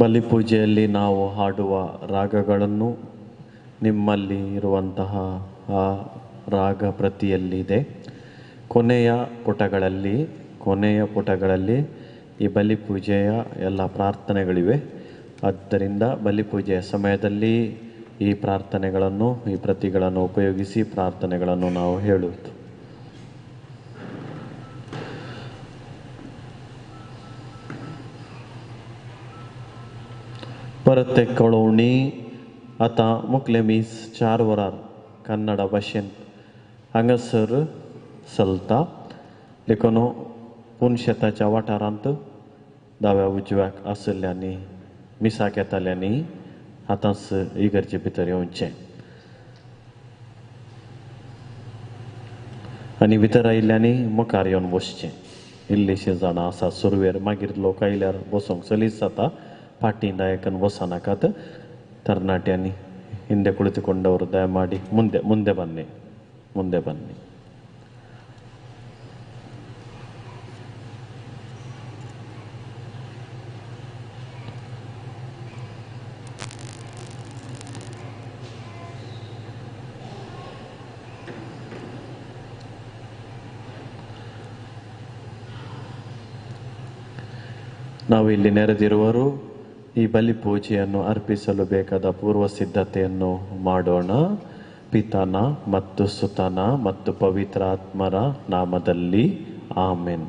ಬಲಿಪೂಜೆಯಲ್ಲಿ ನಾವು ಹಾಡುವ ರಾಗಗಳನ್ನು ನಿಮ್ಮಲ್ಲಿ ಇರುವಂತಹ ಆ ರಾಗ ಪ್ರತಿಯಲ್ಲಿದೆ. ಕೊನೆಯ ಪುಟಗಳಲ್ಲಿ ಈ ಬಲಿಪೂಜೆಯ ಎಲ್ಲ ಪ್ರಾರ್ಥನೆಗಳಿವೆ. ಆದ್ದರಿಂದ ಬಲಿಪೂಜೆಯ ಸಮಯದಲ್ಲಿ ಈ ಪ್ರಾರ್ಥನೆಗಳನ್ನು, ಈ ಪ್ರತಿಗಳನ್ನು ಉಪಯೋಗಿಸಿ ಪ್ರಾರ್ಥನೆಗಳನ್ನು ನಾವು ಹೇಳುವುದು. परतेक्कळोणी आता मुक्लेमीस 4 वरार कन्नड भाशेन हांगासर चलता. देखून पुणशेताच्या वाठारांत दाव्या उजव्याक आसल्ल्यांनी मिसाक येताल्यांनी आतांच इगर्जे भितर येवचें आनी भितर आयिल्ल्यांनी मुखार येवन बसचें. इल्लीशीं जाणां आसा सुरवेर, मागीर लोक आयल्यार बसोंक सलीस जाता. ಪಾಟಿಯಿಂದ ಯಾಕಂದು ಬಸನಕಾದ ತರ್ನಾಟ್ಯಾನಿ ಹಿಂದೆ ಕುಳಿತುಕೊಂಡವರು ದಯಮಾಡಿ ಮುಂದೆ ಬನ್ನಿ. ನಾವು ಇಲ್ಲಿ ನೆರೆದಿರುವರು ಈ ಬಲಿಪೂಜೆಯನ್ನು ಅರ್ಪಿಸಲು ಬೇಕಾದ ಪೂರ್ವ ಸಿದ್ಧತೆಯನ್ನು ಮಾಡೋಣ. ಪಿತನ ಮತ್ತು ಸುತನ ಮತ್ತು ಪವಿತ್ರಾತ್ಮರ ನಾಮದಲ್ಲಿ ಆಮೆನ್.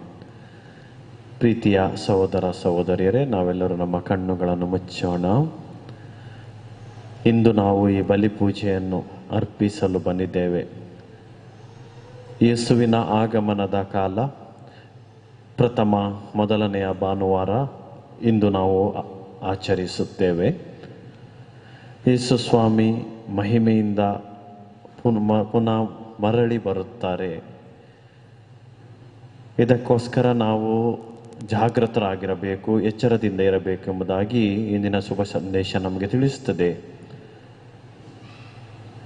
ಪ್ರೀತಿಯ ಸಹೋದರ ಸಹೋದರಿಯರೇ, ನಾವೆಲ್ಲರೂ ನಮ್ಮ ಕಣ್ಣುಗಳನ್ನು ಮುಚ್ಚೋಣ. ಇಂದು ನಾವು ಈ ಬಲಿಪೂಜೆಯನ್ನು ಅರ್ಪಿಸಲು ಬಂದಿದ್ದೇವೆ. ಯೇಸುವಿನ ಆಗಮನದ ಕಾಲ, ಮೊದಲನೆಯ ಭಾನುವಾರ ಇಂದು ನಾವು ಆಚರಿಸುತ್ತೇವೆ. ಯೇಸು ಸ್ವಾಮಿ ಮಹಿಮೆಯಿಂದ ಪುನಃ ಮರಳಿ ಬರುತ್ತಾರೆ. ಇದಕ್ಕೋಸ್ಕರ ನಾವು ಜಾಗೃತರಾಗಿರಬೇಕು, ಎಚ್ಚರದಿಂದ ಇರಬೇಕೆಂಬುದಾಗಿ ಇಂದಿನ ಶುಭ ಸಂದೇಶ ನಮಗೆ ತಿಳಿಸುತ್ತದೆ.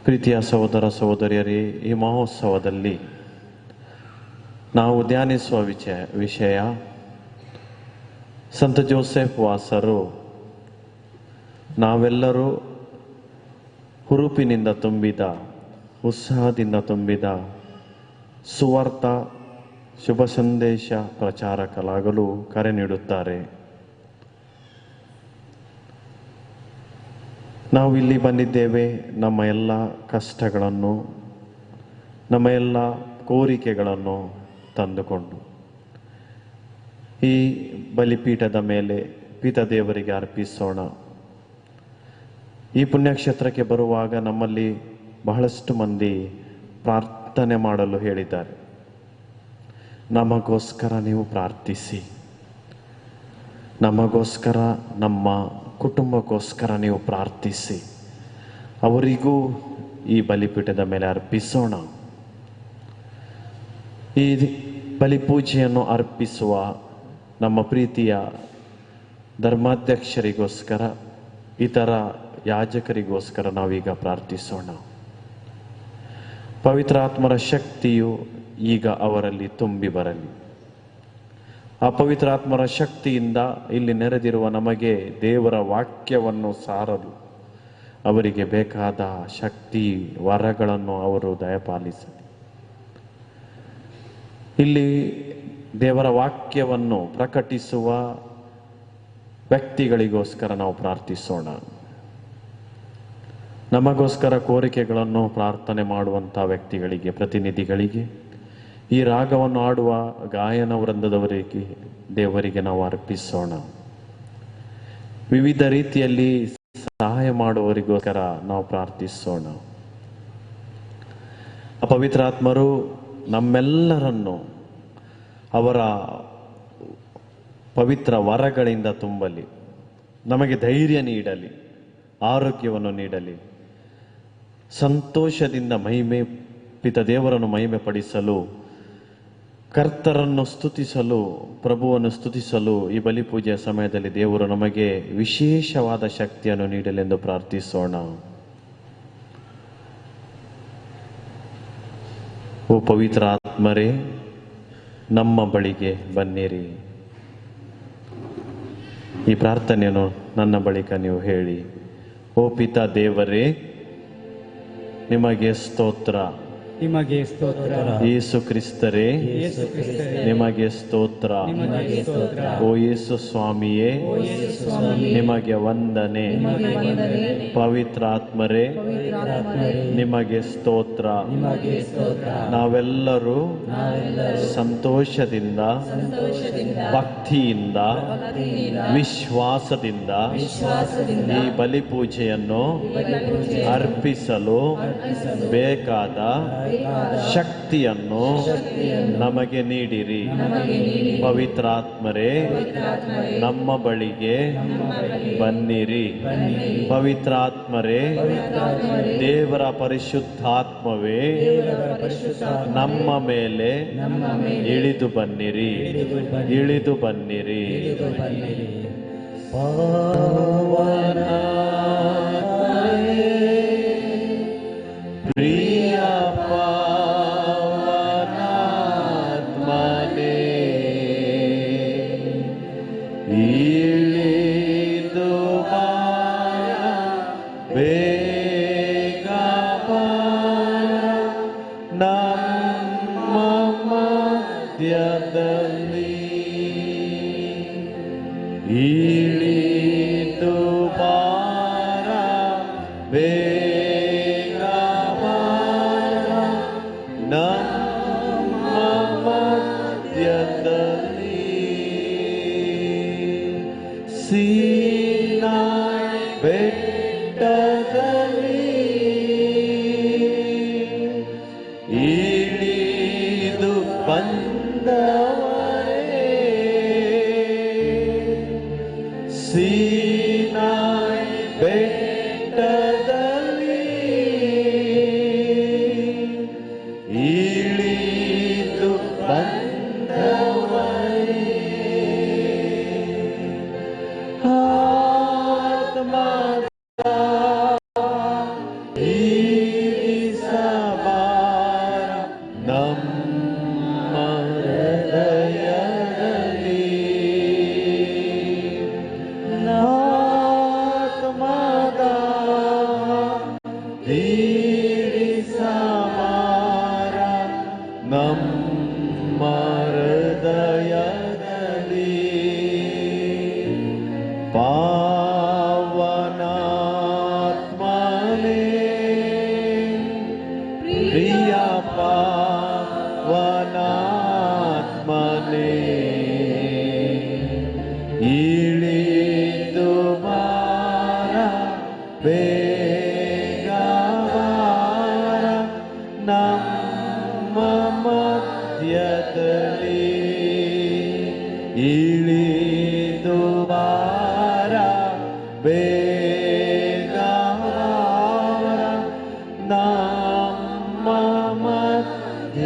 ಪ್ರೀತಿಯ ಸಹೋದರ ಸಹೋದರಿಯರೇ, ಈ ಮಹೋತ್ಸವದಲ್ಲಿ ನಾವು ಧ್ಯಾನಿಸುವ ವಿಷಯ ಸಂತ ಜೋಸೆಫ್ ವಾಸರು ನಾವೆಲ್ಲರೂ ಹುರುಪಿನಿಂದ ತುಂಬಿದ, ಉತ್ಸಾಹದಿಂದ ತುಂಬಿದ ಸುವಾರ್ಥ ಶುಭ ಸಂದೇಶ ಪ್ರಚಾರಕರಾಗಲು ಕರೆ ನೀಡುತ್ತಾರೆ. ನಾವು ಇಲ್ಲಿ ಬಂದಿದ್ದೇವೆ ನಮ್ಮ ಎಲ್ಲ ಕಷ್ಟಗಳನ್ನು, ನಮ್ಮ ಎಲ್ಲ ಕೋರಿಕೆಗಳನ್ನು ತಂದುಕೊಂಡು ಈ ಬಲಿಪೀಠದ ಮೇಲೆ ಪಿತದೇವರಿಗೆ ಅರ್ಪಿಸೋಣ. ಈ ಪುಣ್ಯಕ್ಷೇತ್ರಕ್ಕೆ ಬರುವಾಗ ನಮ್ಮಲ್ಲಿ ಬಹಳಷ್ಟು ಮಂದಿ ಪ್ರಾರ್ಥನೆ ಮಾಡಲು ಹೇಳಿದ್ದಾರೆ. ನಮಗೋಸ್ಕರ ನೀವು ಪ್ರಾರ್ಥಿಸಿ, ನಮಗೋಸ್ಕರ, ನಮ್ಮ ಕುಟುಂಬಕ್ಕೋಸ್ಕರ ನೀವು ಪ್ರಾರ್ಥಿಸಿ, ಅವರಿಗೂ ಈ ಬಲಿಪೀಠದ ಮೇಲೆ ಅರ್ಪಿಸೋಣ. ಈ ಬಲಿಪೂಜೆಯನ್ನು ಅರ್ಪಿಸುವ ನಮ್ಮ ಪ್ರೀತಿಯ ಧರ್ಮಾಧ್ಯಕ್ಷರಿಗೋಸ್ಕರ, ಇತರ ಯಾಜಕರಿಗೋಸ್ಕರ ನಾವೀಗ ಪ್ರಾರ್ಥಿಸೋಣ. ಪವಿತ್ರಾತ್ಮರ ಶಕ್ತಿಯು ಈಗ ಅವರಲ್ಲಿ ತುಂಬಿ ಬರಲಿ. ಆ ಪವಿತ್ರಾತ್ಮರ ಶಕ್ತಿಯಿಂದ ಇಲ್ಲಿ ನೆರೆದಿರುವ ನಮಗೆ ದೇವರ ವಾಕ್ಯವನ್ನು ಸಾರಲು ಅವರಿಗೆ ಬೇಕಾದ ಶಕ್ತಿ, ವರಗಳನ್ನು ಅವರು ದಯಪಾಲಿಸಲಿ. ಇಲ್ಲಿ ದೇವರ ವಾಕ್ಯವನ್ನು ಪ್ರಕಟಿಸುವ ವ್ಯಕ್ತಿಗಳಿಗೋಸ್ಕರ ನಾವು ಪ್ರಾರ್ಥಿಸೋಣ. ನಮಗೋಸ್ಕರ ಕೋರಿಕೆಗಳನ್ನು ಪ್ರಾರ್ಥನೆ ಮಾಡುವಂಥ ವ್ಯಕ್ತಿಗಳಿಗೆ, ಪ್ರತಿನಿಧಿಗಳಿಗೆ, ಈ ರಾಗವನ್ನು ಆಡುವ ಗಾಯನ ವೃಂದದವರಿಗೆ, ದೇವರಿಗೆ ನಾವು ಅರ್ಪಿಸೋಣ. ವಿವಿಧ ರೀತಿಯಲ್ಲಿ ಸಹಾಯ ಮಾಡುವವರಿಗೋಸ್ಕರ ನಾವು ಪ್ರಾರ್ಥಿಸೋಣ. ಪವಿತ್ರಾತ್ಮರು ನಮ್ಮೆಲ್ಲರನ್ನು ಅವರ ಪವಿತ್ರ ವರಗಳಿಂದ ತುಂಬಲಿ, ನಮಗೆ ಧೈರ್ಯ ನೀಡಲಿ, ಆರೋಗ್ಯವನ್ನು ನೀಡಲಿ, ಸಂತೋಷದಿಂದ ಪಿತದೇವರನ್ನು ಮಹಿಮೆ ಪಡಿಸಲು, ಕರ್ತರನ್ನು ಸ್ತುತಿಸಲು, ಪ್ರಭುವನ್ನು ಸ್ತುತಿಸಲು ಈ ಬಲಿಪೂಜೆಯ ಸಮಯದಲ್ಲಿ ದೇವರು ನಮಗೆ ವಿಶೇಷವಾದ ಶಕ್ತಿಯನ್ನು ನೀಡಲೆಂದು ಪ್ರಾರ್ಥಿಸೋಣ. ಓ ಪವಿತ್ರ ಆತ್ಮರೇ, ನಮ್ಮ ಬಳಿಗೆ ಬನ್ನಿರಿ. ಈ ಪ್ರಾರ್ಥನೆಯನ್ನು ನನ್ನ ಬಳಿಕ ನೀವು ಹೇಳಿ. ಓ ಪಿತಾ ದೇವರೇ, ನಿಮಗೆ ಸ್ತೋತ್ರ. ನಿಮಗೆ ಸ್ತೋತ್ರ. ಯೇಸು ಕ್ರಿಸ್ತರೇ, ನಿಮಗೆ ಸ್ತೋತ್ರ. ಓ ಯೇಸು ಸ್ವಾಮಿಯೇ, ನಿಮಗೆ ವಂದನೆ. ಪವಿತ್ರಾತ್ಮರೇ, ನಿಮಗೆ ಸ್ತೋತ್ರ. ನಾವೆಲ್ಲರೂ ಸಂತೋಷದಿಂದ, ಭಕ್ತಿಯಿಂದ, ವಿಶ್ವಾಸದಿಂದ ಈ ಬಲಿಪೂಜೆಯನ್ನು ಅರ್ಪಿಸಲು ಬೇಕಾದ ಶಕ್ತಿಯನ್ನು ನಮಗೆ ನೀಡಿರಿ. ಪವಿತ್ರಾತ್ಮರೇ, ನಮ್ಮ ಬಳಿಗೆ ಬನ್ನಿರಿ. ಪವಿತ್ರಾತ್ಮರೇ, ದೇವರ ಪರಿಶುದ್ಧಾತ್ಮವೇ, ನಮ್ಮ ಮೇಲೆ ಇಳಿದು ಬನ್ನಿರಿ, ಇಳಿದು ಬನ್ನಿರಿ. ಪ್ರಿಯ ಪವನಾತ್ಮನೇ, ಇಳಿದು ಬಾರ, ಬೇಗ ಬಾರ, ನಮ್ಮ ಮಧ್ಯದಲ್ಲಿ ಇಳಿದು ಬಾರ, ಬೇಗ ಬಾರ, ನಮ್ಮ ಮಧ್ಯದಲ್ಲಿ. ಸೀನಾಯಿ ಬೆಟ್ಟದಲ್ಲಿ ಇಳಿದು ಬಂದವರೇ, ಸೀನಾಯಿ ಬೆಟ್ಟದಲ್ಲಿ ಇಳಿದು ಬಂದವರೇ, ಆತ್ಮದ ಇರಿಸಬಾರ, ನಮ್ಮ ಹೃದಯದಲ್ಲಿ ಆತ್ಮದ ಇರಿಸಬಾರ, ನಮ್ಮ ಹೃದಯದಲ್ಲಿ. ಪಾವನಾತ್ಮನೇ, ಪ್ರಿಯ ಪಾವನಾತ್ಮನೇ, ಇಳಿದು ಬಾರ, ಬೇಗ ಬಾರ, ನಮ್ಮ ಮಧ್ಯದಲ್ಲಿ ಇಳಿದು ಬಾರ, ಬೇಗ ಬಾರ, ನಮ್ಮ ಮಧ್ಯದಲ್ಲಿ.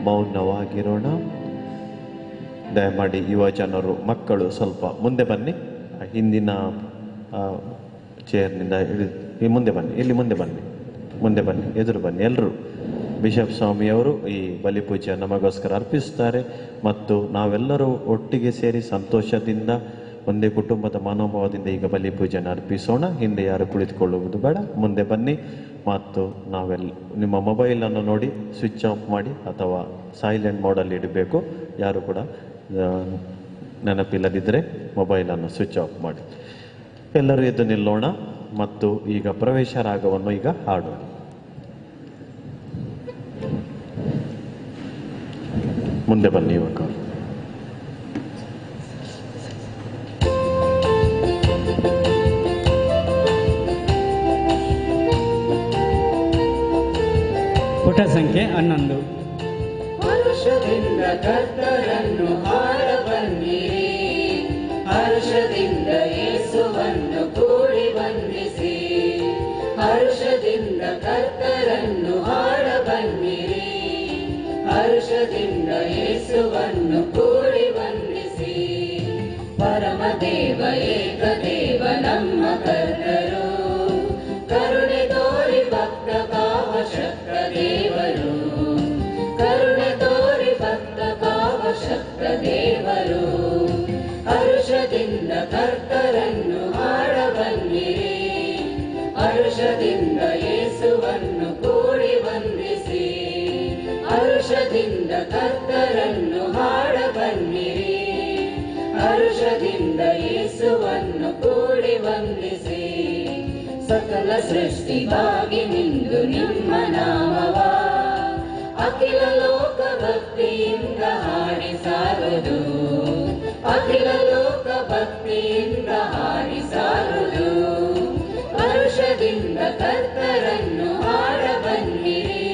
ಮೌನವಾಗಿರೋಣ. ದಯಮಾಡಿ ಯುವ ಜನರು, ಮಕ್ಕಳು ಸ್ವಲ್ಪ ಮುಂದೆ ಬನ್ನಿ. ಹಿಂದಿನ ಚೇರ್ನಿಂದ ಮುಂದೆ ಬನ್ನಿ, ಇಲ್ಲಿ ಮುಂದೆ ಬನ್ನಿ, ಮುಂದೆ ಬನ್ನಿ, ಎದುರು ಬನ್ನಿ. ಎಲ್ಲರೂ ಬಿಷಪ್ ಸ್ವಾಮಿಯವರು ಈ ಬಲಿಪೂಜೆ ನಮಗೋಸ್ಕರ ಅರ್ಪಿಸ್ತಾರೆ ಮತ್ತು ನಾವೆಲ್ಲರೂ ಒಟ್ಟಿಗೆ ಸೇರಿ ಸಂತೋಷದಿಂದ ಒಂದೇ ಕುಟುಂಬದ ಮನೋಭಾವದಿಂದ ಈಗ ಬಲಿಪೂಜೆಯನ್ನು ಅರ್ಪಿಸೋಣ. ಹಿಂದೆ ಯಾರು ಕುಳಿತುಕೊಳ್ಳುವುದು ಬೇಡ, ಮುಂದೆ ಬನ್ನಿ. ಮತ್ತು ನಿಮ್ಮ ಮೊಬೈಲನ್ನು ನೋಡಿ ಸ್ವಿಚ್ ಆಫ್ ಮಾಡಿ ಅಥವಾ ಸೈಲೆಂಟ್ ಮೋಡಲ್ಲಿ ಇಡಬೇಕು. ಯಾರು ಕೂಡ ನೆನಪಿಲ್ಲದಿದ್ದರೆ ಮೊಬೈಲನ್ನು ಸ್ವಿಚ್ ಆಫ್ ಮಾಡಿ. ಎಲ್ಲರೂ ಎದ್ದು ನಿಲ್ಲೋಣ ಮತ್ತು ಈಗ ಪ್ರವೇಶ ರಾಗವನ್ನು ಈಗ ಹಾಡೋಣ. ಮುಂದೆ ಬನ್ನಿ ಯುವಕರು. ಪುಟ ಸಂಖ್ಯೆ 11. ಹರ್ಷದಿಂದ ಕರ್ತರನ್ನು ಹಾಡ ಬನ್ನಿರಿ, ಹರ್ಷದಿಂದ ಯೇಸುವನ್ನು ಕೂಡಿ ವಂದಿಸಿ. ಹರ್ಷದಿಂದ ಕರ್ತರನ್ನು ಹಾಡ ಬನ್ನಿರಿ, ಹರ್ಷದಿಂದ ಯೇಸುವನ್ನು ಕೂಡಿ ವಂದಿಸಿ. ಪರಮದೇವ ಏಕದೇವ ನಮ್ಮ ಕರ್ತರು, ಕರುಣೆ ತೋರಿ ಭಕ್ತ ಕಾವ ಶಕ್ತ ದೇವರು, ಕರುಣೆ ತೋರಿ ಭಕ್ತ ಹರುಷದಿಂದ ಯೇಸುವನ್ನು ಕೂಡಿ ವಂದಿಸಿ ಹರುಷದಿಂದ ಕರ್ತರನ್ನು ಹಾಡ ಬನ್ನಿರಿ ಹರುಷದಿಂದ ಯೇಸುವನ್ನು ಕೂಡಿ ವಂದಿಸಿ ಸಕಲ ಸೃಷ್ಟಿಗಾಗಿ ನಿಂದು ನಿಮ್ಮ ನಾಮವ ಅಖಿಲ ಲೋಕ ಭಕ್ತಿಯಿಂದ ಹಾಡಿ ಸಾರುವುದು ಅಖಿಲ ಲೋಕ ಭಕ್ತಿಯಿಂದ ಹಾಡಿ ಸಾರುವುದು ಹರುಷದಿಂದ ಕರ್ತರನ್ನು ಹಾಡ ಬನ್ನಿರಿ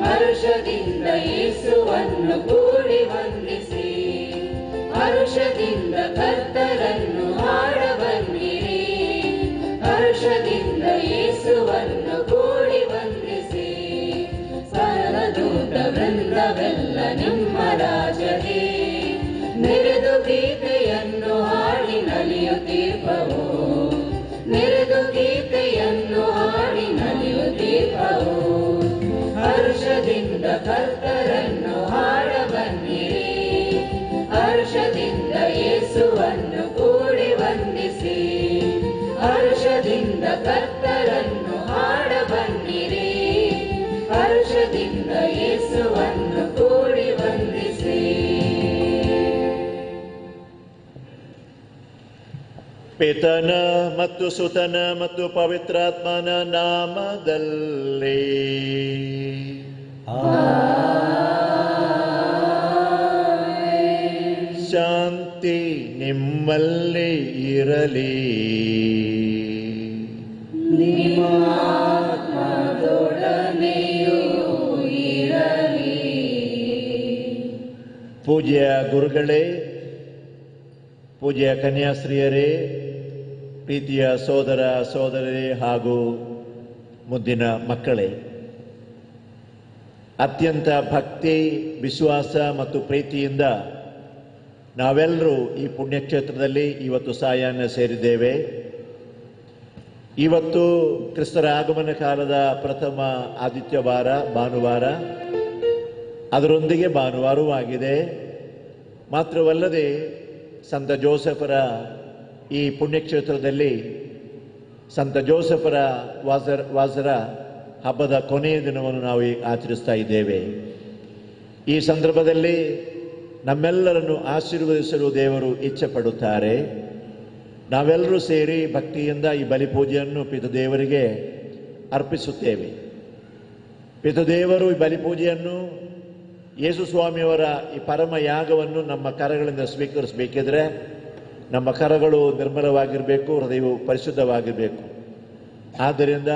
ಹರುಷದಿಂದ ಯೇಸುವನ್ನು ಕೂಡಿ ವಂದಿಸಿ ಹರುಷದಿಂದ ಕರ್ತರನ್ನು ಹಾಡ ಬನ್ನಿರಿ ಹರುಷದಿಂದ ಯೇಸುವನ್ನು ಕೂಡಿ ವಂದಿಸಿ ಸರ್ವದೂತ ವೃಂದವೆಲ್ಲ ನಿಮ್ಮ ರಾಜರೇ ನೆರೆದು ಗೀತೆಯನ್ನು ಹಾಡಿ ನಲಿಯುತ್ತೀರ್ಪವು ನೆರೆದು ಗೀತೆಯನ್ನು ಹಾಡಿ ನಲಿಯುತ್ತೀರ್ಪವು ಹರ್ಷದಿಂದ ಕರ್ತರನ್ನು ಹಾಡ ಬನ್ನಿರಿ ಹರ್ಷದಿಂದ ಯೇಸುವನ್ನು ಕೂಡಿ ವಂದಿಸಿ ಹರ್ಷದಿಂದ ಕರ್ತರನ್ನು ಹಾಡ ಬನ್ನಿರಿ ಹರ್ಷದಿಂದ ಯೇಸುವನ್ನು ಕೂಡಿ ವಂದಿಸಿ ಪಿತನ ಮತ್ತು ಸುತನ ಮತ್ತು ಪವಿತ್ರಾತ್ಮನ ನಾಮದಲ್ಲಿ ಶಾಂತಿ ನಿಮ್ಮಲ್ಲಿ ಇರಲಿ. ಪೂಜ್ಯ ಗುರುಗಳೇ, ಪೂಜ್ಯ ಕನ್ಯಾಶ್ರೀಯರೇ, ಪ್ರೀತಿಯ ಸೋದರ ಸೋದರರೇ ಹಾಗೂ ಮುದ್ದಿನ ಮಕ್ಕಳೇ, ಅತ್ಯಂತ ಭಕ್ತಿ, ವಿಶ್ವಾಸ ಮತ್ತು ಪ್ರೀತಿಯಿಂದ ನಾವೆಲ್ಲರೂ ಈ ಪುಣ್ಯಕ್ಷೇತ್ರದಲ್ಲಿ ಇವತ್ತು ಸಾಯಾಹ್ನ ಸೇರಿದ್ದೇವೆ. ಇವತ್ತು ಕ್ರಿಸ್ತರ ಆಗಮನ ಕಾಲದ ಪ್ರಥಮ ಆದಿತ್ಯವಾರ, ಭಾನುವಾರ, ಅದರೊಂದಿಗೆ ಭಾನುವಾರವೂ ಆಗಿದೆ. ಮಾತ್ರವಲ್ಲದೆ ಸಂತ ಜೋಸೆಫರ ಈ ಪುಣ್ಯಕ್ಷೇತ್ರದಲ್ಲಿ ಸಂತ ಜೋಸೆಫರ ವಾಸರ ಹಬ್ಬದ ಕೊನೆಯ ದಿನವನ್ನು ನಾವು ಆಚರಿಸ್ತಾ ಇದ್ದೇವೆ. ಈ ಸಂದರ್ಭದಲ್ಲಿ ನಮ್ಮೆಲ್ಲರನ್ನು ಆಶೀರ್ವದಿಸಲು ದೇವರು ಇಚ್ಛೆ ಪಡುತ್ತಾರೆ. ನಾವೆಲ್ಲರೂ ಸೇರಿ ಭಕ್ತಿಯಿಂದ ಈ ಬಲಿಪೂಜೆಯನ್ನು ಪಿತೃದೇವರಿಗೆ ಅರ್ಪಿಸುತ್ತೇವೆ. ಪಿತೃದೇವರು ಈ ಬಲಿಪೂಜೆಯನ್ನು ಯೇಸು ಸ್ವಾಮಿಯವರ ಈ ಪರಮ ಯಾಗವನ್ನು ನಮ್ಮ ಕರಗಳಿಂದ ಸ್ವೀಕರಿಸಬೇಕಿದ್ರೆ ನಮ್ಮ ಕರಗಳು ನಿರ್ಮಲವಾಗಿರಬೇಕು, ಹೃದಯವು ಪರಿಶುದ್ಧವಾಗಿರಬೇಕು. ಆದ್ದರಿಂದ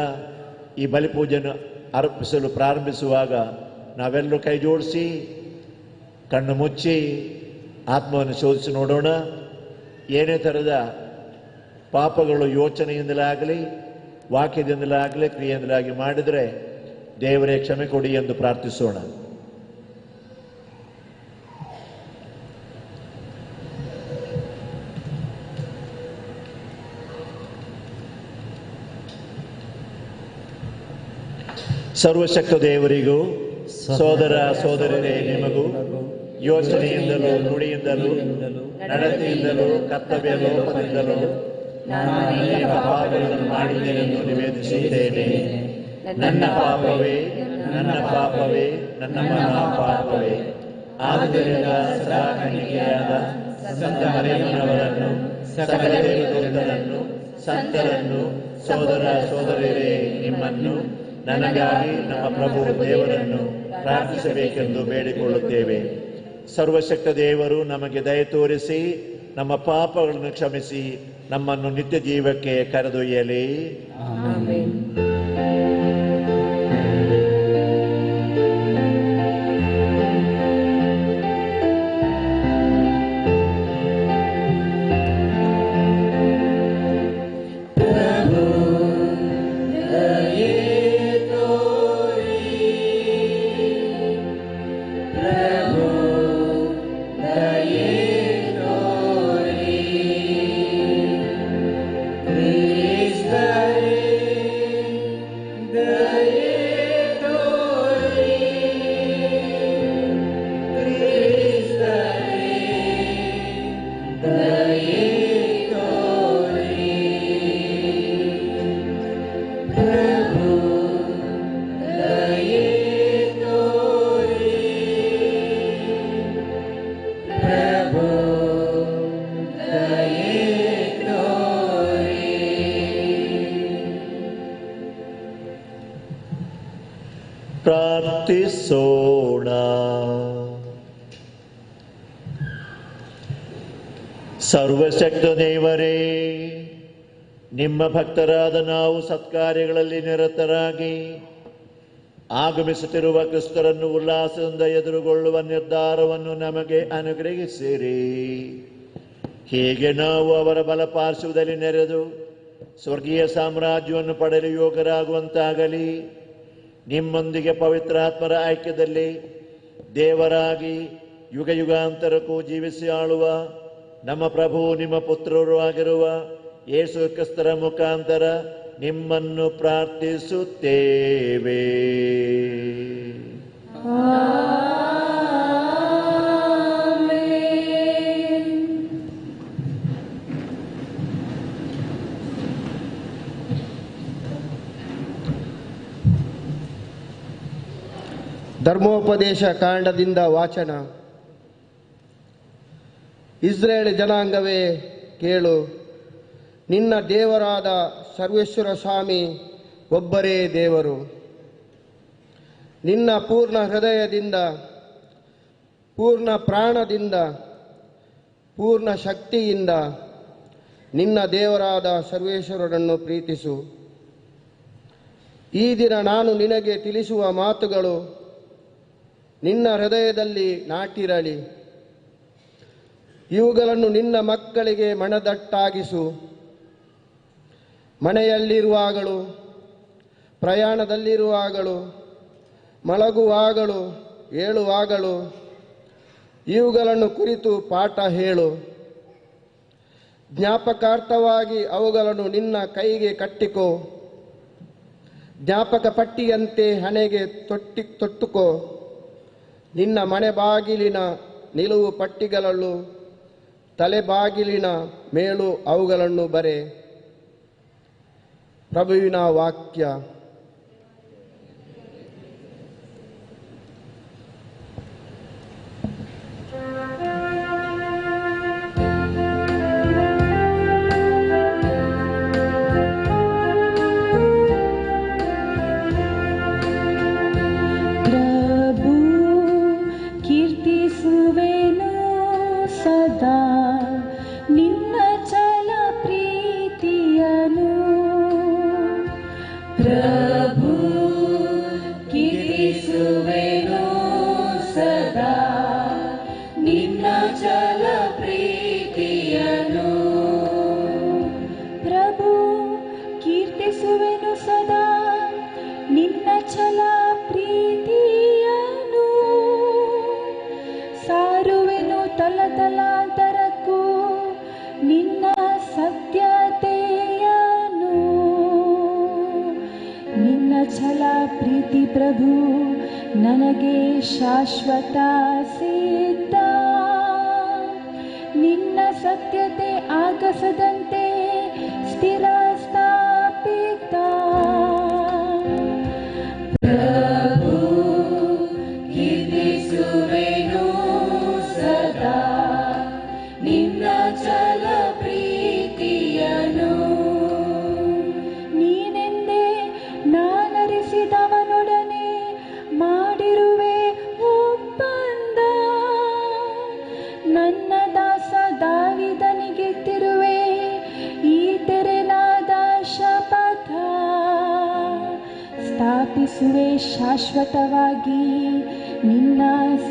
ಈ ಬಲಿಪೂಜೆಯನ್ನು ಅರ್ಪಿಸಲು ಪ್ರಾರಂಭಿಸುವಾಗ ನಾವೆಲ್ಲರೂ ಕೈ ಜೋಡಿಸಿ ಕಣ್ಣು ಮುಚ್ಚಿ ಆತ್ಮವನ್ನು ಶೋಧಿಸಿ ನೋಡೋಣ. ಏನೇ ಥರದ ಪಾಪಗಳು ಯೋಚನೆಯಿಂದಲಾಗಲಿ, ವಾಕ್ಯದಿಂದಲಾಗಲಿ, ಕ್ರಿಯೆಯಿಂದಲಾಗಿ ಮಾಡಿದರೆ ದೇವರೇ ಕ್ಷಮೆ ಕೊಡಿ ಎಂದು ಪ್ರಾರ್ಥಿಸೋಣ. ಸರ್ವಶಕ್ತ ದೇವರಿಗೂ ಸೋದರ ಸೋದರರೇ ನಿಮಗೂ ಯೋಚನೆಯಿಂದಲೂ, ನುಡಿಯಿಂದಲೂ, ನಡತೆಯಿಂದಲೂ, ಕರ್ತವ್ಯ ಲೋಪದಿಂದಲೂ ನಾನು ಅನೇಕ ಪಾಪಗಳನ್ನು ಮಾಡಿದ್ದೇನೆಂದು ನಿವೇದಿಸುತ್ತೇನೆ. ನನ್ನ ಪಾಪವೇ, ನನ್ನ ಪಾಪವೇ, ನನ್ನ ಮಹಾಪಾಪವೇ. ಆದ್ದರಿಂದ ಸದಾ ಕನ್ನಿಕೆಯಾದ ಸಂತ ಮರಿಯಮ್ಮನವರನ್ನು, ಸಕಲ ದೇವದೂತರನ್ನು, ಸಂತರನ್ನು, ಸೋದರ ಸೋದರರೇ ನಿಮ್ಮನ್ನು, ನನಗಾಗಿ ನಮ್ಮ ಪ್ರಭು ದೇವರನ್ನು ಪ್ರಾರ್ಥಿಸಬೇಕೆಂದು ಬೇಡಿಕೊಳ್ಳುತ್ತೇವೆ. ಸರ್ವಶಕ್ತ ದೇವರು ನಮಗೆ ದಯ ತೋರಿಸಿ ನಮ್ಮ ಪಾಪಗಳನ್ನು ಕ್ಷಮಿಸಿ ನಮ್ಮನ್ನು ನಿತ್ಯ ಜೀವಕ್ಕೆ ಕರೆದೊಯ್ಯಲಿ. ಆಮೆನ್. ಪ್ರಾರ್ಥಿಸೋಣ. ಸರ್ವಶಕ್ತ ದೇವರೇ, ನಿಮ್ಮ ಭಕ್ತರಾದ ನಾವು ಸತ್ಕಾರ್ಯಗಳಲ್ಲಿ ನಿರತರಾಗಿ ಆಗಮಿಸುತ್ತಿರುವ ಕ್ರಿಸ್ತರನ್ನು ಉಲ್ಲಾಸದಿಂದ ಎದುರುಗೊಳ್ಳುವ ನಿರ್ಧಾರವನ್ನು ನಮಗೆ ಅನುಗ್ರಹಿಸಿರಿ. ಹೀಗೆ ನಾವು ಅವರ ಬಲಪಾರ್ಶ್ವದಲ್ಲಿ ನೆರೆದು ಸ್ವರ್ಗೀಯ ಸಾಮ್ರಾಜ್ಯವನ್ನು ಪಡೆಯಲು ಯೋಗ್ಯರಾಗುವಂತಾಗಲಿ. ನಿಮ್ಮೊಂದಿಗೆ ಪವಿತ್ರಾತ್ಮರ ಐಕ್ಯದಲ್ಲಿ ದೇವರಾಗಿ ಯುಗ ಯುಗಾಂತರಕ್ಕೂ ಜೀವಿಸಿ ಆಳುವ ನಮ್ಮ ಪ್ರಭು ನಿಮ್ಮ ಪುತ್ರರು ಆಗಿರುವ ಯೇಸು ಕ್ರಿಸ್ತರ ಮುಖಾಂತರ ನಿಮ್ಮನ್ನು ಪ್ರಾರ್ಥಿಸುತ್ತೇವೆ. ಧರ್ಮೋಪದೇಶ ಕಾಂಡದಿಂದ ವಾಚನ. ಇಸ್ರೇಲ್ ಜನಾಂಗವೇ ಕೇಳು, ನಿನ್ನ ದೇವರಾದ ಸರ್ವೇಶ್ವರ ಸ್ವಾಮಿ ಒಬ್ಬರೇ ದೇವರು. ನಿನ್ನ ಪೂರ್ಣ ಹೃದಯದಿಂದ, ಪೂರ್ಣ ಪ್ರಾಣದಿಂದ, ಪೂರ್ಣ ಶಕ್ತಿಯಿಂದ ನಿನ್ನ ದೇವರಾದ ಸರ್ವೇಶ್ವರನನ್ನು ಪ್ರೀತಿಸು. ಈ ದಿನ ನಾನು ನಿನಗೆ ತಿಳಿಸುವ ಮಾತುಗಳು ನಿನ್ನ ಹೃದಯದಲ್ಲಿ ನಾಟಿರಲಿ. ಇವುಗಳನ್ನು ನಿನ್ನ ಮಕ್ಕಳಿಗೆ ಮನದಟ್ಟಾಗಿಸು. ಮನೆಯಲ್ಲಿರುವಾಗಲೂ, ಪ್ರಯಾಣದಲ್ಲಿರುವಾಗಲೂ, ಮಲಗುವಾಗಲೂ, ಏಳುವಾಗಲೂ ಇವುಗಳನ್ನು ಕುರಿತು ಪಾಠ ಹೇಳು. ಜ್ಞಾಪಕಾರ್ಥವಾಗಿ ಅವುಗಳನ್ನು ನಿನ್ನ ಕೈಗೆ ಕಟ್ಟಿಕೋ. ಜ್ಞಾಪಕ ಪಟ್ಟಿಯಂತೆ ಹಣೆಗೆ ತೊಟ್ಟುಕೋ. ನಿನ್ನ ಮನೆ ಬಾಗಿಲಿನ ನಿಲುವು ಪಟ್ಟಿಗಳಲ್ಲೂ ತಲೆಬಾಗಿಲಿನ ಮೇಲೂ ಅವುಗಳನ್ನು ಬರೆ. ಪ್ರಭುವಿನ ವಾಕ್ಯ. ಪ್ರಭು ನನಗೆ ಶಾಶ್ವತ ಸಿದ್ಧ. ನಿನ್ನ ಸತ್ಯತೆ ಆಗಸದಂತೆ ಸ್ಥಿರ ಸ್ಥಾಪಿತ. ಪ್ರಭು ಕೀರ್ತಿಸುವೆನು ಸದಾ ನಿನ್ನ ಛಲ ಪ್ರೀತಿಯನು. ನೀನೆಂದೇ ನಾನರಿಸಿದವನೊಡನೆ ಮಾಡಿರುವೆ ಒಪ್ಪಂದ. ನನ್ನ ದಾಸ ದಾವಿದನಿಗೆ ತಿರುವೆ ಈ ತೆರೆನಾದ ಶಪಥ. ಸ್ಥಾಪಿಸುವೆ ಶಾಶ್ವತವಾಗಿ ನಿನ್ನ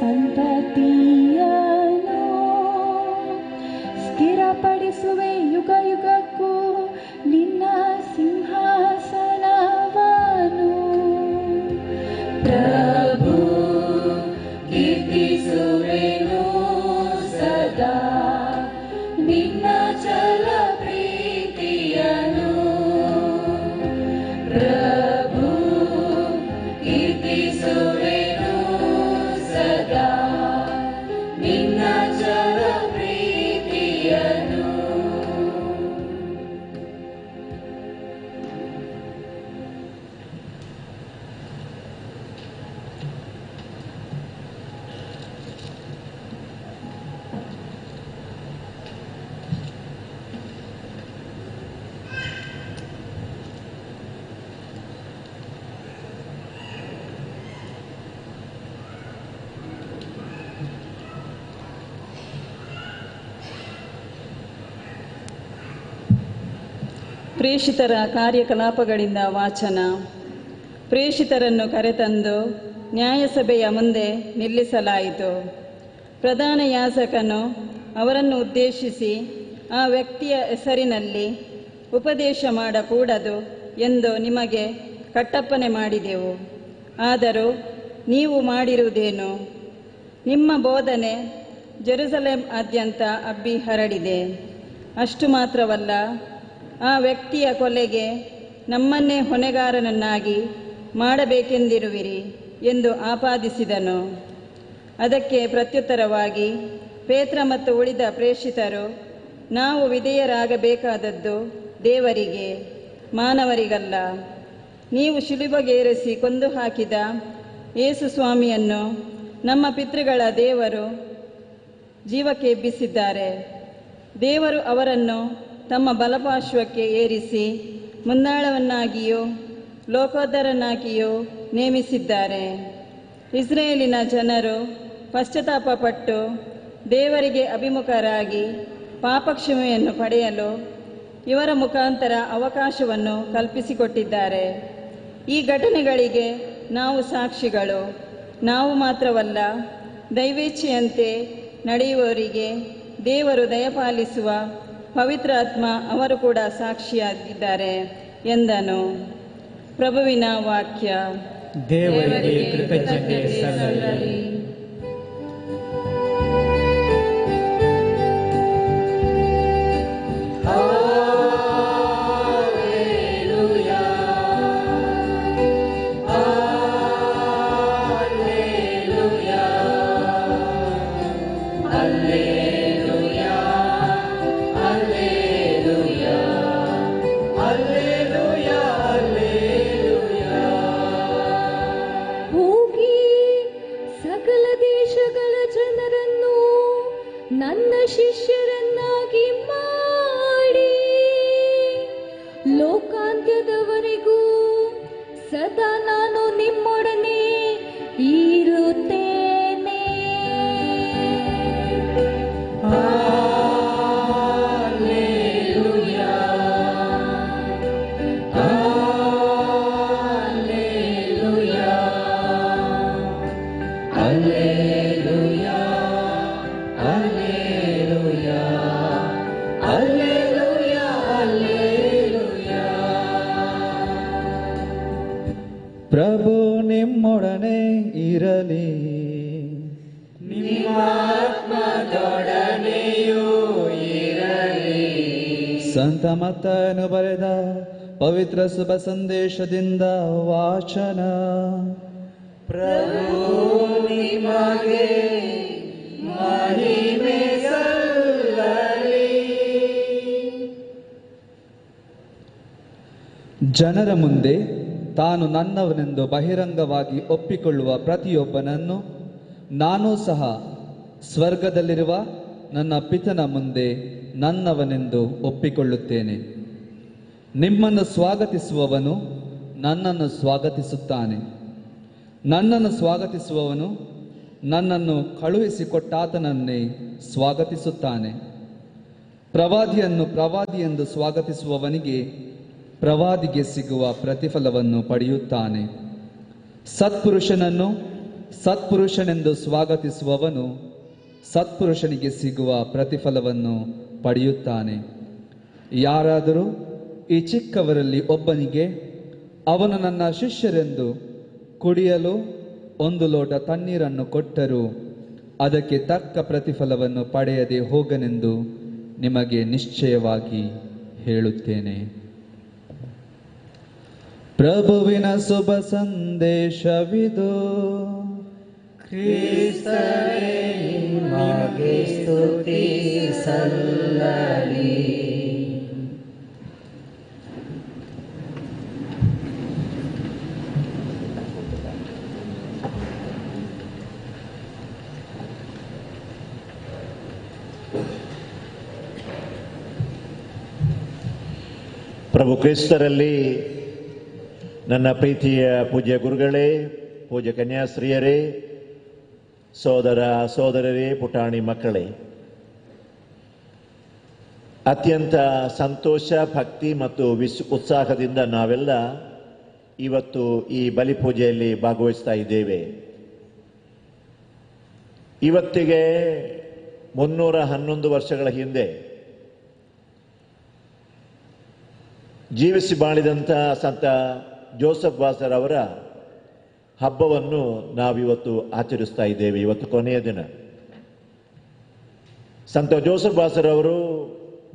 ಸಂತತಿಯನು. ಸ್ಥಿರಪಡಿಸುವೆ ಯುಗ ಯುಗಕ್ಕೂ ನಿನ್ನ ಸಿಂಹಾಸನವನು. ಪ್ರಭು ಕೀರ್ತಿಸುವೆನು ಸದಾ ನಿನ್ನ ಛಲ ಪ್ರೀತಿಯನು. ಪ್ರಭು ಕೀರ್ತಿಸುವೆನು ಸದಾ ನಿನ್ನ ಪ್ರೇಷಿತರ ಕಾರ್ಯಕಲಾಪಗಳಿಂದ ವಾಚನ. ಪ್ರೇಷಿತರನ್ನು ಕರೆತಂದು ನ್ಯಾಯಸಭೆಯ ಮುಂದೆ ನಿಲ್ಲಿಸಲಾಯಿತು. ಪ್ರಧಾನ ಯಾಜಕನು ಅವರನ್ನು ಉದ್ದೇಶಿಸಿ, ಆ ವ್ಯಕ್ತಿಯ ಹೆಸರಿನಲ್ಲಿ ಉಪದೇಶ ಮಾಡಕೂಡದು ಎಂದು ನಿಮಗೆ ಕಟ್ಟಪ್ಪಣೆ ಮಾಡಿದೆವು. ಆದರೂ ನೀವು ಮಾಡಿರುವುದೇನು? ನಿಮ್ಮ ಬೋಧನೆ ಜೆರುಸಲೇಮ್ ಆದ್ಯಂತ ಹಬ್ಬಿ ಹರಡಿದೆ. ಅಷ್ಟು ಮಾತ್ರವಲ್ಲ, ಆ ವ್ಯಕ್ತಿಯ ಕೊಲೆಗೆ ನಮ್ಮನ್ನೇ ಹೊಣೆಗಾರನನ್ನಾಗಿ ಮಾಡಬೇಕೆಂದಿರುವಿರಿ ಎಂದು ಆಪಾದಿಸಿದನು. ಅದಕ್ಕೆ ಪ್ರತ್ಯುತ್ತರವಾಗಿ ಪೇತ್ರ ಮತ್ತು ಉಳಿದ ಪ್ರೇಷಿತರು, ನಾವು ವಿಧೇಯರಾಗಬೇಕಾದದ್ದು ದೇವರಿಗೆ, ಮಾನವರಿಗಲ್ಲ. ನೀವು ಶಿಲುಬೆಗೇರಿಸಿ ಕೊಂದು ಹಾಕಿದ ಯೇಸು ಸ್ವಾಮಿಯನ್ನು ನಮ್ಮ ಪಿತೃಗಳ ದೇವರು ಜೀವಕ್ಕೆ ಎಬ್ಬಿಸಿದ್ದಾರೆ. ದೇವರು ಅವರನ್ನು ತಮ್ಮ ಬಲಪಾರ್ಶ್ವಕ್ಕೆ ಏರಿಸಿ ಮುಂದಾಳವನ್ನಾಗಿಯೂ ಲೋಕೋದ್ಧಾರನಾಗಿಯೂ ನೇಮಿಸಿದ್ದಾರೆ. ಇಸ್ರೇಲಿನ ಜನರು ಪಶ್ಚಾತ್ತಾಪಪಟ್ಟು ದೇವರಿಗೆ ಅಭಿಮುಖರಾಗಿ ಪಾಪಕ್ಷಮೆಯನ್ನು ಪಡೆಯಲು ಇವರ ಮುಖಾಂತರ ಅವಕಾಶವನ್ನು ಕಲ್ಪಿಸಿಕೊಟ್ಟಿದ್ದಾರೆ. ಈ ಘಟನೆಗಳಿಗೆ ನಾವು ಸಾಕ್ಷಿಗಳು. ನಾವು ಮಾತ್ರವಲ್ಲ, ದೈವೇಚ್ಛೆಯಂತೆ ನಡೆಯುವವರಿಗೆ ದೇವರು ದಯಪಾಲಿಸುವ ಪವಿತ್ರಾತ್ಮ ಅವರು ಕೂಡ ಸಾಕ್ಷಿಯಾಗಿದ್ದಾರೆ ಎಂದನು. ಪ್ರಭುವಿನ ವಾಕ್ಯ. ದೇವರಿಗೆ ಕೃತಜ್ಞತೆ ಸಲ್ಲಲಿ. ಹೋಗಿ ಸಕಲ ದೇಶಗಳ ಜನರನ್ನು ನನ್ನ ಶಿಷ್ಯರನ್ನಾಗಿ ಮಾಡಿ, ಲೋಕಾಂತ್ಯದವರೆಗೂ ಸದಾ ನಾನು ನಿಮ್ಮೊಡನೆ ಇರುತ್ತೇನೆ. ಪ್ರಭು ನಿಮ್ಮೊಡನೆ ಇರಲಿ. ಸಂತ ಮತ್ತಾಯನು ಬರೆದ ಪವಿತ್ರ ಶುಭ ಸಂದೇಶದಿಂದ ವಾಚನ. ಜನರ ಮುಂದೆ ತಾನು ನನ್ನವನೆಂದು ಬಹಿರಂಗವಾಗಿ ಒಪ್ಪಿಕೊಳ್ಳುವ ಪ್ರತಿಯೊಬ್ಬನನ್ನು ನಾನೂ ಸಹ ಸ್ವರ್ಗದಲ್ಲಿರುವ ನನ್ನ ಪಿತನ ಮುಂದೆ ನನ್ನವನೆಂದು ಒಪ್ಪಿಕೊಳ್ಳುತ್ತೇನೆ. ನಿಮ್ಮನ್ನು ಸ್ವಾಗತಿಸುವವನು ನನ್ನನ್ನು ಸ್ವಾಗತಿಸುತ್ತಾನೆ. ನನ್ನನ್ನು ಸ್ವಾಗತಿಸುವವನು ನನ್ನನ್ನು ಕಳುಹಿಸಿಕೊಟ್ಟಾತನನ್ನೇ ಸ್ವಾಗತಿಸುತ್ತಾನೆ. ಪ್ರವಾದಿಯನ್ನು ಪ್ರವಾದಿಯೆಂದು ಸ್ವಾಗತಿಸುವವನಿಗೆ ಪ್ರವಾದಿಗೆ ಸಿಗುವ ಪ್ರತಿಫಲವನ್ನು ಪಡೆಯುತ್ತಾನೆ. ಸತ್ಪುರುಷನನ್ನು ಸತ್ಪುರುಷನೆಂದು ಸ್ವಾಗತಿಸುವವನು ಸತ್ಪುರುಷನಿಗೆ ಸಿಗುವ ಪ್ರತಿಫಲವನ್ನು ಪಡೆಯುತ್ತಾನೆ. ಯಾರಾದರೂ ಈ ಚಿಕ್ಕವರಲ್ಲಿ ಒಬ್ಬನಿಗೆ ಅವನು ನನ್ನ ಶಿಷ್ಯರೆಂದು ಕುಡಿಯಲು 1 ಲೋಟ ತಣ್ಣೀರನ್ನು ಕೊಟ್ಟರೂ ಅದಕ್ಕೆ ತಕ್ಕ ಪ್ರತಿಫಲವನ್ನು ಪಡೆಯದೆ ಹೋಗನೆಂದು ನಿಮಗೆ ನಿಶ್ಚಯವಾಗಿ ಹೇಳುತ್ತೇನೆ. ಪ್ರಭುವಿನ ಶುಭ ಸಂದೇಶವಿದು. ಕ್ರಿಸ್ತನೇ ನಿಮಗೆ ಸ್ತುತಿ ಸಲ್ಲಲಿ. ಪ್ರಭು ಕ್ರಿಸ್ತರಲ್ಲಿ ನನ್ನ ಪ್ರೀತಿಯ ಪೂಜ್ಯ ಗುರುಗಳೇ, ಪೂಜ್ಯ ಕನ್ಯಾಶ್ರೀಯರೇ, ಸೋದರ ಸೋದರರೇ, ಪುಟಾಣಿ ಮಕ್ಕಳೇ, ಅತ್ಯಂತ ಸಂತೋಷ, ಭಕ್ತಿ ಮತ್ತು ಉತ್ಸಾಹದಿಂದ ನಾವೆಲ್ಲ ಇವತ್ತು ಈ ಬಲಿಪೂಜೆಯಲ್ಲಿ ಭಾಗವಹಿಸ್ತಾ ಇದ್ದೇವೆ. ಇವತ್ತಿಗೆ 311 ವರ್ಷಗಳ ಹಿಂದೆ ಜೀವಿಸಿ ಬಾಳಿದಂಥ ಸಂತ ಜೋಸೆಫ್ ವಾಸರ್ ಅವರ ಹಬ್ಬವನ್ನು ನಾವಿವತ್ತು ಆಚರಿಸ್ತಾ ಇದ್ದೇವೆ. ಇವತ್ತು ಕೊನೆಯ ದಿನ. ಸಂತ ಜೋಸೆಫ್ ವಾಸರ್ ಅವರು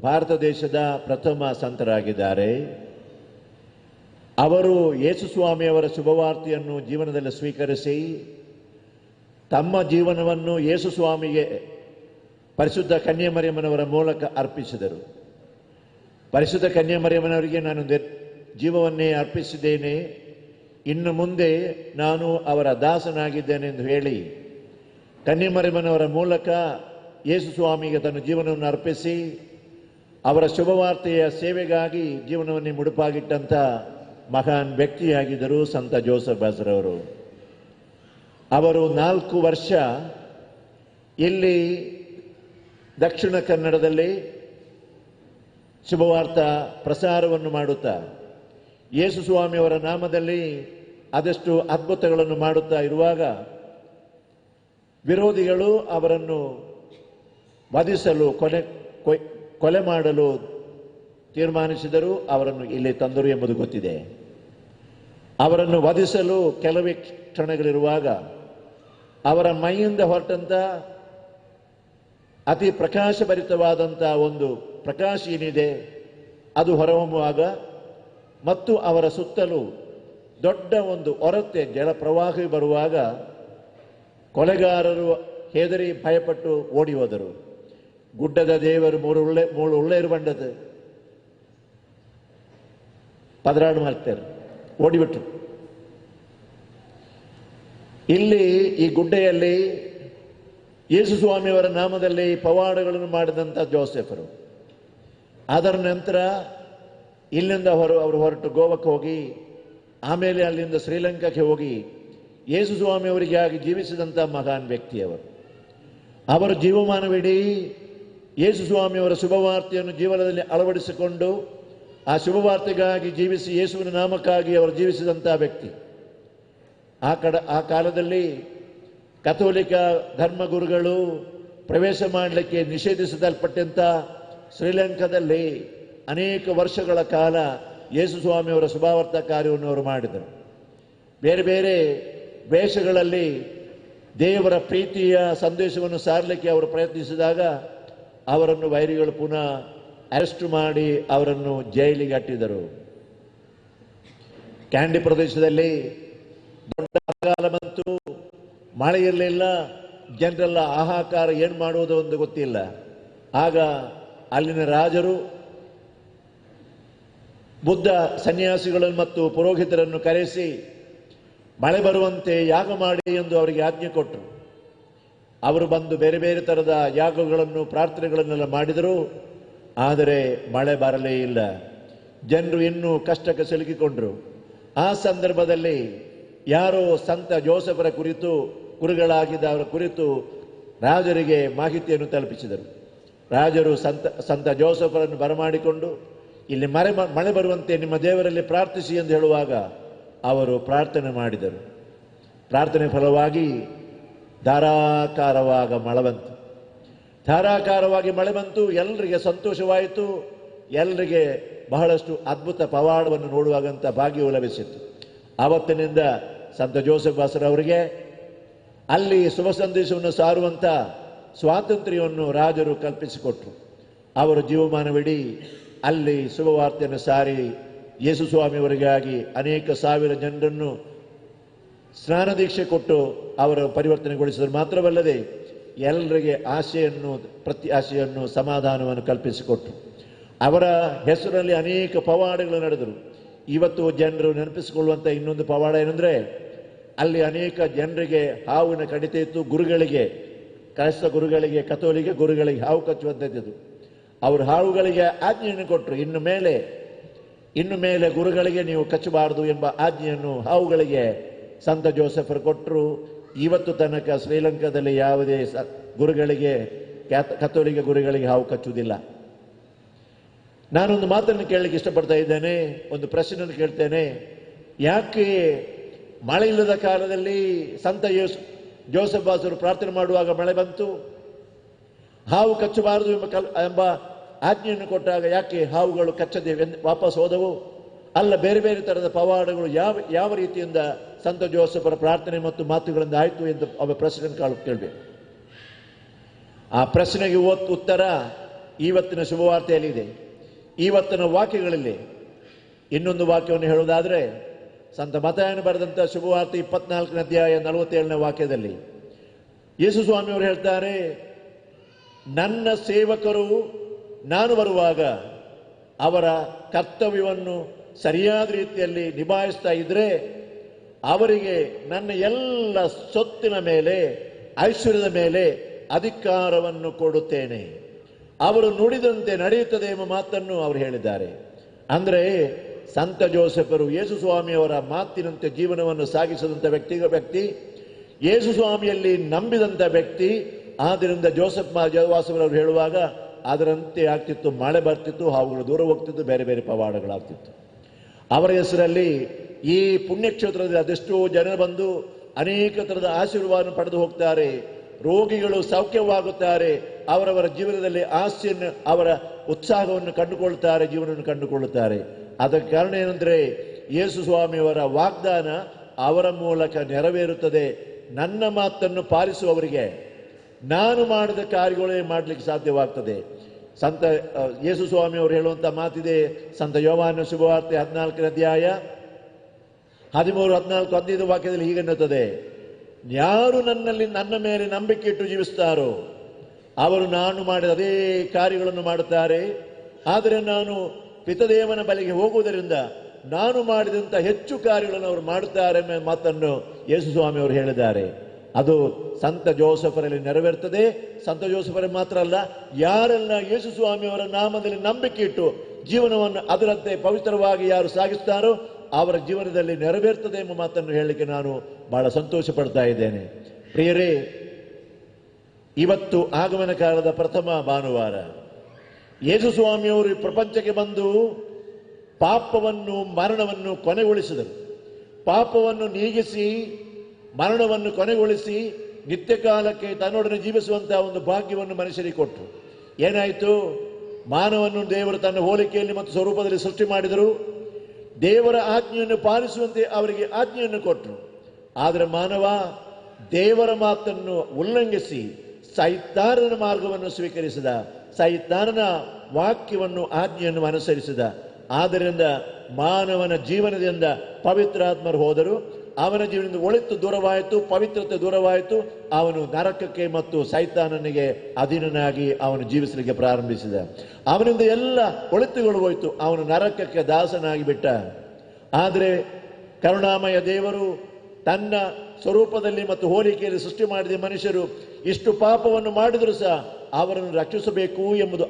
ಭಾರತ ದೇಶದ ಪ್ರಥಮ ಸಂತರಾಗಿದ್ದಾರೆ. ಅವರು ಯೇಸು ಸ್ವಾಮಿಯವರ ಶುಭವಾರ್ತೆಯನ್ನು ಜೀವನದಲ್ಲಿ ಸ್ವೀಕರಿಸಿ ತಮ್ಮ ಜೀವನವನ್ನು ಯೇಸು ಸ್ವಾಮಿಗೆ ಪರಿಶುದ್ಧ ಕನ್ಯಾಮರಿಯಮ್ಮನವರ ಮೂಲಕ ಅರ್ಪಿಸಿದರು. ಪರಿಶುದ್ಧ ಕನ್ಯಾಮರಿಯಮ್ಮನವರಿಗೆ ನಾನು ಜೀವವನ್ನೇ ಅರ್ಪಿಸಿದ್ದೇನೆ, ಇನ್ನು ಮುಂದೆ ನಾನು ಅವರ ದಾಸನಾಗಿದ್ದೇನೆ ಎಂದು ಹೇಳಿ ಕನ್ಯಾಮರಿಯಮ್ಮನವರ ಮೂಲಕ ಯೇಸು ಸ್ವಾಮಿಗೆ ತನ್ನ ಜೀವನವನ್ನು ಅರ್ಪಿಸಿ ಅವರ ಶುಭವಾರ್ತೆಯ ಸೇವೆಗಾಗಿ ಜೀವನವನ್ನೇ ಮುಡುಪಾಗಿಟ್ಟಂಥ ಮಹಾನ್ ವ್ಯಕ್ತಿಯಾಗಿದ್ದರು ಸಂತ ಜೋಸೆಫ್ ವಾಸರ್ ಅವರು. ಅವರು 4 ವರ್ಷ ಇಲ್ಲಿ ದಕ್ಷಿಣ ಕನ್ನಡದಲ್ಲಿ ಶುಭವಾರ್ತಾ ಪ್ರಸಾರವನ್ನು ಮಾಡುತ್ತಾ ಯೇಸು ಸ್ವಾಮಿಯವರ ನಾಮದಲ್ಲಿ ಅದೆಷ್ಟು ಅದ್ಭುತಗಳನ್ನು ಮಾಡುತ್ತಾ ಇರುವಾಗ ವಿರೋಧಿಗಳು ಅವರನ್ನು ವಧಿಸಲು ಕೊಲೆ ಮಾಡಲು ತೀರ್ಮಾನಿಸಿದರು. ಅವರನ್ನು ಇಲ್ಲಿ ತಂದರು ಎಂಬುದು ಗೊತ್ತಿದೆ. ಅವರನ್ನು ವಧಿಸಲು ಕೆಲವೇ ಕ್ಷಣಗಳಿರುವಾಗ ಅವರ ಮೈಯಿಂದ ಹೊರಟಂತ ಅತಿ ಪ್ರಕಾಶಭರಿತವಾದಂಥ ಒಂದು ಪ್ರಕಾಶ ಏನಿದೆ ಅದು ಹೊರಹೊಮ್ಮುವಾಗ ಮತ್ತು ಅವರ ಸುತ್ತಲೂ ದೊಡ್ಡ ಒಂದು ಹೊರತೆ ಜಲಪ್ರವಾಹ ಬರುವಾಗ ಕೊಲೆಗಾರರು ಹೆದರಿ ಭಯಪಟ್ಟು ಓಡಿ ಹೋದರು. ಗುಡ್ಡದ ದೇವರು ಮೂಳು ಉಳ್ಳೇರು ಬಂಡದು ಪದರಾಡು ಮಾಡ್ತಾರೆ, ಓಡಿಬಿಟ್ರು. ಇಲ್ಲಿ ಈ ಗುಡ್ಡೆಯಲ್ಲಿ ಯೇಸು ಸ್ವಾಮಿಯವರ ನಾಮದಲ್ಲಿ ಪವಾಡಗಳನ್ನು ಮಾಡಿದಂಥ ಜೋಸೆಫರು. ಅದರ ನಂತರ ಇಲ್ಲಿಂದ ಅವರು ಹೊರಟು ಗೋವಾಕ್ಕೆ ಹೋಗಿ ಆಮೇಲೆ ಅಲ್ಲಿಂದ ಶ್ರೀಲಂಕಾಕ್ಕೆ ಹೋಗಿ ಯೇಸು ಸ್ವಾಮಿಯವರಿಗಾಗಿ ಜೀವಿಸಿದಂಥ ಮಹಾನ್ ವ್ಯಕ್ತಿಯವರು. ಅವರ ಜೀವಮಾನವಿಡೀ ಯೇಸು ಸ್ವಾಮಿಯವರ ಶುಭವಾರ್ತೆಯನ್ನು ಜೀವನದಲ್ಲಿ ಅಳವಡಿಸಿಕೊಂಡು ಆ ಶುಭವಾರ್ತೆಗಾಗಿ ಜೀವಿಸಿ ಯೇಸುವಿನ ನಾಮಕ್ಕಾಗಿ ಅವರು ಜೀವಿಸಿದಂಥ ವ್ಯಕ್ತಿ. ಆ ಕಾಲದಲ್ಲಿ ಕಥೋಲಿಕ ಧರ್ಮಗುರುಗಳು ಪ್ರವೇಶ ಮಾಡಲಿಕ್ಕೆ ನಿಷೇಧಿಸಲ್ಪಟ್ಟಂಥ ಶ್ರೀಲಂಕಾದಲ್ಲಿ ಅನೇಕ ವರ್ಷಗಳ ಕಾಲ ಯೇಸು ಸ್ವಾಮಿಯವರ ಶುಭವಾರ್ತಾ ಕಾರ್ಯವನ್ನು ಅವರು ಮಾಡಿದರು. ಬೇರೆ ಬೇರೆ ವೇಷಗಳಲ್ಲಿ ದೇವರ ಪ್ರೀತಿಯ ಸಂದೇಶವನ್ನು ಸಾರಲಿಕ್ಕೆ ಅವರು ಪ್ರಯತ್ನಿಸಿದಾಗ ಅವರನ್ನು ವೈರಿಗಳು ಪುನಃ ಅರೆಸ್ಟ್ ಮಾಡಿ ಅವರನ್ನು ಜೈಲಿಗೆ ಅಟ್ಟಿದರು. ಕ್ಯಾಂಡಿ ಪ್ರದೇಶದಲ್ಲಿ ದೊಡ್ಡ ಬರಗಾಲ ಬಂತು, ಮಳೆ ಇರಲಿಲ್ಲ, ಜನರೆಲ್ಲ ಹಾಹಾಕಾರ ಏನು ಮಾಡುವುದು ಎಂದು ಗೊತ್ತಿಲ್ಲ. ಆಗ ಅಲ್ಲಿನ ರಾಜರು ಬುದ್ಧ ಸನ್ಯಾಸಿಗಳನ್ನು ಮತ್ತು ಪುರೋಹಿತರನ್ನು ಕರೆಸಿ ಮಳೆ ಬರುವಂತೆ ಯಾಗ ಮಾಡಿ ಎಂದು ಅವರಿಗೆ ಆಜ್ಞೆ ಕೊಟ್ಟರು. ಅವರು ಬಂದು ಬೇರೆ ಬೇರೆ ಥರದ ಯಾಗಗಳನ್ನು ಪ್ರಾರ್ಥನೆಗಳನ್ನೆಲ್ಲ ಮಾಡಿದರು. ಆದರೆ ಮಳೆ ಬರಲೇ ಇಲ್ಲ. ಜನರು ಇನ್ನೂ ಕಷ್ಟಕ್ಕೆ ಸಿಲುಕಿಕೊಂಡರು. ಆ ಸಂದರ್ಭದಲ್ಲಿ ಯಾರೋ ಸಂತ ಜೋಸೆಫರ ಕುರಿತು ಕುರುಗಳಾಗಿದ್ದ ಅವರ ಕುರಿತು ರಾಜರಿಗೆ ಮಾಹಿತಿಯನ್ನು ತಲುಪಿಸಿದರು. ರಾಜರು ಸಂತ ಜೋಸೆಫರನ್ನು ಬರಮಾಡಿಕೊಂಡು ಇಲ್ಲಿ ಮಳೆ ಬರುವಂತೆ ನಿಮ್ಮ ದೇವರಲ್ಲಿ ಪ್ರಾರ್ಥಿಸಿ ಎಂದು ಹೇಳುವಾಗ ಅವರು ಪ್ರಾರ್ಥನೆ ಮಾಡಿದರು. ಪ್ರಾರ್ಥನೆ ಫಲವಾಗಿ ಧಾರಾಕಾರವಾಗಿ ಮಳೆ ಬಂತು. ಎಲ್ಲರಿಗೆ ಸಂತೋಷವಾಯಿತು. ಎಲ್ಲರಿಗೆ ಬಹಳಷ್ಟು ಅದ್ಭುತ ಪವಾಡವನ್ನು ನೋಡುವಾಗಂತ ಭಾಗ್ಯವು ಲಭಿಸಿತ್ತು. ಆವತ್ತಿನಿಂದ ಸಂತ ಜೋಸೆಫ್ ವಾಸರ್ ಅವರಿಗೆ ಅಲ್ಲಿ ಶುಭ ಸಂದೇಶವನ್ನು ಸಾರುವಂಥ ಸ್ವಾತಂತ್ರ್ಯವನ್ನು ರಾಜರು ಕಲ್ಪಿಸಿಕೊಟ್ರು. ಅವರು ಜೀವಮಾನವಿಡೀ ಅಲ್ಲಿ ಶುಭವಾರ್ತೆಯನ್ನು ಸಾರಿ ಯೇಸು ಸ್ವಾಮಿಯವರಿಗಾಗಿ ಅನೇಕ ಸಾವಿರ ಜನರನ್ನು ಸ್ನಾನ ದೀಕ್ಷೆ ಕೊಟ್ಟು ಅವರ ಪರಿವರ್ತನೆಗೊಳಿಸಿದರು. ಮಾತ್ರವಲ್ಲದೆ ಎಲ್ಲರಿಗೆ ಪ್ರತಿ ಆಶೆಯನ್ನು ಸಮಾಧಾನವನ್ನು ಕಲ್ಪಿಸಿಕೊಟ್ರು. ಅವರ ಹೆಸರಲ್ಲಿ ಅನೇಕ ಪವಾಡಗಳು ನಡೆದರು. ಇವತ್ತು ಜನರು ನೆನಪಿಸಿಕೊಳ್ಳುವಂಥ ಇನ್ನೊಂದು ಪವಾಡ ಏನಂದರೆ, ಅಲ್ಲಿ ಅನೇಕ ಜನರಿಗೆ ಹಾವಿನ ಕಡಿತ ಇತ್ತು. ಗುರುಗಳಿಗೆ, ಕ್ರೈಸ್ತ ಗುರುಗಳಿಗೆ, ಕಥೋಲಿಕ ಗುರುಗಳಿಗೆ ಹಾವು ಕಚ್ಚುವಂಥದ್ದು. ಅವರು ಹಾವುಗಳಿಗೆ ಆಜ್ಞೆಯನ್ನು ಕೊಟ್ಟರು. ಇನ್ನು ಮೇಲೆ ಗುರುಗಳಿಗೆ ನೀವು ಕಚ್ಚಬಾರದು ಎಂಬ ಆಜ್ಞೆಯನ್ನು ಹಾವುಗಳಿಗೆ ಸಂತ ಜೋಸೆಫರು ಕೊಟ್ಟರು. ಇವತ್ತು ತನಕ ಶ್ರೀಲಂಕಾದಲ್ಲಿ ಯಾವುದೇ ಗುರುಗಳಿಗೆ, ಕಥೋಲಿಕ ಗುರುಗಳಿಗೆ ಹಾವು ಕಚ್ಚುವುದಿಲ್ಲ. ನಾನೊಂದು ಮಾತನ್ನು ಕೇಳಲಿಕ್ಕೆ ಇಷ್ಟಪಡ್ತಾ ಇದ್ದೇನೆ, ಒಂದು ಪ್ರಶ್ನೆಯನ್ನು ಕೇಳ್ತೇನೆ. ಯಾಕೆ ಮಳೆ ಇಲ್ಲದ ಕಾಲದಲ್ಲಿ ಸಂತ ಜೋಸೆಫ್ ಬಾಸರು ಪ್ರಾರ್ಥನೆ ಮಾಡುವಾಗ ಮಳೆ ಬಂತು? ಹಾವು ಕಚ್ಚಬಾರದು ಎಂಬ ಆಜ್ಞೆಯನ್ನು ಕೊಟ್ಟಾಗ ಯಾಕೆ ಹಾವುಗಳು ಕಚ್ಚದೆ ವಾಪಸ್ ಹೋದವು? ಅಲ್ಲ, ಬೇರೆ ಬೇರೆ ತರಹದ ಪವಾಡಗಳು ಯಾವ ರೀತಿಯಿಂದ ಸಂತ ಜೋಸೆಫರ ಪ್ರಾರ್ಥನೆ ಮತ್ತು ಮಾತುಗಳಿಂದ ಆಯಿತು ಎಂದು ಅವರ ಪ್ರಶ್ನೆಯನ್ನು ಕೇಳಬೇಕು. ಆ ಪ್ರಶ್ನೆಗೆ ಉತ್ತರ ಇವತ್ತಿನ ಶುಭವಾರ್ತೆಯಲ್ಲಿದೆ, ಇವತ್ತಿನ ವಾಕ್ಯಗಳಲ್ಲಿ. ಇನ್ನೊಂದು ವಾಕ್ಯವನ್ನು ಹೇಳುವುದಾದರೆ, ಸಂತ ಮತ್ತಾಯನು ಬರೆದಂಥ ಶುಭವಾರ್ತೆ 24ನೇ ಅಧ್ಯಾಯ 47ನೇ ವಾಕ್ಯದಲ್ಲಿ ಯೇಸು ಸ್ವಾಮಿಯವರು ಹೇಳ್ತಾರೆ, ನನ್ನ ಸೇವಕರು ನಾನು ಬರುವಾಗ ಅವರ ಕರ್ತವ್ಯವನ್ನು ಸರಿಯಾದ ರೀತಿಯಲ್ಲಿ ನಿಭಾಯಿಸ್ತಾ ಇದ್ರೆ ಅವರಿಗೆ ನನ್ನ ಎಲ್ಲ ಸೊತ್ತಿನ ಮೇಲೆ, ಐಶ್ವರ್ಯದ ಮೇಲೆ ಅಧಿಕಾರವನ್ನು ಕೊಡುತ್ತೇನೆ, ಅವರು ನುಡಿದಂತೆ ನಡೆಯುತ್ತದೆ ಎಂಬ ಮಾತನ್ನು ಅವರು ಹೇಳಿದ್ದಾರೆ. ಅಂದರೆ ಸಂತ ಜೋಸೆಫರು ಯೇಸು ಸ್ವಾಮಿಯವರ ಮಾತಿನಂತೆ ಜೀವನವನ್ನು ಸಾಗಿಸಿದಂಥ ವ್ಯಕ್ತಿ, ಯೇಸು ಸ್ವಾಮಿಯಲ್ಲಿ ನಂಬಿದಂಥ ವ್ಯಕ್ತಿ. ಆದ್ದರಿಂದ ಜೋಸೆಫ್ ಜವಾಸರವರು ಹೇಳುವಾಗ ಅದರಂತೆ ಆಗ್ತಿತ್ತು. ಮಳೆ ಬರ್ತಿತ್ತು, ಹಾವುಗಳು ದೂರ ಹೋಗ್ತಿತ್ತು, ಬೇರೆ ಬೇರೆ ಪವಾಡಗಳಾಗ್ತಿತ್ತು. ಅವರ ಹೆಸರಲ್ಲಿ ಈ ಪುಣ್ಯಕ್ಷೇತ್ರದಲ್ಲಿ ಅದೆಷ್ಟೋ ಜನ ಬಂದು ಅನೇಕ ಥರದ ಆಶೀರ್ವಾದ ಪಡೆದು ಹೋಗ್ತಾರೆ. ರೋಗಿಗಳು ಸೌಖ್ಯವಾಗುತ್ತಾರೆ, ಅವರವರ ಜೀವನದಲ್ಲಿ ಆಸೆಯನ್ನು, ಅವರ ಉತ್ಸಾಹವನ್ನು ಕಂಡುಕೊಳ್ತಾರೆ, ಜೀವನವನ್ನು ಕಂಡುಕೊಳ್ಳುತ್ತಾರೆ. ಅದಕ್ಕೆ ಕಾರಣ ಏನಂದ್ರೆ ಯೇಸು ಸ್ವಾಮಿಯವರ ವಾಗ್ದಾನ ಅವರ ಮೂಲಕ ನೆರವೇರುತ್ತದೆ. ನನ್ನ ಮಾತನ್ನು ಪಾಲಿಸುವವರಿಗೆ ನಾನು ಮಾಡಿದ ಕಾರ್ಯಗಳೇ ಮಾಡಲಿಕ್ಕೆ ಸಾಧ್ಯವಾಗ್ತದೆ. ಸಂತ ಯೇಸು ಸ್ವಾಮಿಯವರು ಹೇಳುವಂಥ ಮಾತಿದೆ, ಸಂತ ಯೋಹಾನ ಶುಭವಾರ್ತೆ 14ನೇ ಅಧ್ಯಾಯ 13, 14, 15 ವಾಕ್ಯದಲ್ಲಿ ಹೀಗೆನ್ನುತ್ತದೆ, ಯಾರು ನನ್ನ ಮೇಲೆ ನಂಬಿಕೆ ಇಟ್ಟು ಜೀವಿಸ್ತಾರೋ ಅವರು ನಾನು ಮಾಡಿದ ಅದೇ ಕಾರ್ಯಗಳನ್ನು ಮಾಡುತ್ತಾರೆ. ಆದರೆ ನಾನು ಪಿತದೇವನ ಬಳಿಗೆ ಹೋಗುವುದರಿಂದ ನಾನು ಮಾಡಿದಂಥ ಹೆಚ್ಚು ಕಾರ್ಯಗಳನ್ನು ಅವರು ಮಾಡುತ್ತಾರೆ ಎಂಬ ಮಾತನ್ನು ಯೇಸು ಸ್ವಾಮಿ ಅವರು ಹೇಳಿದ್ದಾರೆ. ಅದು ಸಂತ ಜೋಸೆಫರಲ್ಲಿ ನೆರವೇರ್ತದೆ. ಸಂತ ಜೋಸೆಫರ ಮಾತ್ರ ಅಲ್ಲ, ಯಾರೆಲ್ಲ ಯೇಸು ಸ್ವಾಮಿಯವರ ನಾಮದಲ್ಲಿ ನಂಬಿಕೆ ಇಟ್ಟು ಜೀವನವನ್ನು ಅದರಂತೆ ಪವಿತ್ರವಾಗಿ ಯಾರು ಸಾಗಿಸ್ತಾರೋ ಅವರ ಜೀವನದಲ್ಲಿ ನೆರವೇರ್ತದೆ ಎಂಬ ಮಾತನ್ನು ಹೇಳಲಿಕ್ಕೆ ನಾನು ಬಹಳ ಸಂತೋಷ ಪಡ್ತಾ ಇದ್ದೇನೆ. ಪ್ರಿಯರೇ, ಇವತ್ತು ಆಗಮನ ಕಾಲದ ಪ್ರಥಮ ಭಾನುವಾರ. ಯೇಸು ಸ್ವಾಮಿಯವರು ಈ ಪ್ರಪಂಚಕ್ಕೆ ಬಂದು ಪಾಪವನ್ನು, ಮರಣವನ್ನು ಕೊನೆಗೊಳಿಸಿದರು. ಪಾಪವನ್ನು ನೀಗಿಸಿ ಮರಣವನ್ನು ಕೊನೆಗೊಳಿಸಿ ನಿತ್ಯ ಕಾಲಕ್ಕೆ ತನ್ನೊಡನೆ ಜೀವಿಸುವಂತಹ ಒಂದು ಭಾಗ್ಯವನ್ನು ಮನುಷ್ಯರಿಗೆ ಕೊಟ್ಟರು. ಏನಾಯಿತು? ಮಾನವನ್ನು ದೇವರು ತನ್ನ ಹೋಲಿಕೆಯಲ್ಲಿ ಮತ್ತು ಸ್ವರೂಪದಲ್ಲಿ ಸೃಷ್ಟಿ ಮಾಡಿದರು. ದೇವರ ಆಜ್ಞೆಯನ್ನು ಪಾಲಿಸುವಂತೆ ಅವರಿಗೆ ಆಜ್ಞೆಯನ್ನು ಕೊಟ್ಟರು. ಆದರೆ ಮಾನವ ದೇವರ ಮಾತನ್ನು ಉಲ್ಲಂಘಿಸಿ ಸೈತಾನನ ಮಾರ್ಗವನ್ನು ಸ್ವೀಕರಿಸಿದ, ಸೈತಾನನ ವಾಕ್ಯವನ್ನು, ಆಜ್ಞೆಯನ್ನು ಅನುಸರಿಸಿದ. ಆದ್ದರಿಂದ ಮಾನವನ ಜೀವನದಿಂದ ಪವಿತ್ರಾತ್ಮರು ಹೋದರು. ಅವನ ಜೀವನದಿಂದ ಒಳಿತು ದೂರವಾಯಿತು, ಪವಿತ್ರತೆ ದೂರವಾಯಿತು. ಅವನು ನರಕಕ್ಕೆ ಮತ್ತು ಸೈತಾನನಿಗೆ ಅಧೀನನಾಗಿ ಅವನು ಜೀವಿಸಲಿಕ್ಕೆ ಪ್ರಾರಂಭಿಸಿದ. ಅವನಿಂದ ಎಲ್ಲ ಒಳಿತುಗಳು ಹೋಯಿತು, ಅವನು ನರಕಕ್ಕೆ ದಾಸನಾಗಿ ಬಿಟ್ಟ. ಆದರೆ ಕರುಣಾಮಯ ದೇವರು ತನ್ನ ಸ್ವರೂಪದಲ್ಲಿ ಮತ್ತು ಹೋಲಿಕೆಯಲ್ಲಿ ಸೃಷ್ಟಿ ಮಾಡಿದ ಮನುಷ್ಯರು ಇಷ್ಟು ಪಾಪವನ್ನು ಮಾಡಿದರೂ ಸಹ ಅವರನ್ನು ರಕ್ಷಿಸಬೇಕು ಎಂಬುದು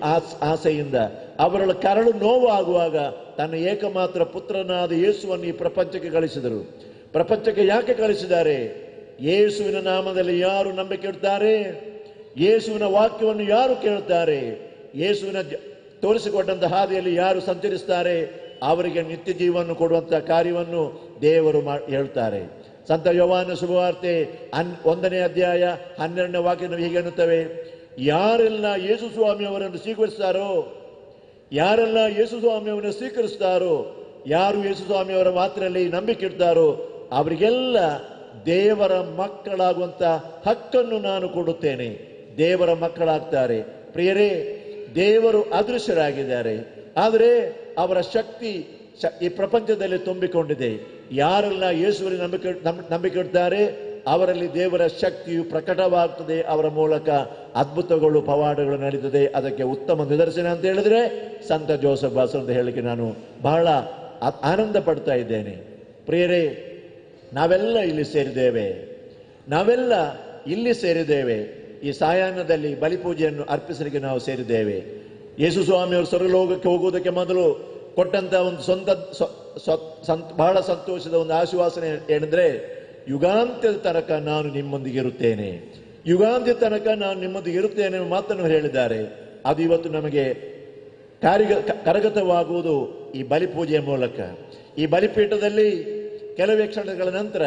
ಆಸೆಯಿಂದ ಅವರ ಕರಳು ನೋವು ಆಗುವಾಗ ತನ್ನ ಏಕಮಾತ್ರ ಪುತ್ರನಾದ ಯೇಸುವನ್ನು ಈ ಪ್ರಪಂಚಕ್ಕೆ ಕಳಿಸಿದರು. ಪ್ರಪಂಚಕ್ಕೆ ಯಾಕೆ ಕಳಿಸಿದ್ದಾರೆ? ಯೇಸುವಿನ ನಾಮದಲ್ಲಿ ಯಾರು ನಂಬಿಕೆ ಇಡ್ತಾರೆ, ಯೇಸುವಿನ ವಾಕ್ಯವನ್ನು ಯಾರು ಕೇಳುತ್ತಾರೆ, ಯೇಸುವಿನ ತೋರಿಸಿಕೊಟ್ಟಂತಹ ಹಾದಿಯಲ್ಲಿ ಯಾರು ಸಂಚರಿಸ್ತಾರೆ ಅವರಿಗೆ ನಿತ್ಯ ಜೀವವನ್ನು ಕೊಡುವಂತಹ ಕಾರ್ಯವನ್ನು ದೇವರು ಹೇಳ್ತಾರೆ. ಸಂತ ಯೋಹಾನ ಶುಭವಾರ್ತೆ 1ನೇ ಅಧ್ಯಾಯ 12ನೇ ವಾಕ್ಯ ಹೀಗೆ ಅನ್ನುತ್ತವೆ, ಯಾರೆಲ್ಲ ಯೇಸು ಸ್ವಾಮಿಯವರನ್ನು ಸ್ವೀಕರಿಸ್ತಾರೋ, ಯಾರೆಲ್ಲ ಯೇಸು ಸ್ವಾಮಿಯವರನ್ನು ಸ್ವೀಕರಿಸ್ತಾರೋ, ಯಾರು ಯೇಸು ಸ್ವಾಮಿಯವರ ಮಾತಿನಲ್ಲಿ ನಂಬಿಕೆ ಇಡ್ತಾರೋ ಅವರಿಗೆಲ್ಲ ದೇವರ ಮಕ್ಕಳಾಗುವಂತ ಹಕ್ಕನ್ನು ನಾನು ಕೊಡುತ್ತೇನೆ. ದೇವರ ಮಕ್ಕಳಾಗ್ತಾರೆ. ಪ್ರಿಯರೇ, ದೇವರು ಅದೃಶ್ಯರಾಗಿದ್ದಾರೆ, ಆದರೆ ಅವರ ಶಕ್ತಿ ಈ ಪ್ರಪಂಚದಲ್ಲಿ ತುಂಬಿಕೊಂಡಿದೆ. ಯಾರೆಲ್ಲ ಯೇಸುವಿನ ನಂಬಿಕೆ ಇಡ್ತಾರೆ ಅವರಲ್ಲಿ ದೇವರ ಶಕ್ತಿಯು ಪ್ರಕಟವಾಗ್ತದೆ. ಅವರ ಮೂಲಕ ಅದ್ಭುತಗಳು, ಪವಾಡಗಳು ನಡೀತದೆ. ಅದಕ್ಕೆ ಉತ್ತಮ ನಿದರ್ಶನ ಅಂತ ಹೇಳಿದ್ರೆ ಸಂತ ಜೋಸೆಫ್ ಬಾಸರ್ ಅಂತ ಹೇಳಲಿಕ್ಕೆ ನಾನು ಬಹಳ ಆನಂದ ಪಡ್ತಾ ಇದ್ದೇನೆ. ಪ್ರಿಯರೇ, ನಾವೆಲ್ಲ ಇಲ್ಲಿ ಸೇರಿದ್ದೇವೆ. ಈ ಸಾಯಾಹ್ನದಲ್ಲಿ ಬಲಿಪೂಜೆಯನ್ನು ಅರ್ಪಿಸಲಿಕ್ಕೆ ನಾವು ಸೇರಿದ್ದೇವೆ. ಯೇಸು ಸ್ವಾಮಿಯವರು ಸ್ವರ್ಗಲೋಕಕ್ಕೆ ಹೋಗುವುದಕ್ಕೆ ಮೊದಲು ಕೊಟ್ಟಂತ ಒಂದು ಬಹಳ ಸಂತೋಷದ ಒಂದು ಆಶ್ವಾಸನೆ ಏನೆಂದ್ರೆ, ಯುಗಾಂತ್ಯದ ತನಕ ನಾನು ನಿಮ್ಮೊಂದಿಗೆ ಇರುತ್ತೇನೆ, ಯುಗಾಂತ್ಯದ ತನಕ ನಾನು ನಿಮ್ಮೊಂದಿಗೆ ಇರುತ್ತೇನೆ ಎಂಬ ಮಾತನ್ನು ಹೇಳಿದ್ದಾರೆ. ಅದು ಇವತ್ತು ನಮಗೆ ಕರಗತವಾಗುವುದು ಈ ಬಲಿಪೂಜೆಯ ಮೂಲಕ. ಈ ಬಲಿಪೀಠದಲ್ಲಿ ಕೆಲವೇ ಕ್ಷಣಗಳ ನಂತರ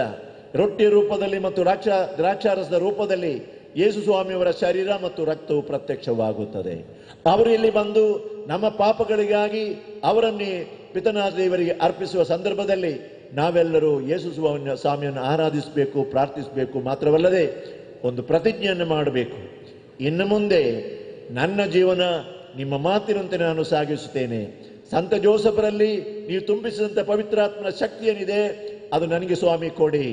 ರೊಟ್ಟಿ ರೂಪದಲ್ಲಿ ಮತ್ತು ದ್ರಾಕ್ಷಾರಸದ ರೂಪದಲ್ಲಿ ಯೇಸು ಸ್ವಾಮಿಯವರ ಶರೀರ ಮತ್ತು ರಕ್ತವು ಪ್ರತ್ಯಕ್ಷವಾಗುತ್ತದೆ. ಅವರು ಇಲ್ಲಿ ಬಂದು ನಮ್ಮ ಪಾಪಗಳಿಗಾಗಿ ಅವರನ್ನೇ ಪಿತನಾದ ದೇವರಿಗೆ ಅರ್ಪಿಸುವ ಸಂದರ್ಭದಲ್ಲಿ ನಾವೆಲ್ಲರೂ ಯೇಸು ಸ್ವಾಮಿಯನ್ನು ಆರಾಧಿಸಬೇಕು, ಪ್ರಾರ್ಥಿಸಬೇಕು. ಮಾತ್ರವಲ್ಲದೆ ಒಂದು ಪ್ರತಿಜ್ಞೆಯನ್ನು ಮಾಡಬೇಕು. ಇನ್ನು ಮುಂದೆ ನನ್ನ ಜೀವನ ನಿಮ್ಮ ಮಾತಿನಂತೆ ನಾನು ಸಾಗಿಸುತ್ತೇನೆ. ಸಂತ ಜೋಸಫರಲ್ಲಿ ನೀವು ತುಂಬಿಸಿದಂಥ ಪವಿತ್ರಾತ್ಮನ ಶಕ್ತಿ ಏನಿದೆ ಅದು ನನಗೆ ಸ್ವಾಮಿ ಕೊಡಿ.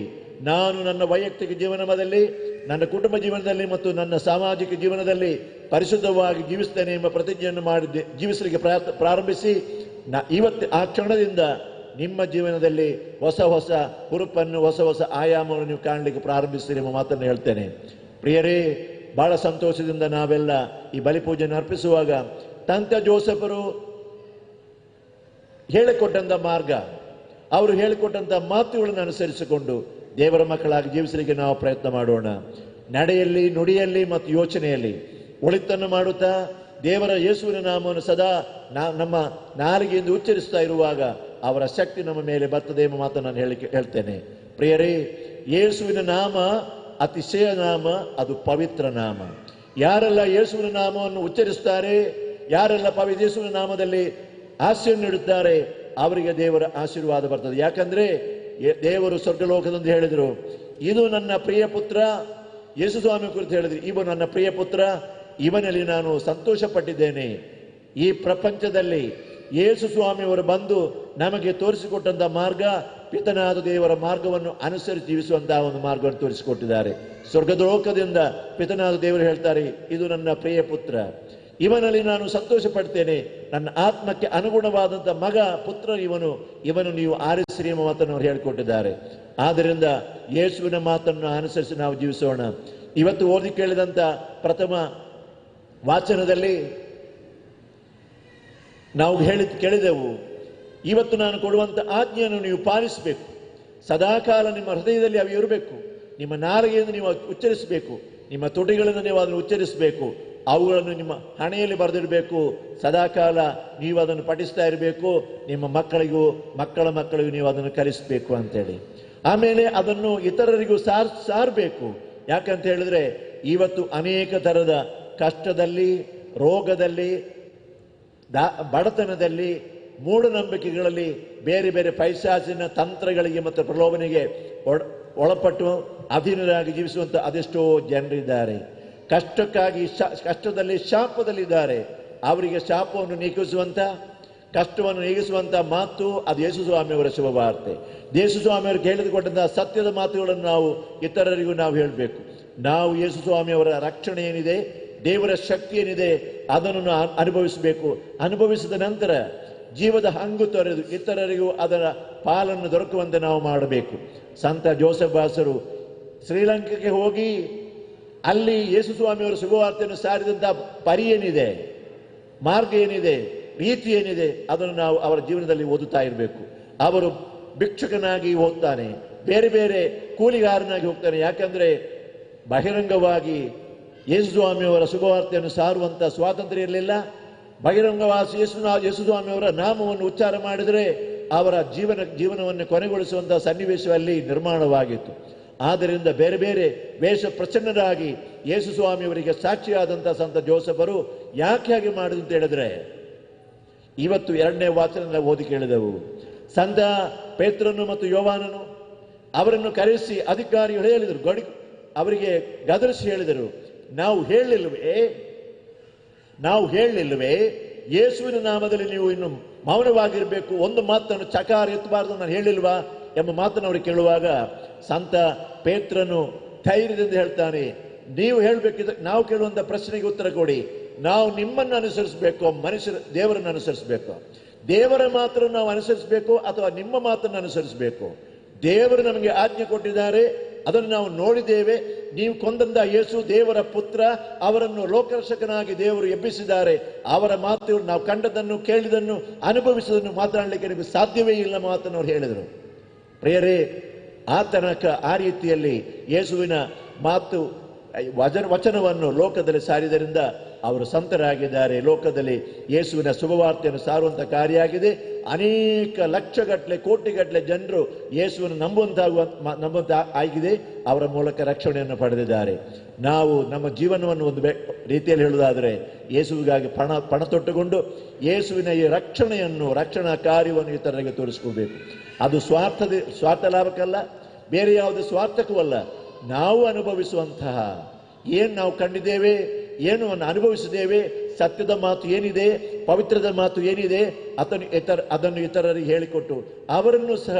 ನಾನು ನನ್ನ ವೈಯಕ್ತಿಕ ಜೀವನದಲ್ಲಿ, ನನ್ನ ಕುಟುಂಬ ಜೀವನದಲ್ಲಿ ಮತ್ತು ನನ್ನ ಸಾಮಾಜಿಕ ಜೀವನದಲ್ಲಿ ಪರಿಶುದ್ಧವಾಗಿ ಜೀವಿಸ್ತೇನೆ ಎಂಬ ಪ್ರತಿಜ್ಞೆಯನ್ನು ಮಾಡಿ ಜೀವಿಸಲಿಕ್ಕೆ ಪ್ರಾರಂಭಿಸಿ ಇವತ್ತು ಆ ಕ್ಷಣದಿಂದ ನಿಮ್ಮ ಜೀವನದಲ್ಲಿ ಹೊಸ ಹೊಸ ಹುರುಪನ್ನು, ಹೊಸ ಹೊಸ ಆಯಾಮವನ್ನು ನೀವು ಕಾಣಲಿಕ್ಕೆ ಪ್ರಾರಂಭಿಸ್ತೀರಿ ಎಂಬ ಮಾತನ್ನು ಹೇಳ್ತೇನೆ. ಪ್ರಿಯರೇ, ಬಹಳ ಸಂತೋಷದಿಂದ ನಾವೆಲ್ಲ ಈ ಬಲಿಪೂಜೆಯನ್ನು ಅರ್ಪಿಸುವಾಗ ಸಂತ ಜೋಸೆಫರು ಹೇಳಿಕೊಟ್ಟಂತ ಮಾರ್ಗ, ಅವರು ಹೇಳಿಕೊಟ್ಟಂತ ಮಾತುಗಳನ್ನು ಅನುಸರಿಸಿಕೊಂಡು ದೇವರ ಮಕ್ಕಳಾಗಿ ಜೀವಿಸಲಿಕ್ಕೆ ನಾವು ಪ್ರಯತ್ನ ಮಾಡೋಣ. ನಡೆಯಲ್ಲಿ, ನುಡಿಯಲ್ಲಿ ಮತ್ತು ಯೋಚನೆಯಲ್ಲಿ ಒಳಿತನ್ನು ಮಾಡುತ್ತಾ ದೇವರ ಯೇಸುವಿನ ನಾಮವನ್ನು ಸದಾ ನಮ್ಮ ನಾಲಿಗೆಯಿಂದ ಉಚ್ಚರಿಸ್ತಾ ಇರುವಾಗ ಅವರ ಶಕ್ತಿ ನಮ್ಮ ಮೇಲೆ ಬರ್ತದೆ ಎಂಬ ಮಾತನ್ನು ನಾನು ಹೇಳ್ತೇನೆ. ಪ್ರಿಯರೇ, ಯೇಸುವಿನ ನಾಮ ಅತಿಶಯ ನಾಮ, ಅದು ಪವಿತ್ರ ನಾಮ. ಯಾರೆಲ್ಲ ಯೇಸುವಿನ ನಾಮವನ್ನು ಉಚ್ಚರಿಸ್ತಾರೆ, ಯಾರೆಲ್ಲ ಯೇಸುವಿನ ನಾಮದಲ್ಲಿ ಆಶೀರ್ವಾದ ನೀಡುತ್ತಾರೆ, ಅವರಿಗೆ ದೇವರ ಆಶೀರ್ವಾದ ಬರ್ತದೆ. ಯಾಕಂದ್ರೆ ದೇವರು ಸ್ವರ್ಗಲೋಕದಂದು ಹೇಳಿದರು, ಇದು ನನ್ನ ಪ್ರಿಯ ಪುತ್ರ. ಯೇಸು ಸ್ವಾಮಿ ಕುರಿತು ಹೇಳಿದ್ರು, ಇವನು ನನ್ನ ಪ್ರಿಯ ಪುತ್ರ, ಇವನಲ್ಲಿ ನಾನು ಸಂತೋಷ ಪಟ್ಟಿದ್ದೇನೆ. ಈ ಪ್ರಪಂಚದಲ್ಲಿ ಯೇಸು ಸ್ವಾಮಿಯವರು ಬಂದು ನಮಗೆ ತೋರಿಸಿಕೊಟ್ಟಂತ ಮಾರ್ಗ, ಪಿತನಾದ ದೇವರ ಮಾರ್ಗವನ್ನು ಅನುಸರಿಸಿ ಜೀವಿಸುವಂತಹ ಒಂದು ಮಾರ್ಗವನ್ನು ತೋರಿಸಿಕೊಟ್ಟಿದ್ದಾರೆ. ಸ್ವರ್ಗಲೋಕದಿಂದ ಪಿತನಾದ ದೇವರು ಹೇಳ್ತಾರೆ, ಇದು ನನ್ನ ಪ್ರಿಯ ಪುತ್ರ, ಇವನಲ್ಲಿ ನಾನು ಸಂತೋಷ ಪಡ್ತೇನೆ. ನನ್ನ ಆತ್ಮಕ್ಕೆ ಅನುಗುಣವಾದಂಥ ಮಗ, ಪುತ್ರ ಇವನು ನೀವು ಆರಿಸಿರಿ ಎಂಬ ಮಾತನ್ನು ಅವರು ಹೇಳಿಕೊಟ್ಟಿದ್ದಾರೆ. ಆದ್ದರಿಂದ ಯೇಸುವಿನ ಮಾತನ್ನು ಅನುಸರಿಸಿ ನಾವು ಜೀವಿಸೋಣ. ಇವತ್ತು ಓದಿ ಕೇಳಿದಂಥ ಪ್ರಥಮ ವಾಚನದಲ್ಲಿ ನಾವು ಕೇಳಿದೆವು, ಇವತ್ತು ನಾನು ಕೊಡುವಂಥ ಆಜ್ಞೆಯನ್ನು ನೀವು ಪಾಲಿಸಬೇಕು. ಸದಾಕಾಲ ನಿಮ್ಮ ಹೃದಯದಲ್ಲಿ ಅವು ಇರಬೇಕು. ನಿಮ್ಮ ನಾಲಿಗೆಯಿಂದ ನೀವು ಉಚ್ಚರಿಸಬೇಕು, ನಿಮ್ಮ ತುಟಿಗಳನ್ನು ನೀವು ಅದನ್ನು ಉಚ್ಚರಿಸಬೇಕು, ಅವುಗಳನ್ನು ನಿಮ್ಮ ಹಣೆಯಲ್ಲಿ ಬರೆದಿಡಬೇಕು. ಸದಾಕಾಲ ನೀವು ಅದನ್ನು ಪಠಿಸ್ತಾ ಇರಬೇಕು. ನಿಮ್ಮ ಮಕ್ಕಳಿಗೂ ಮಕ್ಕಳ ಮಕ್ಕಳಿಗೂ ನೀವು ಅದನ್ನು ಕಲಿಸಬೇಕು ಅಂತೇಳಿ. ಆಮೇಲೆ ಅದನ್ನು ಇತರರಿಗೂ ಸಾರಬೇಕು. ಯಾಕಂತ ಹೇಳಿದ್ರೆ ಇವತ್ತು ಅನೇಕ ಥರದ ಕಷ್ಟದಲ್ಲಿ, ರೋಗದಲ್ಲಿ, ಬಡತನದಲ್ಲಿ, ಮೂಢನಂಬಿಕೆಗಳಲ್ಲಿ, ಬೇರೆ ಬೇರೆ ಪೈಶಾಚಿನ ತಂತ್ರಗಳಿಗೆ ಮತ್ತು ಪ್ರಲೋಭನೆಗೆ ಒಳಪಟ್ಟು ಅಧೀನರಾಗಿ ಜೀವಿಸುವಂಥ ಅದೆಷ್ಟೋ ಜನರಿದ್ದಾರೆ. ಕಷ್ಟಕ್ಕಾಗಿ ಕಷ್ಟದಲ್ಲಿ ಶಾಪದಲ್ಲಿದ್ದಾರೆ. ಅವರಿಗೆ ಶಾಪವನ್ನು ನೀಗಿಸುವಂತ, ಕಷ್ಟವನ್ನು ನೀಗಿಸುವಂತ ಮಾತು ಅದು ಯೇಸು ಸ್ವಾಮಿಯವರ ಶುಭ ವಾರ್ತೆ. ಯೇಸು ಸ್ವಾಮಿಯವರು ಹೇಳಿದುಕೊಂಡಂತಹ ಸತ್ಯದ ಮಾತುಗಳನ್ನು ನಾವು ಇತರರಿಗೂ ನಾವು ಹೇಳಬೇಕು. ನಾವು ಯೇಸು ಸ್ವಾಮಿಯವರ ರಕ್ಷಣೆ ಏನಿದೆ, ದೇವರ ಶಕ್ತಿ ಏನಿದೆ, ಅದನ್ನು ಅನುಭವಿಸಬೇಕು. ಅನುಭವಿಸಿದ ನಂತರ ಜೀವದ ಹಂಗು ತೊರೆದು ಇತರರಿಗೂ ಅದರ ಪಾಲನ್ನು ದೊರಕುವಂತೆ ನಾವು ಮಾಡಬೇಕು. ಸಂತ ಜೋಸೆಫ್ ಬಾಸರು ಶ್ರೀಲಂಕಾಕ್ಕೆ ಹೋಗಿ ಅಲ್ಲಿ ಯೇಸು ಸ್ವಾಮಿಯವರ ಶುಭವಾರ್ತೆಯನ್ನು ಸಾರಿದಂತಹ ಪರಿ ಏನಿದೆ, ಮಾರ್ಗ ಏನಿದೆ, ರೀತಿ ಏನಿದೆ, ಅದನ್ನು ನಾವು ಅವರ ಜೀವನದಲ್ಲಿ ಓದುತ್ತಾ ಇರಬೇಕು. ಅವರು ಭಿಕ್ಷುಕನಾಗಿ ಹೋಗ್ತಾನೆ, ಬೇರೆ ಬೇರೆ ಕೂಲಿಗಾರನಾಗಿ ಹೋಗ್ತಾನೆ. ಯಾಕಂದ್ರೆ ಬಹಿರಂಗವಾಗಿ ಯೇಸು ಸ್ವಾಮಿಯವರ ಶುಭವಾರ್ತೆಯನ್ನು ಸಾರುವಂತ ಸ್ವಾತಂತ್ರ್ಯ ಇರಲಿಲ್ಲ. ಬಹಿರಂಗವಾಸಿ ಯೇಸು ಸ್ವಾಮಿಯವರ ನಾಮವನ್ನು ಉಚ್ಚಾರ ಮಾಡಿದರೆ ಅವರ ಜೀವನವನ್ನು ಕೊನೆಗೊಳಿಸುವಂತಹ ಸನ್ನಿವೇಶದಲ್ಲಿ ನಿರ್ಮಾಣವಾಗಿತ್ತು. ಆದ್ದರಿಂದ ಬೇರೆ ಬೇರೆ ವೇಷ ಪ್ರಚನ್ನರಾಗಿ ಯೇಸು ಸ್ವಾಮಿಯವರಿಗೆ ಸಾಕ್ಷಿಯಾದಂತಹ ಸಂತ ಜೋಸೆಫರು ಯಾಕೆ ಹಾಗೆ ಮಾಡಿದ್ರು ಅಂತ ಹೇಳಿದ್ರೆ, ಇವತ್ತು 2ನೇ ವಾಚನ ಓದಿ ಕೇಳಿದೆವು. ಸಂತ ಪೇತ್ರನು ಮತ್ತು ಯೋವಾನನು ಅವರನ್ನು ಕರೆಸಿ ಅಧಿಕಾರಿಗಳು ಹೇಳಿದರು, ಅವರಿಗೆ ಗದರಿಸಿ ಹೇಳಿದರು, ನಾವು ಹೇಳಲಿಲ್ಲವೇ ಯೇಸುವಿನ ನಾಮದಲ್ಲಿ ನೀವು ಇನ್ನು ಮೌನವಾಗಿರಬೇಕು, ಒಂದು ಮಾತನ್ನು ಚಕಾರ ಎತ್ತಬಾರದು ನಾನು ಹೇಳಿಲ್ವಾ ಎಂಬ ಮಾತನ್ನು ಅವರು ಕೇಳುವಾಗ ಸಂತ ಪೇತ್ರನು ಧೈರ್ಯದಿಂದ ಹೇಳ್ತಾನೆ, ನೀವು ಹೇಳಬೇಕಿದ್ರೆ ನಾವು ಕೇಳುವಂತ ಪ್ರಶ್ನೆಗೆ ಉತ್ತರ ಕೊಡಿ. ನಾವು ನಿಮ್ಮನ್ನು ಅನುಸರಿಸಬೇಕು, ದೇವರನ್ನು ಅನುಸರಿಸಬೇಕು? ದೇವರ ಮಾತನ್ನು ನಾವು ಅನುಸರಿಸಬೇಕು ಅಥವಾ ನಿಮ್ಮ ಮಾತನ್ನು ಅನುಸರಿಸಬೇಕು? ದೇವರು ನಮಗೆ ಆಜ್ಞೆ ಕೊಟ್ಟಿದ್ದಾರೆ, ಅದನ್ನು ನಾವು ನೋಡಿದ್ದೇವೆ. ನೀವು ಕೊಂದಂತ ಯೇಸು ದೇವರ ಪುತ್ರ, ಅವರನ್ನು ಲೋಕರಕ್ಷಕನಾಗಿ ದೇವರು ಎಬ್ಬಿಸಿದ್ದಾರೆ. ಅವರ ಮಾತು ನಾವು ಕಂಡದನ್ನು, ಕೇಳಿದನ್ನು, ಅನುಭವಿಸಿದನ್ನು ಮಾತನಾಡಲಿಕ್ಕೆ ನಿಮಗೆ ಸಾಧ್ಯವೇ ಇಲ್ಲ ಮಾತನ್ನು ಅವರು ಹೇಳಿದರು. ಪ್ರಿಯರೇ, ಆ ರೀತಿಯಲ್ಲಿ ಯೇಸುವಿನ ಮಾತು ವಚನವನ್ನು ಲೋಕದಲ್ಲಿ ಸಾರಿದ್ದರಿಂದ ಅವರು ಸಂತರಾಗಿದ್ದಾರೆ. ಲೋಕದಲ್ಲಿ ಯೇಸುವಿನ ಶುಭವಾರ್ತೆಯನ್ನು ಸಾರುವಂಥ ಕಾರ್ಯ ಆಗಿದೆ. ಅನೇಕ ಲಕ್ಷಗಟ್ಟಲೆ ಕೋಟಿಗಟ್ಟಲೆ ಜನರು ಯೇಸುವನ್ನು ನಂಬುವಂತ ಆಗಿದೆ. ಅವರ ಮೂಲಕ ರಕ್ಷಣೆಯನ್ನು ಪಡೆದಿದ್ದಾರೆ. ನಾವು ನಮ್ಮ ಜೀವನವನ್ನು ಒಂದು ರೀತಿಯಲ್ಲಿ ಹೇಳುವುದಾದರೆ ಯೇಸುವಿಗಾಗಿ ಪಣ ತೊಟ್ಟುಕೊಂಡು ಯೇಸುವಿನ ಈ ರಕ್ಷಣಾ ಕಾರ್ಯವನ್ನು ಇತರರಿಗೆ ತೋರಿಸ್ಕೊಳ್ಬೇಕು. ಅದು ಸ್ವಾರ್ಥ ಲಾಭಕ್ಕಲ್ಲ, ಬೇರೆ ಯಾವುದೇ ಸ್ವಾರ್ಥಕ್ಕೂ ಅಲ್ಲ. ನಾವು ಅನುಭವಿಸುವಂತಹ ಏನು ನಾವು ಕಂಡಿದ್ದೇವೆ, ಏನು ಅನುಭವಿಸಿದ್ದೇವೆ, ಸತ್ಯದ ಮಾತು ಏನಿದೆ, ಪವಿತ್ರದ ಮಾತು ಏನಿದೆ, ಅದನ್ನು ಇತರರಿಗೆ ಹೇಳಿಕೊಟ್ಟು ಅವರನ್ನು ಸಹ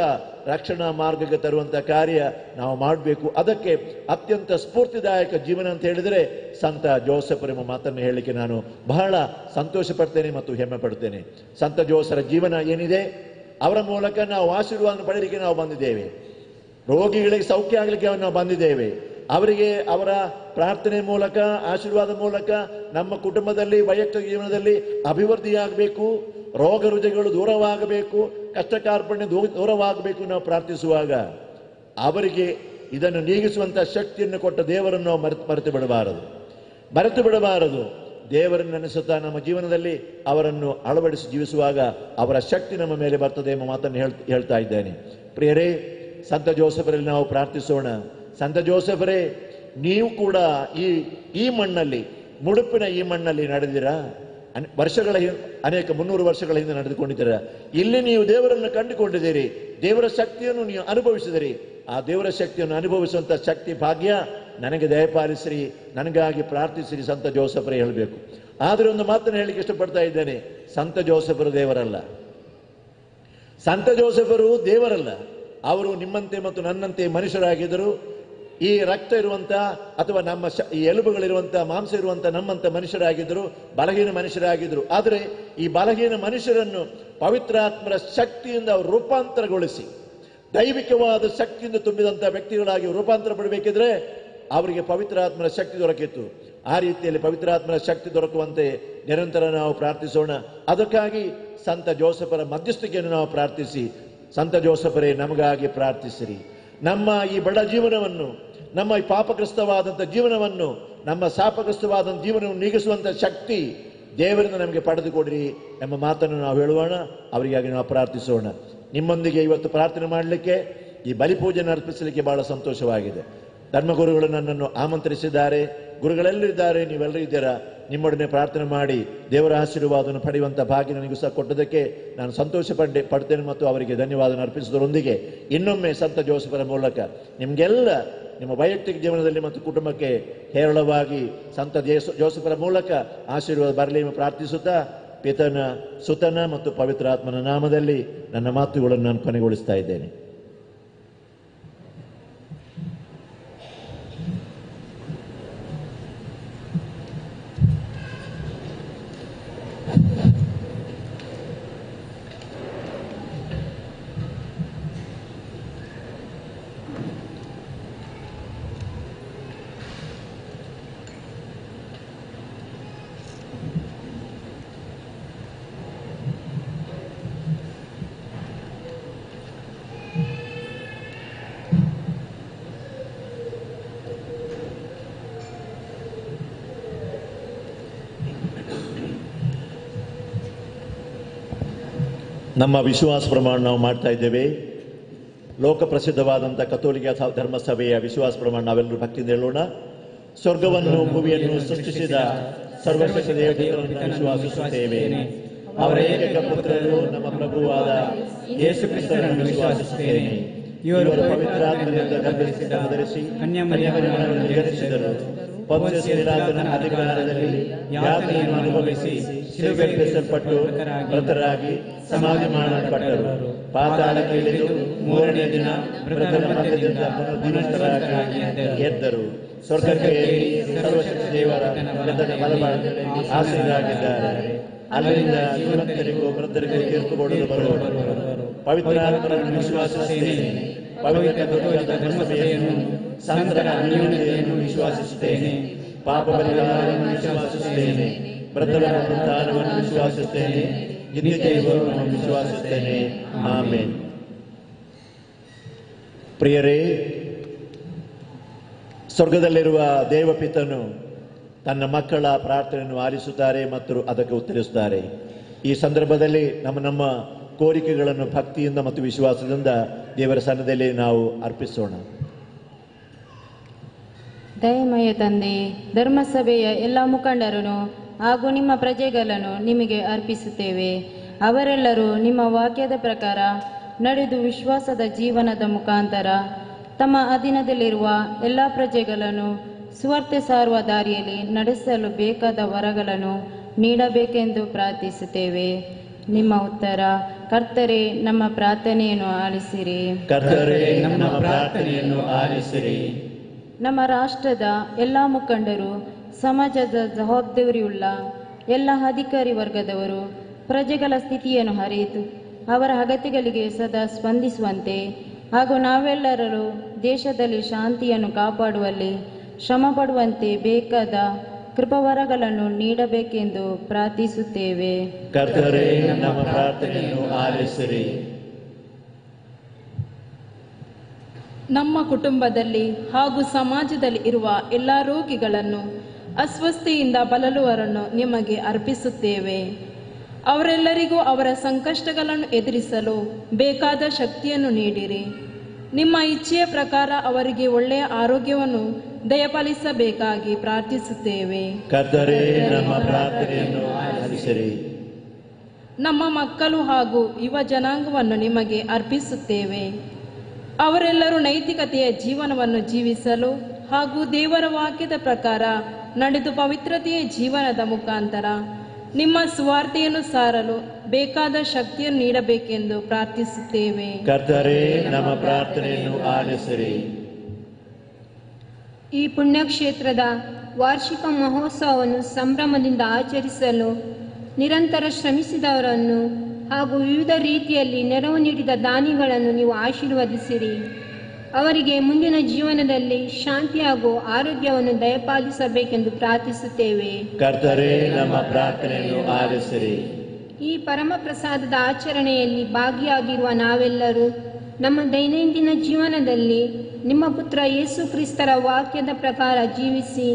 ರಕ್ಷಣಾ ಮಾರ್ಗಕ್ಕೆ ತರುವಂಥ ಕಾರ್ಯ ನಾವು ಮಾಡಬೇಕು. ಅದಕ್ಕೆ ಅತ್ಯಂತ ಸ್ಫೂರ್ತಿದಾಯಕ ಜೀವನ ಅಂತ ಹೇಳಿದರೆ ಸಂತ ಜೋಸೆಫ್ ಎಂಬ ಮಾತನ್ನು ಹೇಳಲಿಕ್ಕೆ ನಾನು ಬಹಳ ಸಂತೋಷ ಪಡ್ತೇನೆ ಮತ್ತು ಹೆಮ್ಮೆ ಪಡ್ತೇನೆ. ಸಂತ ಜೋಸೆಫರ ಜೀವನ ಏನಿದೆ, ಅವರ ಮೂಲಕ ನಾವು ಆಶೀರ್ವಾದ ಪಡೆಯಲಿಕ್ಕೆ ನಾವು ಬಂದಿದ್ದೇವೆ. ರೋಗಿಗಳಿಗೆ ಸೌಖ್ಯ ಆಗಲಿಕ್ಕೆ ನಾವು ಬಂದಿದ್ದೇವೆ. ಅವರಿಗೆ ಅವರ ಪ್ರಾರ್ಥನೆ ಮೂಲಕ, ಆಶೀರ್ವಾದ ಮೂಲಕ ನಮ್ಮ ಕುಟುಂಬದಲ್ಲಿ, ವೈಯಕ್ತಿಕ ಜೀವನದಲ್ಲಿ ಅಭಿವೃದ್ಧಿಯಾಗಬೇಕು, ರೋಗ ರುಜಿನಗಳು ದೂರವಾಗಬೇಕು, ಕಷ್ಟ ಕಾರ್ಪಣ್ಯ ದೂರವಾಗಬೇಕು. ನಾವು ಪ್ರಾರ್ಥಿಸುವಾಗ ಅವರಿಗೆ ಇದನ್ನು ನೀಗಿಸುವಂಥ ಶಕ್ತಿಯನ್ನು ಕೊಟ್ಟ ದೇವರನ್ನು ನಾವು ಮರೆತು ಬಿಡಬಾರದು. ದೇವರನ್ನು ನೆನೆಸುತ್ತಾ ನಮ್ಮ ಜೀವನದಲ್ಲಿ ಅವರನ್ನು ಅಳವಡಿಸಿ ಜೀವಿಸುವಾಗ ಅವರ ಶಕ್ತಿ ನಮ್ಮ ಮೇಲೆ ಬರ್ತದೆ ಎಂಬ ಮಾತನ್ನು ಹೇಳ್ತಾ ಇದ್ದೇನೆ. ಪ್ರಿಯರೇ, ಸಂತ ಜೋಸೆಫರಲ್ಲಿ ನಾವು ಪ್ರಾರ್ಥಿಸೋಣ. ಸಂತ ಜೋಸೆಫರೇ, ನೀವು ಕೂಡ ಈ ಮಣ್ಣಲ್ಲಿ, ಮುಡುಪಿನ ಈ ಮಣ್ಣಲ್ಲಿ ನಡೆದಿರಾ? ಅನೇಕ 300 ವರ್ಷಗಳ ಹಿಂದೆ ನಡೆದುಕೊಂಡಿದ್ದೀರಾ. ಇಲ್ಲಿ ನೀವು ದೇವರನ್ನು ಕಂಡುಕೊಂಡಿದ್ದೀರಿ, ದೇವರ ಶಕ್ತಿಯನ್ನು ನೀವು ಅನುಭವಿಸಿದಿರಿ. ಆ ದೇವರ ಶಕ್ತಿಯನ್ನು ಅನುಭವಿಸುವಂಥ ಶಕ್ತಿ ಭಾಗ್ಯ ನನಗೆ ದಯಪಾಲಿಸಿರಿ, ನನಗಾಗಿ ಪ್ರಾರ್ಥಿಸಿರಿ ಸಂತ ಜೋಸೆಫರೇ ಹೇಳಬೇಕು. ಆದರೆ ಒಂದು ಮಾತನ್ನು ಹೇಳಲಿಕ್ಕೆ ಇಷ್ಟಪಡ್ತಾ ಇದ್ದೇನೆ. ಸಂತ ಜೋಸೆಫರು ದೇವರಲ್ಲ. ಸಂತ ಜೋಸೆಫರು ದೇವರಲ್ಲ. ಅವರು ನಿಮ್ಮಂತೆ ಮತ್ತು ನನ್ನಂತೆ ಮನುಷ್ಯರಾಗಿದ್ದರು. ಈ ರಕ್ತ ಇರುವಂತ ಅಥವಾ ನಮ್ಮ ಈ ಎಲುಬುಗಳಿರುವಂತ, ಮಾಂಸ ಇರುವಂತ ನಮ್ಮಂತ ಮನುಷ್ಯರಾಗಿದ್ದರು, ಬಲಹೀನ ಮನುಷ್ಯರಾಗಿದ್ದರು. ಆದರೆ ಈ ಬಲಹೀನ ಮನುಷ್ಯರನ್ನು ಪವಿತ್ರಾತ್ಮರ ಶಕ್ತಿಯಿಂದ ಅವರು ರೂಪಾಂತರಗೊಳಿಸಿ ದೈವಿಕವಾದ ಶಕ್ತಿಯಿಂದ ತುಂಬಿದಂಥ ವ್ಯಕ್ತಿಗಳಾಗಿ ರೂಪಾಂತರ ಪಡಬೇಕಿದ್ರೆ ಅವರಿಗೆ ಪವಿತ್ರಾತ್ಮರ ಶಕ್ತಿ ದೊರಕಿತ್ತು. ಆ ರೀತಿಯಲ್ಲಿ ಪವಿತ್ರಾತ್ಮರ ಶಕ್ತಿ ದೊರಕುವಂತೆ ನಿರಂತರ ನಾವು ಪ್ರಾರ್ಥಿಸೋಣ. ಅದಕ್ಕಾಗಿ ಸಂತ ಜೋಸೆಫರ ಮಧ್ಯಸ್ಥಿಕೆಯನ್ನು ನಾವು ಪ್ರಾರ್ಥಿಸಿ, ಸಂತ ಜೋಸೆಫರೇ ನಮಗಾಗಿ ಪ್ರಾರ್ಥಿಸಿರಿ. ನಮ್ಮ ಈ ಬಡ ಜೀವನವನ್ನು, ನಮ್ಮ ಈ ಪಾಪಗ್ರಸ್ತವಾದಂಥ ಜೀವನವನ್ನು, ನಮ್ಮ ಶಾಪಗ್ರಸ್ತವಾದಂಥ ಜೀವನವನ್ನು ನೀಗಿಸುವಂಥ ಶಕ್ತಿ ದೇವರಿಂದ ನಮಗೆ ಪಡೆದುಕೊಡ್ರಿ ಎಂಬ ಮಾತನ್ನು ನಾವು ಹೇಳುவோಣ. ಅವರಿಗಾಗಿ ನಾವು ಪ್ರಾರ್ಥಿಸೋಣ. ನಿಮ್ಮೊಂದಿಗೆ ಇವತ್ತು ಪ್ರಾರ್ಥನೆ ಮಾಡಲಿಕ್ಕೆ, ಈ ಬಲಿಪೂಜೆಯನ್ನು ಅರ್ಪಿಸಲಿಕ್ಕೆ ಬಹಳ ಸಂತೋಷವಾಗಿದೆ. ಧರ್ಮಗುರುಗಳು ನನ್ನನ್ನು ಆಮಂತ್ರಿಸಿದ್ದಾರೆ. ಗುರುಗಳೆಲ್ಲರಿದ್ದಾರೆ, ನೀವೆಲ್ಲರೂ ಇದ್ದೀರಾ. ನಿಮ್ಮೊಡನೆ ಪ್ರಾರ್ಥನೆ ಮಾಡಿ ದೇವರ ಆಶೀರ್ವಾದವನ್ನು ಪಡೆಯುವಂಥ ಭಾಗ್ಯ ನನಗೂ ಸಹ ಕೊಟ್ಟದಕ್ಕೆ ನಾನು ಸಂತೋಷ ಪಡ್ತೇನೆ ಮತ್ತು ಅವರಿಗೆ ಧನ್ಯವಾದ ಅರ್ಪಿಸುವುದರೊಂದಿಗೆ ಇನ್ನೊಮ್ಮೆ ಸಂತ ಜೋಸೆಫರ ಮೂಲಕ ನಿಮಗೆಲ್ಲ ನಿಮ್ಮ ವೈಯಕ್ತಿಕ ಜೀವನದಲ್ಲಿ ಮತ್ತು ಕುಟುಂಬಕ್ಕೆ ಹೇರಳವಾಗಿ ಸಂತ ಜೋಸೆಫರ ಮೂಲಕ ಆಶೀರ್ವಾದ ಬರಲಿ ಎಂದು ಪ್ರಾರ್ಥಿಸುತ್ತಾ, ಪಿತನ, ಸುತನ ಮತ್ತು ಪವಿತ್ರಾತ್ಮನ ನಾಮದಲ್ಲಿ ನನ್ನ ಮಾತುಗಳನ್ನು ನಾನು ಕೊನೆಗೊಳಿಸ್ತಾ ಇದ್ದೇನೆ. ನಮ್ಮ ವಿಶ್ವಾಸ ಪ್ರಮಾಣ ನಾವು ಮಾಡ್ತಾ ಇದ್ದೇವೆ. ಲೋಕ ಪ್ರಸಿದ್ಧವಾದಂಥ ಕಥೋಲಿಕ ಧರ್ಮಸಭೆಯ ವಿಶ್ವಾಸ ಪ್ರಮಾಣ ನಾವೆಲ್ಲರೂ ಭಕ್ತಿಯಿಂದ ಹೇಳೋಣ. ಸ್ವರ್ಗವನ್ನು ಭೂಮಿಯನ್ನು ಸೃಷ್ಟಿಸಿದ ಸರ್ವಶಕ್ತ ದೇವರನ್ನು ವಿಶ್ವಾಸಿಸುತ್ತೇವೆ. ಅವರ ಏಕೈಕ ಪುತ್ರರು ನಮ್ಮ ಪ್ರಭುವಾದ ಯೇಸು ಕ್ರಿಸ್ತನನ್ನು ವಿಶ್ವಾಸಿಸುತ್ತೇನೆ. ಇವರು ಪವಿತ್ರಾತ್ಮನಿಂದ ಧರಿಸಿ ಕನ್ಯಾಮರಿಯಮ್ಮನನ್ನು ನಿಗದಿಸಿದರು. ಪೌಂತ್ಯಸ್ ಪಿಲಾತನ ಅಧಿಕಾರದಲ್ಲಿ ಯಾತನೆಯನ್ನು ಅನುಭವಿಸಿ ಶಿಲುಬೆಗೇರಿಸಲ್ಪಟ್ಟು ಮೃತರಾಗಿ ಸಮಾಧಿ ಮಾಡಲ್ಪಟ್ಟರು. ಪಾತಾಳಕ್ಕೆ ಇಳಿದು 3ನೇ ದಿನ ಮೃತರ ಮಧ್ಯದಿಂದ ಪುನರುತ್ಥಾನರಾಗಿ ಎದ್ದರು. ಸ್ವರ್ಗಕ್ಕೆ ಏರಿ ಸರ್ವಶಕ್ತ ದೇವರ ಬಲಭಾಗದಲ್ಲಿ ಆಸೀನರಾಗಿದ್ದಾರೆ. ಅಲ್ಲಿಂದ ಜೀವಂತರಿಗೂ ಮೃತರಿಗೂ ತೀರ್ಪು ಕೊಡಲು ಬರುವರು. ಪವಿತ್ರಾತ್ಮರನ್ನು ವಿಶ್ವಾಸಿಸುತ್ತೇನೆ. ಪವಿತ್ರ ಧರ್ಮಸಭೆಯನ್ನು, ಸಂತರ ಅನ್ಯೋನ್ಯತೆಯನ್ನು ವಿಶ್ವಾಸಿಸುತ್ತೇನೆ. ಪಾಪ ಪರಿಹಾರವನ್ನು ವಿಶ್ವಾಸಿಸುತ್ತೇನೆ. ಮೃತರ ಪುನರುತ್ಥಾನವನ್ನು ವಿಶ್ವಾಸಿಸುತ್ತೇನೆ. ನಿತ್ಯ ಜೀವವನ್ನು ವಿಶ್ವಾಸಿಸುತ್ತೇನೆ. ಆಮೆನ್. ಪ್ರಿಯರೇ, ಸ್ವರ್ಗದಲ್ಲಿರುವ ದೇವಪಿತನು ತನ್ನ ಮಕ್ಕಳ ಪ್ರಾರ್ಥನೆಯನ್ನು ಆಲಿಸುತ್ತಾರೆ ಮತ್ತು ಅದಕ್ಕೆ ಉತ್ತರಿಸುತ್ತಾರೆ. ಈ ಸಂದರ್ಭದಲ್ಲಿ ನಮ್ಮ ಕೋರಿಕೆಗಳನ್ನು ಭಕ್ತಿಯಿಂದ ಮತ್ತು ವಿಶ್ವಾಸದಿಂದ ದೇವರ ಸನ್ನಿಧಿಯಲ್ಲಿ ನಾವು ಅರ್ಪಿಸೋಣ. ದಯಮಯ ತಂದೆ, ಧರ್ಮಸಭೆಯ ಎಲ್ಲ ಮುಖಂಡರನ್ನು ಹಾಗೂ ನಿಮ್ಮ ಪ್ರಜೆಗಳನ್ನು ನಿಮಗೆ ಅರ್ಪಿಸುತ್ತೇವೆ. ಅವರೆಲ್ಲರೂ ನಿಮ್ಮ ವಾಕ್ಯದ ಪ್ರಕಾರ ನಡೆದು ವಿಶ್ವಾಸದ ಜೀವನದ ಮುಖಾಂತರ ತಮ್ಮ ಅಧೀನದಲ್ಲಿರುವ ಎಲ್ಲ ಪ್ರಜೆಗಳನ್ನು ಸುವಾರ್ತೆ ಸಾರುವ ದಾರಿಯಲ್ಲಿ ನಡೆಸಲು ಬೇಕಾದ ವರಗಳನ್ನು ನೀಡಬೇಕೆಂದು ಪ್ರಾರ್ಥಿಸುತ್ತೇವೆ. ನಿಮ್ಮ ಉತ್ತರ, ಕರ್ತರೇ ನಮ್ಮ ಪ್ರಾರ್ಥನೆಯನ್ನು ಆಲಿಸಿರಿ. ಕರ್ತರೇ ನಮ್ಮ ಪ್ರಾರ್ಥನೆಯನ್ನು ಆಲಿಸಿರಿ. ನಮ್ಮ ರಾಷ್ಟ್ರದ ಎಲ್ಲ ಮುಖಂಡರು, ಸಮಾಜದ ಜವಾಬ್ದಾರಿಯುಳ್ಳ ಎಲ್ಲ ಅಧಿಕಾರಿ ವರ್ಗದವರು ಪ್ರಜೆಗಳ ಸ್ಥಿತಿಯನ್ನು ಅರಿತು ಅವರ ಅಗತ್ಯಗಳಿಗೆ ಸದಾ ಸ್ಪಂದಿಸುವಂತೆ ಹಾಗೂ ನಾವೆಲ್ಲರೂ ದೇಶದಲ್ಲಿ ಶಾಂತಿಯನ್ನು ಕಾಪಾಡುವಲ್ಲಿ ಶ್ರಮ ಪಡುವಂತೆ ಬೇಕಾದ ಕೃಪಾವರಗಳನ್ನು ನೀಡಬೇಕೆಂದು ಪ್ರಾರ್ಥಿಸುತ್ತೇವೆ. ಕರ್ತರೇ ನಮ್ಮ ಪ್ರಾರ್ಥನೆಯನ್ನು ಆಲಿಸಿರಿ. ನಮ್ಮ ಕುಟುಂಬದಲ್ಲಿ ಹಾಗೂ ಸಮಾಜದಲ್ಲಿ ಇರುವ ಎಲ್ಲ ರೋಗಿಗಳನ್ನು, ಅಸ್ವಸ್ಥತೆಯಿಂದ ಬಳಲುವವರನ್ನು ನಿಮಗೆ ಅರ್ಪಿಸುತ್ತೇವೆ. ಅವರೆಲ್ಲರಿಗೂ ಅವರ ಸಂಕಷ್ಟಗಳನ್ನು ಎದುರಿಸಲು ಬೇಕಾದ ಶಕ್ತಿಯನ್ನು ನೀಡಿರಿ. ನಿಮ್ಮ ಇಚ್ಛೆಯ ಪ್ರಕಾರ ಅವರಿಗೆ ಒಳ್ಳೆಯ ಆರೋಗ್ಯವನ್ನು ದಯಪಾಲಿಸಬೇಕಾಗಿ ಪ್ರಾರ್ಥಿಸುತ್ತೇವೆ. ಕರ್ತರೇ ನಮ್ಮ ಪ್ರಾರ್ಥನೆಯನ್ನು ಆಲಿಸಿರಿ. ನಮ್ಮ ಮಕ್ಕಳು ಹಾಗೂ ಯುವ ಜನಾಂಗವನ್ನು ನಿಮಗೆ ಅರ್ಪಿಸುತ್ತೇವೆ. ಅವರೆಲ್ಲರೂ ನೈತಿಕತೆಯ ಜೀವನವನ್ನು ಜೀವಿಸಲು ಹಾಗೂ ದೇವರ ವಾಕ್ಯದ ಪ್ರಕಾರ ನಡೆದು ಪವಿತ್ರತೆಯ ಜೀವನದ ಮುಖಾಂತರ ನಿಮ್ಮ ಸುವಾರ್ತೆಯನ್ನು ಸಾರಲು ಬೇಕಾದ ಶಕ್ತಿಯನ್ನು ನೀಡಬೇಕೆಂದು ಪ್ರಾರ್ಥಿಸುತ್ತೇವೆ. ಕರ್ತರೇ ನಮ್ಮ ಪ್ರಾರ್ಥನೆಯನ್ನು ಆಲಿಸಿರಿ. ಈ ಪುಣ್ಯಕ್ಷೇತ್ರದ ವಾರ್ಷಿಕ ಮಹೋತ್ಸವವನ್ನು ಸಂಭ್ರಮದಿಂದ ಆಚರಿಸಲು ನಿರಂತರ ಶ್ರಮಿಸಿದವರನ್ನು ಹಾಗೂ ವಿವಿಧ ರೀತಿಯಲ್ಲಿ ನೆರವು ನೀಡಿದ ದಾನಿಗಳನ್ನು ನೀವು ಆಶೀರ್ವದಿಸಿರಿ. ಅವರಿಗೆ ಮುಂದಿನ ಜೀವನದಲ್ಲಿ ಶಾಂತಿ ಹಾಗೂ ಆರೋಗ್ಯವನ್ನು ದಯಪಾಲಿಸಬೇಕೆಂದು ಪ್ರಾರ್ಥಿಸುತ್ತೇವೆ. ಕರ್ತರೇ ನಮ್ಮ ಪ್ರಾರ್ಥನೆಯನ್ನು ಆಲಿಸಿರಿ. ಈ ಪರಮ ಪ್ರಸಾದದ ಆಚರಣೆಯಲ್ಲಿ ಭಾಗಿಯಾಗಿರುವ ನಾವೆಲ್ಲರೂ ನಮ್ಮ ದೈನಂದಿನ ಜೀವನದಲ್ಲಿ ನಿಮ್ಮ ಪುತ್ರ ಯೇಸು ಕ್ರಿಸ್ತರ ವಾಕ್ಯದ ಪ್ರಕಾರ ಜೀವಿಸಿ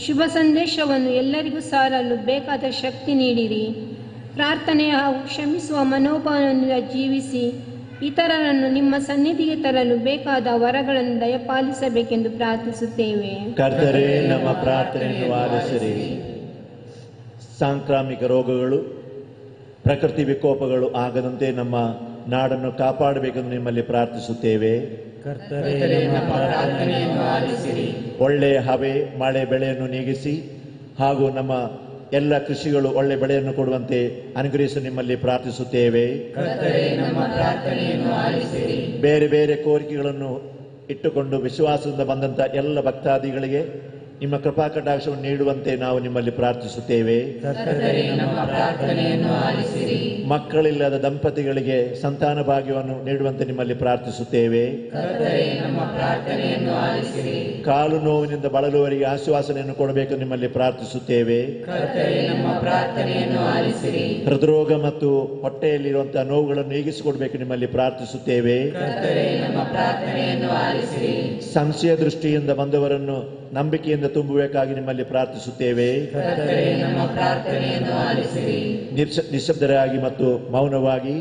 ಶುಭ ಸಂದೇಶವನ್ನು ಎಲ್ಲರಿಗೂ ಸಾರಲು ಬೇಕಾದ ಶಕ್ತಿ ನೀಡಿರಿ. ಪ್ರಾರ್ಥನೆ ಹಾಗೂ ಕ್ಷಮಿಸುವ ಮನೋಭಾವದಿಂದ ಜೀವಿಸಿ ಇತರರನ್ನು ನಿಮ್ಮ ಸನ್ನಿಧಿಗೆ ತರಲು ಬೇಕಾದ ವರಗಳನ್ನು ದಯಪಾಲಿಸಬೇಕೆಂದು ಪ್ರಾರ್ಥಿಸುತ್ತೇವೆ. ಕರ್ತರೇ ನಮ್ಮ ಪ್ರಾರ್ಥನೆಯನ್ನು ಆಲಿಸಿರಿ. ಸಾಂಕ್ರಾಮಿಕ ರೋಗಗಳು, ಪ್ರಕೃತಿ ವಿಕೋಪಗಳು ಆಗದಂತೆ ನಮ್ಮ ನಾಡನ್ನು ಕಾಪಾಡಬೇಕೆಂದು ನಿಮ್ಮಲ್ಲಿ ಪ್ರಾರ್ಥಿಸುತ್ತೇವೆ. ಕರ್ತರೇ ನಮ್ಮ ಪ್ರಾರ್ಥನೆಯನ್ನು ಆಲಿಸಿರಿ. ಒಳ್ಳೆಯ ಹವೆ, ಮಳೆ, ಬೆಳೆಯನ್ನು ನೀಗಿಸಿ ಹಾಗೂ ನಮ್ಮ ಎಲ್ಲ ಕೃಷಿಗಳು ಒಳ್ಳೆ ಬೆಳೆಯನ್ನು ಕೊಡುವಂತೆ ಅನುಗ್ರಹಿಸಿ ನಿಮ್ಮಲ್ಲಿ ಪ್ರಾರ್ಥಿಸುತ್ತೇವೆ. ಕರ್ತರೇ ನಮ್ಮ ಪ್ರಾರ್ಥನೆಯನ್ನು ಆಲಿಸಿರಿ. ಬೇರೆ ಬೇರೆ ಕೋರಿಕೆಗಳನ್ನು ಇಟ್ಟುಕೊಂಡು ವಿಶ್ವಾಸದಿಂದ ಬಂದಂಥ ಎಲ್ಲ ಭಕ್ತಾದಿಗಳಿಗೆ ನಿಮ್ಮ ಕೃಪಾ ಕಟಾಕ್ಷವನ್ನು ನೀಡುವಂತೆ ನಾವು ನಿಮ್ಮಲ್ಲಿ ಪ್ರಾರ್ಥಿಸುತ್ತೇವೆ. ಕರ್ತರೇ ನಮ್ಮ ಪ್ರಾರ್ಥನೆಯನ್ನು ಆಲಿಸಿರಿ. ಮಕ್ಕಳಿಲ್ಲದ ದಂಪತಿಗಳಿಗೆ ಸಂತಾನ ಭಾಗ್ಯವನ್ನು ನೀಡುವಂತೆ ನಿಮ್ಮಲ್ಲಿ ಪ್ರಾರ್ಥಿಸುತ್ತೇವೆ. ಕರ್ತರೇ ನಮ್ಮ ಪ್ರಾರ್ಥನೆಯನ್ನು ಆಲಿಸಿರಿ. ಕಾಲು ನೋವಿನಿಂದ ಬಳಲುವವರಿಗೆ ಆಶ್ವಾಸನೆಯನ್ನು ಕೊಡಬೇಕು ನಿಮ್ಮಲ್ಲಿ ಪ್ರಾರ್ಥಿಸುತ್ತೇವೆ. ಕರ್ತರೇ ನಮ್ಮ ಪ್ರಾರ್ಥನೆಯನ್ನು ಆಲಿಸಿರಿ. ಹೃದ್ರೋಗ ಮತ್ತು ಹೊಟ್ಟೆಯಲ್ಲಿರುವಂತಹ ನೋವುಗಳನ್ನು ನೀಗಿಸಿಕೊಡಬೇಕು ನಿಮ್ಮಲ್ಲಿ ಪ್ರಾರ್ಥಿಸುತ್ತೇವೆ. ಕರ್ತರೇ ನಮ್ಮ ಪ್ರಾರ್ಥನೆಯನ್ನು ಆಲಿಸಿರಿ. ಸಂಶಯ ದೃಷ್ಟಿಯಿಂದ ಬಂದವರನ್ನು ನಂಬಿಕೆಯಿಂದ ತುಂಬಬೇಕಾಗಿ ನಿಮ್ಮಲ್ಲಿ ಪ್ರಾರ್ಥಿಸುತ್ತೇವೆ. ಕರ್ತರೇ ನಮ್ಮ ಪ್ರಾರ್ಥನೆಯನ್ನು ಆಲಿಸಿರಿ. ನಿಶ್ಶಬ್ದರಾಗಿ ಮತ್ತು ಮೌನವಾಗಿ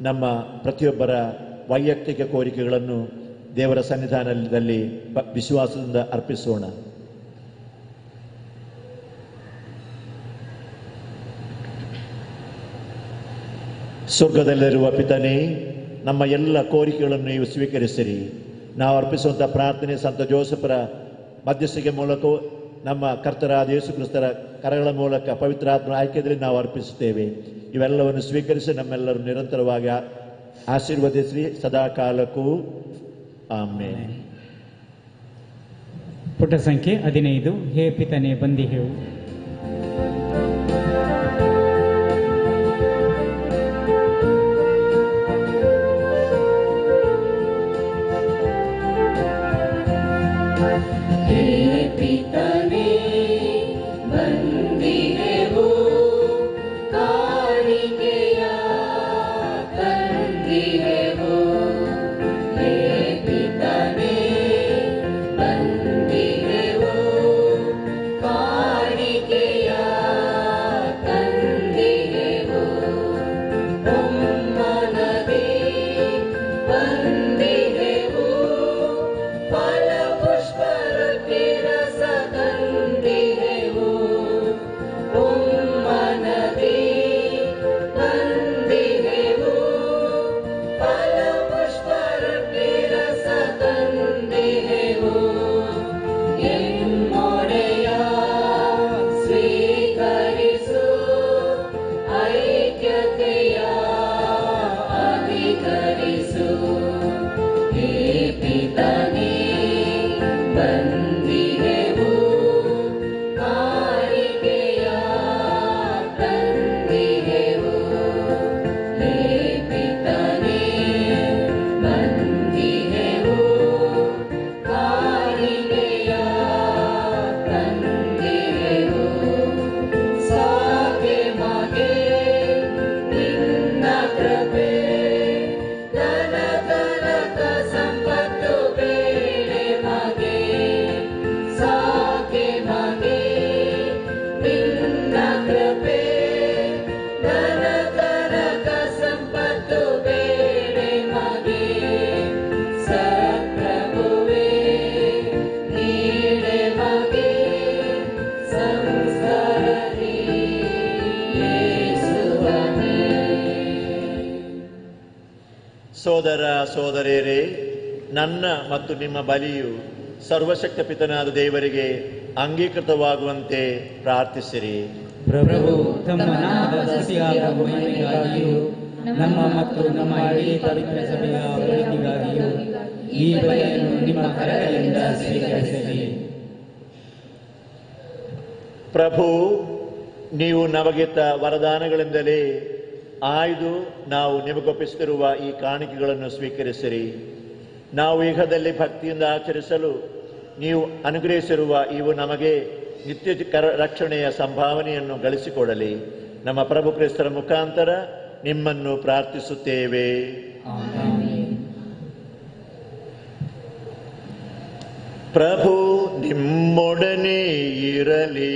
ನಮ್ಮ ಪ್ರತಿಯೊಬ್ಬರ ವೈಯಕ್ತಿಕ ಕೋರಿಕೆಗಳನ್ನು ದೇವರ ಸನ್ನಿಧಾನದಲ್ಲಿ ವಿಶ್ವಾಸದಿಂದ ಅರ್ಪಿಸೋಣ. ಸ್ವರ್ಗದಲ್ಲಿರುವ ಪಿತನೇ, ನಮ್ಮ ಎಲ್ಲ ಕೋರಿಕೆಗಳನ್ನು ನೀವು ಸ್ವೀಕರಿಸಿರಿ. ನಾವು ಅರ್ಪಿಸುವಂಥ ಪ್ರಾರ್ಥನೆ ಸಂತ ಜೋಸೆಫರ ಮಧ್ಯಸ್ಥಿಕೆ ಮೂಲಕ ನಮ್ಮ ಕರ್ತರಾದ ಯೇಸು ಕ್ರಿಸ್ತರ ಕರಗಳ ಮೂಲಕ ಪವಿತ್ರಾತ್ಮ ಆಯ್ಕೆಯಲ್ಲಿ ನಾವು ಅರ್ಪಿಸುತ್ತೇವೆ. ಇವೆಲ್ಲವನ್ನು ಸ್ವೀಕರಿಸಿ ನಮ್ಮೆಲ್ಲರೂ ನಿರಂತರವಾಗಿ ಆಶೀರ್ವದಿಸಿ ಸದಾ ಕಾಲಕ್ಕೂ ಆಮೇಲೆ. ಪುಟ ಸಂಖ್ಯೆ 15. ಹೇ ಪಿತನೆ ಬಂದಿಹೆವು. ಕಾಣಿಕೆಯ ಸೋದರಿಯರೇ, ನನ್ನ ಮತ್ತು ನಿಮ್ಮ ಬಲಿಯು ಸರ್ವಶಕ್ತ ಪಿತನಾದ ದೇವರಿಗೆ ಅಂಗೀಕೃತವಾಗುವಂತೆ ಪ್ರಾರ್ಥಿಸಿರಿ. ಪ್ರಭು ತಮ್ಮ ನಾಮದ ಸ್ತುತಿಯಾದ ಮಹಿಮೆಗಾಗಿಯೂ ನಮ್ಮ ಮತ್ತು ನಮ್ಮ ಇಡೀ ಪವಿತ್ರ ಸಭೆಯ ಒಳಿತಿಗಾಗಿಯೂ ಈ ಬಲಿಯನ್ನು ನಿಮ್ಮ ಕರಗಳಿಂದ ಸ್ವೀಕರಿಸಲಿ. ಪ್ರಭು, ನೀವು ನಮಗಿತ್ತ ವರದಾನಗಳಿಂದಲೇ ಆಯ್ದು ನಾವು ನಿಮಗೊಪ್ಪಿಸುತ್ತಿರುವ ಈ ಕಾಣಿಕೆಗಳನ್ನು ಸ್ವೀಕರಿಸಿರಿ. ನಾವು ಇಹದಲ್ಲಿ ಭಕ್ತಿಯಿಂದ ಆಚರಿಸಲು ನೀವು ಅನುಗ್ರಹಿಸಿರುವ ಇವು ನಮಗೆ ನಿತ್ಯ ರಕ್ಷಣೆಯ ಸಂಭಾವನೆಯನ್ನು ಗಳಿಸಿಕೊಡಲಿ. ನಮ್ಮ ಪ್ರಭು ಕ್ರಿಸ್ತರ ಮುಖಾಂತರ ನಿಮ್ಮನ್ನು ಪ್ರಾರ್ಥಿಸುತ್ತೇವೆ. ಪ್ರಭು ನಿಮ್ಮೊಡನೆ ಇರಲಿ.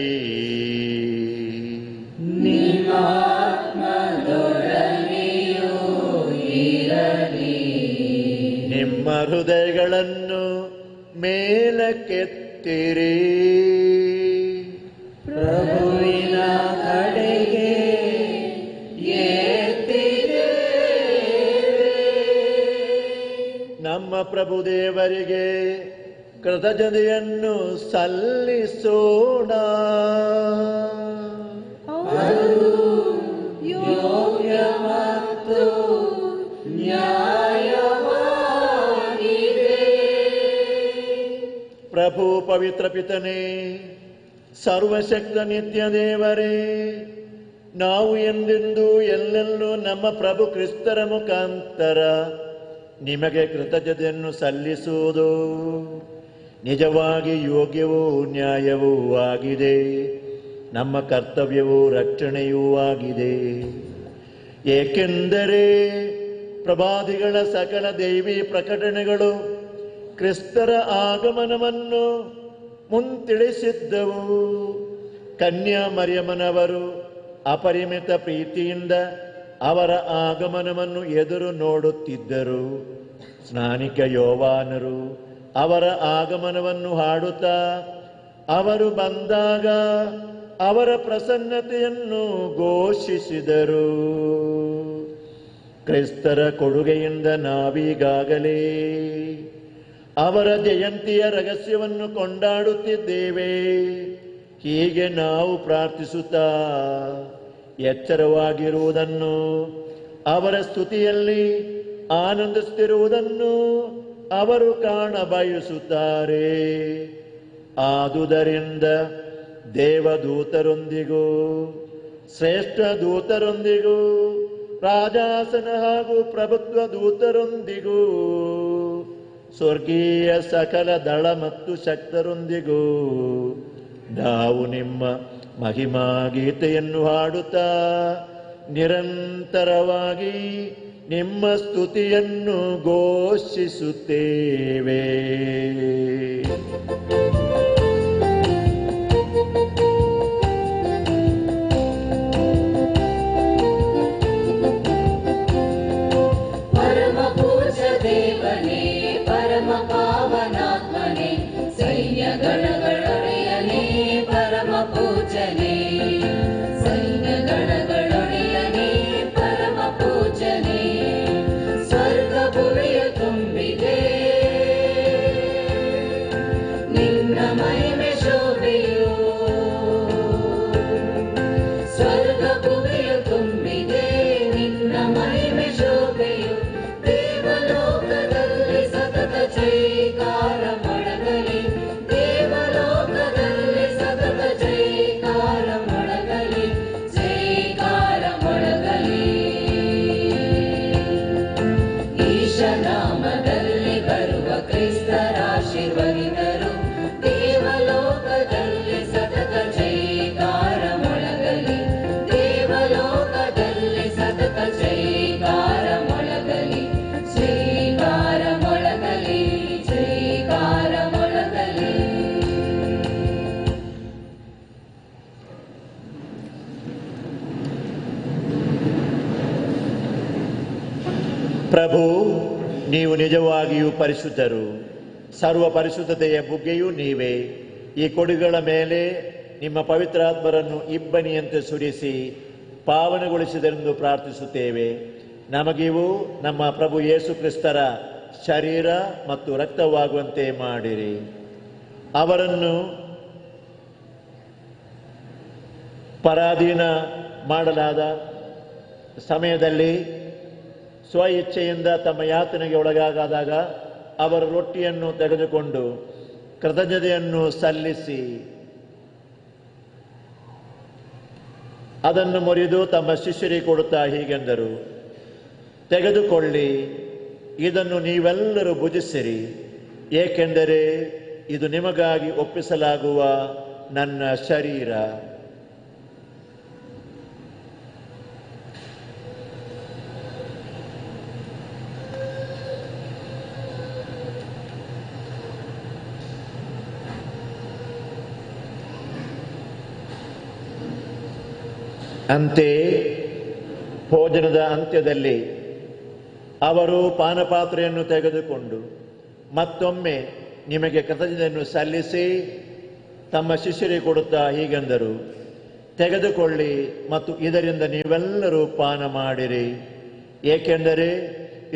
ನಿಮ್ಮ ಹೃದಯಗಳನ್ನು ಮೇಲಕ್ಕೆತ್ತಿರಿ. ಪ್ರಭುವಿನ ಕಡೆಗೆ ನಮ್ಮ ಪ್ರಭು ದೇವರಿಗೆ ಕೃತಜ್ಞತೆಯನ್ನು ಸಲ್ಲಿಸೋಣ. ಯೋಗ್ಯ ಮತ್ತು ನ್ಯಾಯವಾಗಿದೆ. ಪ್ರಭು ಪವಿತ್ರ ಪಿತನೇ, ಸರ್ವಶಕ್ತ ನಿತ್ಯ ದೇವರೇ, ನಾವು ಎಂದೆಂದೂ ಎಲ್ಲೆಲ್ಲೂ ನಮ್ಮ ಪ್ರಭು ಕ್ರಿಸ್ತರ ಮುಖಾಂತರ ನಿಮಗೆ ಕೃತಜ್ಞತೆಯನ್ನು ಸಲ್ಲಿಸುವುದು ನಿಜವಾಗಿ ಯೋಗ್ಯವೂ ನ್ಯಾಯವೂ ಆಗಿದೆ. ನಮ್ಮ ಕರ್ತವ್ಯವೂ ರಕ್ಷಣೆಯೂ ಆಗಿದೆ. ಏಕೆಂದರೆ ಪ್ರವಾದಿಗಳ ಸಕಲ ದೈವಿ ಪ್ರಕಟಣೆಗಳು ಕ್ರಿಸ್ತರ ಆಗಮನವನ್ನು ಮುಂತಿಳಿಸಿದ್ದವು. ಕನ್ಯಾ ಮರಿಯಮ್ಮನವರು ಅಪರಿಮಿತ ಪ್ರೀತಿಯಿಂದ ಅವರ ಆಗಮನವನ್ನು ಎದುರು ನೋಡುತ್ತಿದ್ದರು. ಸ್ನಾನಿಕ ಯೋವಾನರು ಅವರ ಆಗಮನವನ್ನು ಹಾಡುತ್ತಾ ಅವರು ಬಂದಾಗ ಅವರ ಪ್ರಸನ್ನತೆಯನ್ನು ಘೋಷಿಸಿದರು. ಕ್ರಿಸ್ತರ ಕೊಡುಗೆಯಿಂದ ನಾವೀಗಾಗಲೇ ಅವರ ಜಯಂತಿಯ ರಹಸ್ಯವನ್ನು ಕೊಂಡಾಡುತ್ತಿದ್ದೇವೆ. ಹೀಗೆ ನಾವು ಪ್ರಾರ್ಥಿಸುತ್ತಾ ಎಚ್ಚರವಾಗಿರುವುದನ್ನು, ಅವರ ಸ್ತುತಿಯಲ್ಲಿ ಆನಂದಿಸುತ್ತಿರುವುದನ್ನು ಅವರು ಕಾಣ ಬಯಸುತ್ತಾರೆ. ಆದುದರಿಂದ ದೇವದೂತರೊಂದಿಗೂ ಶ್ರೇಷ್ಠ ದೂತರೊಂದಿಗೂ ರಾಜಾಸನ ಹಾಗೂ ಪ್ರಭುತ್ವ ದೂತರೊಂದಿಗೂ ಸ್ವರ್ಗೀಯ ಸಕಲ ದಳ ಮತ್ತು ಶಕ್ತರೊಂದಿಗೂ ನಾವು ನಿಮ್ಮ ಮಹಿಮಾ ಗೀತೆಯನ್ನು ಹಾಡುತ್ತಾ ನಿರಂತರವಾಗಿ ನಿಮ್ಮ ಸ್ತುತಿಯನ್ನು ಘೋಷಿಸುತ್ತೇವೆ. ಪರಮ ಪೂಜ್ಯ ದೇವನೇ, ಪರಮ ಪಾವನಾತ್ಮನೇ, ಸೈನ್ಯ ಗಣಗಳೊಡೆಯನೇ, ಪರಮ ಪೂಜ್ಯನೇ, ಸೈನ್ಯ ಗಣಗಳೊಡೆಯನೇ, ಪರಮ ಪೂಜ್ಯನೇ, ಸ್ವರ್ಗ ಭುವಿಯ ತುಂಬಿದೆ ನಿನ್ನ ಮಹಿಮೆ ಶೋಭೆಯು. ಸ್ವರ್ಗ ಭುವಿಯ ತುಂಬಿದೆ ನಿನ್ನ ಮಹಿಮೆ ಶೋಭೆಯು. ದೇವಲೋಕದಲ್ಲಿ ಸತತ ಜೈಕಾರ ಮೊಳಗಲಿ, ದೇವಲೋಕದಲ್ಲಿ ಸತತ ಜೈಕಾರ ಮೊಳಗಲಿ, ಜೈಕಾರ ಮೊಳಗಲಿ. ಈಶನಾಮದಲ್ಲಿ ಬರುವ ಕ್ರಿಸ್ತರಾಶೀರ್ವದಿತರು, ದೇವಲೋಕದಲ್ಲಿ ಸತತ ಜೈಕಾರ ಮೊಳಗಲಿ, ದೇವಲೋಕದಲ್ಲಿ ಸತತ ಜೈಕಾರ ಮೊಳಗಲಿ, ಜೈಕಾರ ಮೊಳಗಲಿ, ಜೈಕಾರ ಮೊಳಗಲಿ. ಪ್ರಭು, ನೀವು ನಿಜವಾಗಿಯೂ ಪರಿಶುದ್ಧರು. ಸರ್ವ ಪರಿಶುದ್ಧತೆಯ ಬುಗ್ಗೆಯೂ ನೀವೇ. ಈ ಕೊಡುಗಳ ಮೇಲೆ ನಿಮ್ಮ ಪವಿತ್ರಾತ್ಮರನ್ನು ಇಬ್ಬನಿಯಂತೆ ಸುರಿಸಿ ಪಾವನಗೊಳಿಸಿದರೆಂದು ಪ್ರಾರ್ಥಿಸುತ್ತೇವೆ. ನಮಗಿವು ನಮ್ಮ ಪ್ರಭು ಯೇಸು ಕ್ರಿಸ್ತರ ಶರೀರ ಮತ್ತು ರಕ್ತವಾಗುವಂತೆ ಮಾಡಿರಿ. ಅವರನ್ನು ಪರಾಧೀನ ಮಾಡಲಾದ ಸಮಯದಲ್ಲಿ ಸ್ವ ಇಚ್ಛೆಯಿಂದ ತಮ್ಮ ಯಾತನೆಗೆ ಒಳಗಾದಾಗ ಅವರ ರೊಟ್ಟಿಯನ್ನು ತೆಗೆದುಕೊಂಡು ಕೃತಜ್ಞತೆಯನ್ನು ಸಲ್ಲಿಸಿ ಅದನ್ನು ಮುರಿದು ತಮ್ಮ ಶಿಷ್ಯರಿಗೆ ಕೊಡುತ್ತಾ ಹೀಗೆಂದರು, ತೆಗೆದುಕೊಳ್ಳಿ, ಇದನ್ನು ನೀವೆಲ್ಲರೂ ಭುಜಿಸಿರಿ, ಏಕೆಂದರೆ ಇದು ನಿಮಗಾಗಿ ಒಪ್ಪಿಸಲಾಗುವ ನನ್ನ ಶರೀರ. ಅಂತೆಯೇ ಭೋಜನದ ಅಂತ್ಯದಲ್ಲಿ ಅವರು ಪಾನಪಾತ್ರೆಯನ್ನು ತೆಗೆದುಕೊಂಡು ಮತ್ತೊಮ್ಮೆ ನಿಮಗೆ ಕೃತಜ್ಞತೆಯನ್ನು ಸಲ್ಲಿಸಿ ತಮ್ಮ ಶಿಷ್ಯರಿಗೆ ಕೊಡುತ್ತಾ ಹೀಗೆಂದರು, ತೆಗೆದುಕೊಳ್ಳಿ ಮತ್ತು ಇದರಿಂದ ನೀವೆಲ್ಲರೂ ಪಾನ ಮಾಡಿರಿ, ಏಕೆಂದರೆ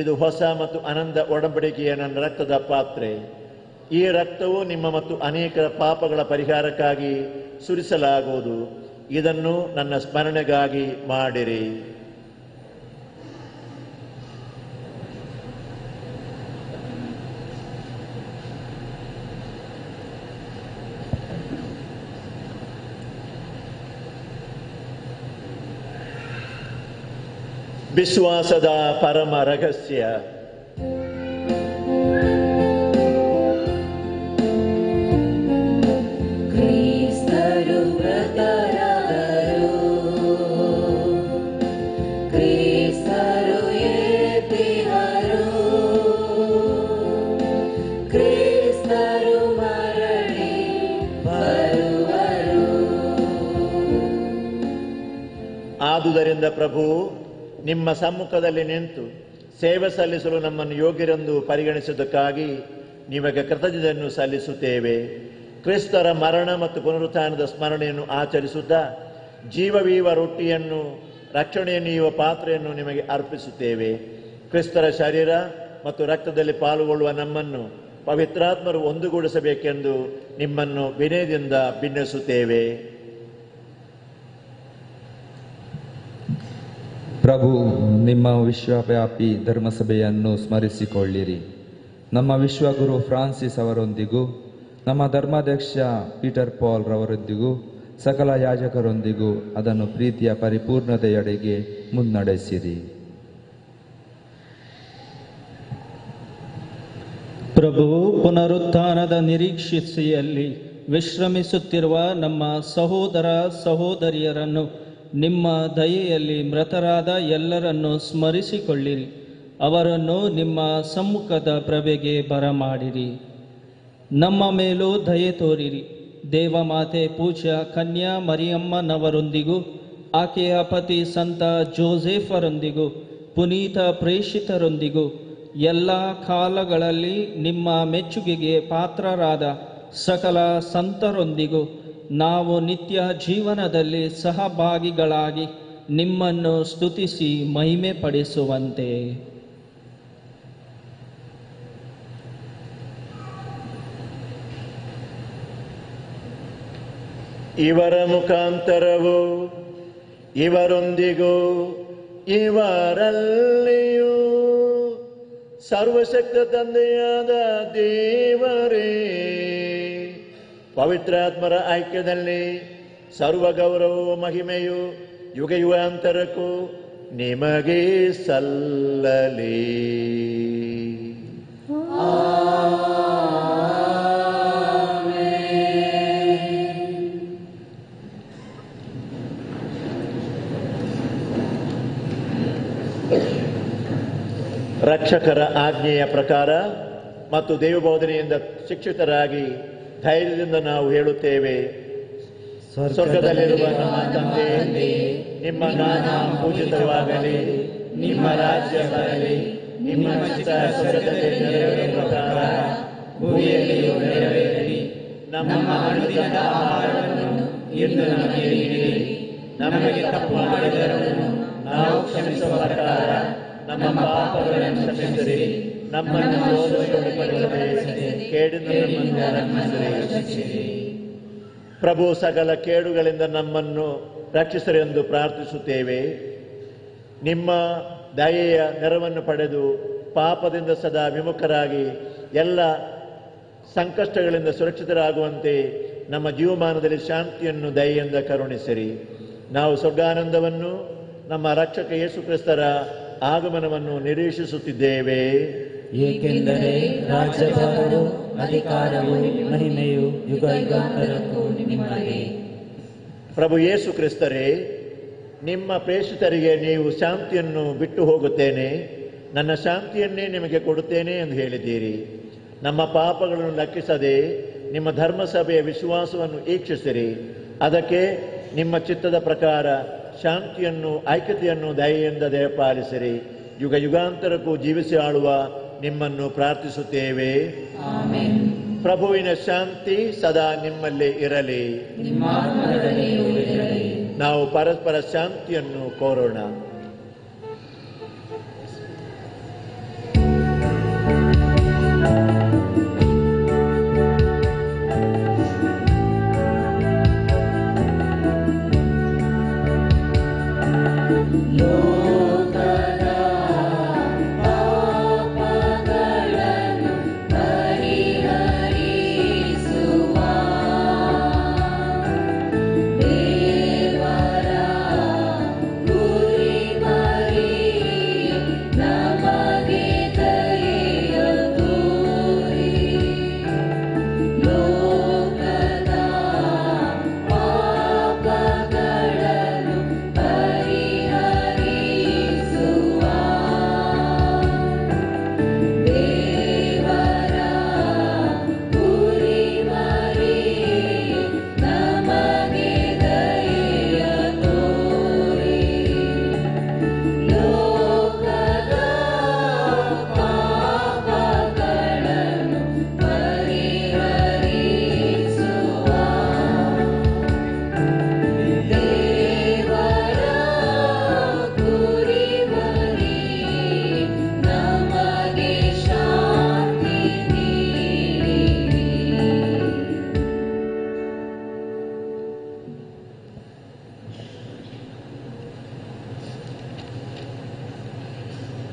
ಇದು ಹೊಸ ಮತ್ತು ಅನಂತ ಒಡಂಬಡಿಕೆಯ ನನ್ನ ರಕ್ತದ ಪಾತ್ರೆ. ಈ ರಕ್ತವು ನಿಮ್ಮ ಮತ್ತು ಅನೇಕರ ಪಾಪಗಳ ಪರಿಹಾರಕ್ಕಾಗಿ ಸುರಿಸಲಾಗುವುದು. ಇದನ್ನು ನನ್ನ ಸ್ಮರಣೆಗಾಗಿ ಮಾಡಿರಿ. ವಿಶ್ವಾಸದ ಪರಮ ರಹಸ್ಯ. ಕ್ರಿಸ್ತರು ವ್ರತರಾದರು, ಕ್ರಿಸ್ತರು ಎತ್ತಿಹರು, ಕ್ರಿಸ್ತರು ಮರಳಿ ಬರುವರು. ಆದುದರಿಂದ ಪ್ರಭು ನಿಮ್ಮ ಸಮ್ಮುಖದಲ್ಲಿ ನಿಂತು ಸೇವೆ ಸಲ್ಲಿಸಲು ನಮ್ಮನ್ನು ಯೋಗ್ಯರೆಂದು ಪರಿಗಣಿಸಿದ್ದಕ್ಕಾಗಿ ನಿಮಗೆ ಕೃತಜ್ಞತೆಯನ್ನು ಸಲ್ಲಿಸುತ್ತೇವೆ. ಕ್ರಿಸ್ತರ ಮರಣ ಮತ್ತು ಪುನರುತ್ಥಾನದ ಸ್ಮರಣೆಯನ್ನು ಆಚರಿಸುತ್ತಾ ಜೀವವೀವ ರೊಟ್ಟಿಯನ್ನು ರಕ್ಷಣೆಯ ನೀಯುವ ಪಾತ್ರೆಯನ್ನು ನಿಮಗೆ ಅರ್ಪಿಸುತ್ತೇವೆ. ಕ್ರಿಸ್ತರ ಶರೀರ ಮತ್ತು ರಕ್ತದಲ್ಲಿ ಪಾಲ್ಗೊಳ್ಳುವ ನಮ್ಮನ್ನು ಪವಿತ್ರಾತ್ಮರು ಒಂದುಗೂಡಿಸಬೇಕೆಂದು ನಿಮ್ಮನ್ನು ವಿನಯದಿಂದ ಭಿನ್ನಸುತ್ತೇವೆ. ಪ್ರಭು, ನಿಮ್ಮ ವಿಶ್ವವ್ಯಾಪಿ ಧರ್ಮಸಭೆಯನ್ನು ಸ್ಮರಿಸಿಕೊಳ್ಳಿರಿ. ನಮ್ಮ ವಿಶ್ವಗುರು ಫ್ರಾನ್ಸಿಸ್ ಅವರೊಂದಿಗೂ ನಮ್ಮ ಧರ್ಮಾಧ್ಯಕ್ಷ ಪೀಟರ್ ಪಾಲ್ ರವರೊಂದಿಗೂ ಸಕಲ ಯಾಜಕರೊಂದಿಗೂ ಅದನ್ನು ಪ್ರೀತಿಯ ಪರಿಪೂರ್ಣತೆಯೆಡೆಗೆ ಮುನ್ನಡೆಸಿರಿ. ಪ್ರಭು, ಪುನರುತ್ಥಾನದ ನಿರೀಕ್ಷೆಯಲ್ಲಿ ವಿಶ್ರಮಿಸುತ್ತಿರುವ ನಮ್ಮ ಸಹೋದರ ಸಹೋದರಿಯರನ್ನು ನಿಮ್ಮ ದಯೆಯಲ್ಲಿ ಮೃತರಾದ ಎಲ್ಲರನ್ನು ಸ್ಮರಿಸಿಕೊಳ್ಳಿರಿ. ಅವರನ್ನು ನಿಮ್ಮ ಸಮ್ಮುಖದ ಪ್ರಭೆಗೆ ಬರಮಾಡಿರಿ. ನಮ್ಮ ಮೇಲೂ ದಯೆ ತೋರಿರಿ. ದೇವಮಾತೆ ಪೂಜ್ಯ ಕನ್ಯಾ ಮರಿಯಮ್ಮನವರೊಂದಿಗೂ ಆಕೆಯ ಪತಿ ಸಂತ ಜೋಸೆಫರೊಂದಿಗೂ ಪುನೀತ ಪ್ರೇಷಿತರೊಂದಿಗೂ ಎಲ್ಲ ಕಾಲಗಳಲ್ಲಿ ನಿಮ್ಮ ಮೆಚ್ಚುಗೆಗೆ ಪಾತ್ರರಾದ ಸಕಲ ಸಂತರೊಂದಿಗೂ ನಾವು ನಿತ್ಯ ಜೀವನದಲ್ಲಿ ಸಹಭಾಗಿಗಳಾಗಿ ನಿಮ್ಮನ್ನು ಸ್ತುತಿಸಿ ಮಹಿಮೆ ಪಡಿಸುವಂತೆ. ಇವರ ಮುಖಾಂತರವು ಇವರೊಂದಿಗೂ ಇವರಲ್ಲಿಯೂ ಸರ್ವಶಕ್ತ ತಂದೆಯಾದ ದೇವರೇ, ಪವಿತ್ರಾತ್ಮರ ಐಕ್ಯದಲ್ಲಿ ಸರ್ವ ಗೌರವವು ಮಹಿಮೆಯು ಯುಗ ಯುಗಾಂತರಕ್ಕೂ ನಿಮಗೆ ಸಲ್ಲಲಿ. ರಕ್ಷಕರ ಆಜ್ಞೆಯ ಪ್ರಕಾರ ಮತ್ತು ದೇವಬೋಧನೆಯಿಂದ ಶಿಕ್ಷಿತರಾಗಿ ಧೈರ್ಯದಿಂದ ನಾವು ಹೇಳುತ್ತೇವೆ, ಸ್ವರ್ಗದಲ್ಲಿರುವ ನಮ್ಮ ತಂದೆ, ನಿಮ್ಮ ನಾಮ ಪೂಜಿತವಾಗಲಿ, ನಿಮ್ಮ ರಾಜ್ಯ ಬರಲಿ, ನಿಮ್ಮ ಚಿತ್ತ ಸ್ವರ್ಗದಲ್ಲಿ ನೆರವೇರುವ ಪ್ರಕಾರ ಭೂಮಿಯಲ್ಲಿಯೂ ನೆರವೇರಲಿ. ನಮ್ಮ ಅನುದಿನದ ಆಹಾರವನ್ನು ಇಂದು ನಮಗೆ ನೀಡಿರಿ. ನಮಗೆ ತಪ್ಪು ಮಾಡಿದವರನ್ನು ನಾವು ಕ್ಷಮಿಸುವ ಪ್ರಕಾರ ನಮ್ಮ ಪಾಪಗಳನ್ನು ಕ್ಷಮಿಸಿರಿ, ನಮ್ಮನ್ನು ಶೋಧನೆಗೊಳಪಡಿಸದೆ ಕೇಡಿನ ನಮ್ಮನ್ನು ರಕ್ಷಿಸಿರಿ. ಪ್ರಭು ಸಕಲ ಕೇಡುಗಳಿಂದ ನಮ್ಮನ್ನು ರಕ್ಷಿಸರೆಂದು ಪ್ರಾರ್ಥಿಸುತ್ತೇವೆ. ನಿಮ್ಮ ದಯೆಯ ನೆರವನ್ನು ಪಡೆದು ಪಾಪದಿಂದ ಸದಾ ವಿಮುಖರಾಗಿ ಎಲ್ಲ ಸಂಕಷ್ಟಗಳಿಂದ ಸುರಕ್ಷಿತರಾಗುವಂತೆ ನಮ್ಮ ಜೀವಮಾನದಲ್ಲಿ ಶಾಂತಿಯನ್ನು ದಯೆಯಿಂದ ಕರುಣಿಸಿರಿ. ನಾವು ಸ್ವರ್ಗಾನಂದವನ್ನು ನಮ್ಮ ರಕ್ಷಕ ಯೇಸು ಕ್ರಿಸ್ತರ ಆಗಮನವನ್ನು ನಿರೀಕ್ಷಿಸುತ್ತಿದ್ದೇವೆ. ಏಕೆಂದರೆ ರಾಜ್ಯಭಾರವು, ಅಧಿಕಾರವು, ಮಹಿಮೆಯು ಯುಗ ಯುಗಾಂತರಕ್ಕೂ ನಿಮ್ಮದೇ. ಪ್ರಭು ಯೇಸು ಕ್ರಿಸ್ತರೇ, ನಿಮ್ಮ ಪ್ರೇಷಿತರಿಗೆ ನೀವು ಶಾಂತಿಯನ್ನು ಬಿಟ್ಟು ಹೋಗುತ್ತೇನೆ, ನನ್ನ ಶಾಂತಿಯನ್ನೇ ನಿಮಗೆ ಕೊಡುತ್ತೇನೆ ಎಂದು ಹೇಳಿದ್ದೀರಿ. ನಮ್ಮ ಪಾಪಗಳನ್ನು ಲೆಕ್ಕಿಸದೆ ನಿಮ್ಮ ಧರ್ಮಸಭೆಯ ವಿಶ್ವಾಸವನ್ನು ಈಕ್ಷಿಸಿರಿ. ಅದಕ್ಕೆ ನಿಮ್ಮ ಚಿತ್ತದ ಪ್ರಕಾರ ಶಾಂತಿಯನ್ನು, ಐಕ್ಯತೆಯನ್ನು ದಯೆಯಿಂದ ದಯಪಾಲಿಸಿರಿ. ಯುಗ ಯುಗಾಂತರಕ್ಕೂ ಜೀವಿಸಿ ಆಳುವ ನಿಮ್ಮನ್ನು ಪ್ರಾರ್ಥಿಸುತ್ತೇವೆ. ಪ್ರಭುವಿನ ಶಾಂತಿ ಸದಾ ನಿಮ್ಮಲ್ಲಿ ಇರಲಿ. ನಾವು ಪರಸ್ಪರ ಶಾಂತಿಯನ್ನು ಕೋರೋಣ.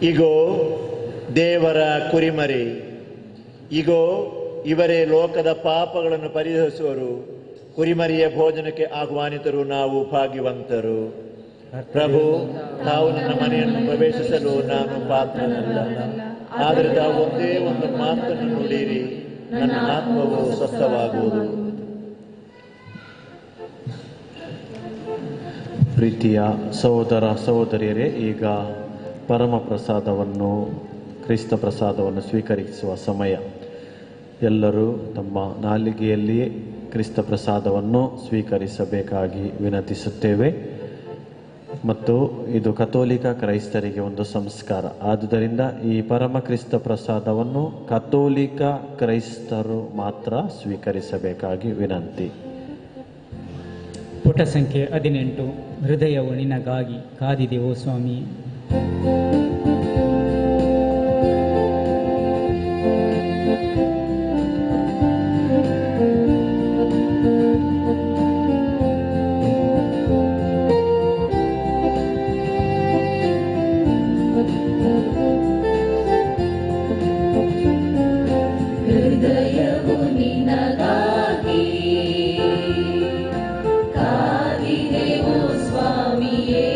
ಇಗೋ ದೇವರ ಕುರಿಮರಿ, ಇಗೋ ಇವರೇ ಲೋಕದ ಪಾಪಗಳನ್ನು ಪರಿಹರಿಸುವರು. ಕುರಿಮರಿಯ ಭೋಜನಕ್ಕೆ ಆಹ್ವಾನಿತರು ನಾವು ಭಾಗ್ಯವಂತರು. ಪ್ರಭು, ತಾವು ನನ್ನ ಮನೆಯನ್ನು ಪ್ರವೇಶಿಸಲು ನಾನು ಪಾತ್ರನಲ್ಲ, ಆದರೆ ತಾವು ಒಂದೇ ಒಂದು ಮಾತನ್ನು ನುಡಿಯಿರಿ, ನನ್ನ ಆತ್ಮವು ಸ್ವಸ್ಥವಾಗುವುದು. ಪ್ರೀತಿಯ ಸಹೋದರ ಸಹೋದರಿಯರೇ, ಈಗ ಪರಮ ಪ್ರಸಾದವನ್ನು, ಕ್ರಿಸ್ತ ಪ್ರಸಾದವನ್ನು ಸ್ವೀಕರಿಸುವ ಸಮಯ. ಎಲ್ಲರೂ ತಮ್ಮ ನಾಲಿಗೆಯಲ್ಲಿಯೇ ಕ್ರಿಸ್ತ ಪ್ರಸಾದವನ್ನು ಸ್ವೀಕರಿಸಬೇಕಾಗಿ ವಿನಂತಿಸುತ್ತೇವೆ. ಮತ್ತು ಇದು ಕಥೋಲಿಕ ಕ್ರೈಸ್ತರಿಗೆ ಒಂದು ಸಂಸ್ಕಾರ. ಆದುದರಿಂದ ಈ ಪರಮ ಕ್ರಿಸ್ತ ಪ್ರಸಾದವನ್ನು ಕಥೋಲಿಕ ಕ್ರೈಸ್ತರು ಮಾತ್ರ ಸ್ವೀಕರಿಸಬೇಕಾಗಿ ವಿನಂತಿ. ಪುಟ ಸಂಖ್ಯೆ 18. ಹೃದಯವು ನಿನಗಾಗಿ ಕಾದಿದೆಯೋ ಸ್ವಾಮಿ. ಹೃದಯವು ನಿನಗಾಗಿ ಕಾದಿದೆಯೋ ಸ್ವಾಮಿಯೇ.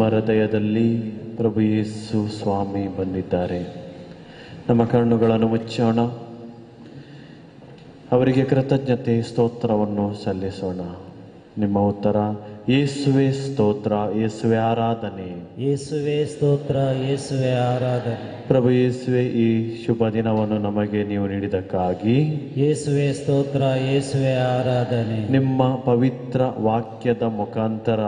ಹೃದಯದಲ್ಲಿ ಪ್ರಭು ಯೇಸು ಸ್ವಾಮಿ ಬಂದಿದ್ದಾರೆ. ನಮ್ಮ ಕಣ್ಣುಗಳನ್ನು ಮುಚ್ಚೋಣ, ಅವರಿಗೆ ಕೃತಜ್ಞತೆ ಸ್ತೋತ್ರವನ್ನು ಸಲ್ಲಿಸೋಣ. ನಿಮ್ಮ ಉತ್ತರ: ಯೇಸುವೆ ಸ್ತೋತ್ರ, ಯೇಸುವೆ ಆರಾಧನೆ. ಯೇಸುವೆ ಸ್ತೋತ್ರ, ಯೇಸುವೆ ಆರಾಧನೆ. ಪ್ರಭು ಯೇಸುವೆ, ಈ ಶುಭ ದಿನವನ್ನು ನಮಗೆ ನೀವು ನೀಡಿದ್ದಕ್ಕಾಗಿ ಯೇಸುವೆ ಸ್ತೋತ್ರ, ಯೇಸುವೆ ಆರಾಧನೆ. ನಿಮ್ಮ ಪವಿತ್ರ ವಾಕ್ಯದ ಮುಖಾಂತರ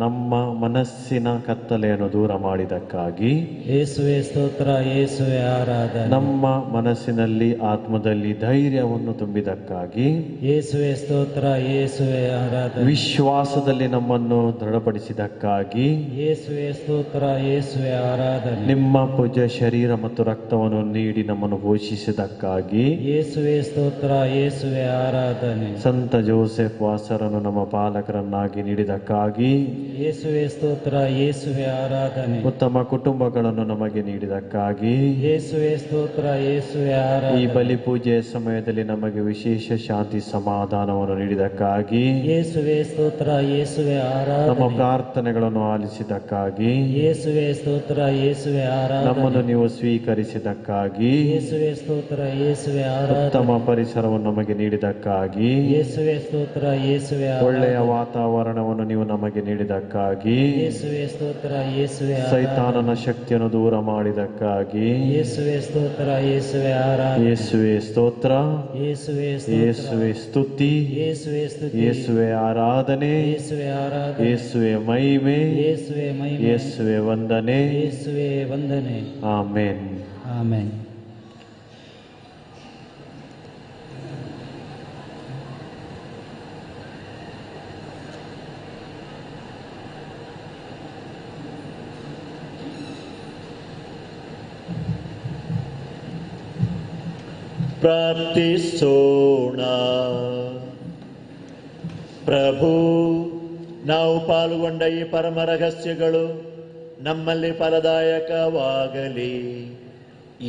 ನಮ್ಮ ಮನಸ್ಸಿನ ಕತ್ತಲೆಯನ್ನು ದೂರ ಮಾಡಿದ್ದಕ್ಕಾಗಿ ಯೇಸುವೆ ಸ್ತೋತ್ರ, ಯೇಸುವೆ ಆರಾಧನೆ. ನಮ್ಮ ಮನಸ್ಸಿನಲ್ಲಿ ಆತ್ಮದಲ್ಲಿ ಧೈರ್ಯವನ್ನು ತುಂಬಿದ್ದಕ್ಕಾಗಿ ಯೇಸುವೆ ಸ್ತೋತ್ರ, ಯೇಸುವೆ ಆರಾಧನೆ. ವಿಶ್ವಾಸದಲ್ಲಿ ನಮ್ಮನ್ನು ದೃಢಪಡಿಸಿದ್ದಕ್ಕಾಗಿ ಯೇಸುವೆ ಸ್ತೋತ್ರ, ಯೇಸುವೆ ಆರಾಧನೆ. ನಿಮ್ಮ ಪೂಜ್ಯ ಶರೀರ ಮತ್ತು ರಕ್ತವನ್ನು ನೀಡಿ ನಮ್ಮನ್ನು ಪೋಷಿಸಿದ್ದಕ್ಕಾಗಿ ಯೇಸುವೆ ಸ್ತೋತ್ರ, ಯೇಸುವೆ ಆರಾಧನೆ. ಸಂತ ಜೋಸೆಫ್ ವಾಸರನ್ನು ನಮ್ಮ ಪಾಲಕರನ್ನಾಗಿ ನೀಡಿದ್ದಕ್ಕಾಗಿ ಯೇಸುವೆ ಸ್ತೋತ್ರ, ಯೇಸುವೆ ಆರಾಧನೆ. ಉತ್ತಮ ಕುಟುಂಬಗಳನ್ನು ನಮಗೆ ನೀಡಿದ್ದಕ್ಕಾಗಿ ಯೇಸುವೆ ಸ್ತೋತ್ರ, ಯೇಸುವೆ ಆರಾಧನೆ. ಈ ಬಲಿ ಪೂಜೆಯ ಸಮಯದಲ್ಲಿ ನಮಗೆ ವಿಶೇಷ ಶಾಂತಿ ಸಮಾಧಾನವನ್ನು ನೀಡಿದ್ದಕ್ಕಾಗಿ ಯೇಸುವೆ ಸ್ತೋತ್ರ, ಯೇಸುವೆ ನಮ್ಮ ಆರಾಧನೆ. ಪ್ರಾರ್ಥನೆಗಳನ್ನು ಆಲಿಸಿದ್ದಕ್ಕಾಗಿ ಯೇಸುವೆ ಸ್ತೋತ್ರ, ಯೇಸುವೆ ಆರಾಧನೆ. ನಮ್ಮನ್ನು ನೀವು ಸ್ವೀಕರಿಸಿದ್ದಕ್ಕಾಗಿ ಯೇಸುವೆ ಸ್ತೋತ್ರ, ಯೇಸುವೆ ಆರಾಧನೆ. ಉತ್ತಮ ಪರಿಸರವನ್ನು ನಮಗೆ ನೀಡಿದ್ದಕ್ಕಾಗಿ ಯೇಸುವೆ ಸ್ತೋತ್ರ, ಯೇಸುವೆ ಆರಾಧನೆ. ಒಳ್ಳೆಯ ವಾತಾವರಣವನ್ನು ನೀವು ನಮಗೆ ನೀಡಿದ್ದಕ್ಕಾಗಿ ಯೇಸುವೆ ಸ್ತೋತ್ರ, ಯೇಸುವೆ ಆರಾಧನೆ. ಸೈತಾನನ ಶಕ್ತಿಯನ್ನು ದೂರ ಮಾಡಿದ್ದಕ್ಕಾಗಿ ಯೇಸುವೆ ಸ್ತೋತ್ರ, ಯೇಸುವೆ ಆರಾಧನೆ. ಯೇಸುವೆ ಸ್ತೋತ್ರ, ಯೇಸುವೆ ಸ್ತೋತ್ರ. ಯೇಸುವೆ ಸ್ತುತಿ, ಯೇಸುವೆ ಸ್ತುತಿ. ಯೇಸುವೆ ಆರಾಧನೆ, ಯೇಸುವೆ ಆರಾಧನೆ. ಯೇಸುವೆ ಮಹಿಮೆ, ಯೇಸುವೆ ಮಹಿಮೆ. ಯೇಸುವೆ ವಂದನೆ. ಯೇಸುವೆ ವಂದನೆ. ಆಮೆನ್. ಆಮೆನ್. ಪ್ರಾರ್ಥಿಸೋಣ. ಪ್ರಭು, ನಾವು ಪಾಲ್ಗೊಂಡ ಈ ಪರಮ ರಹಸ್ಯಗಳು ನಮ್ಮಲ್ಲಿ ಫಲದಾಯಕವಾಗಲಿ.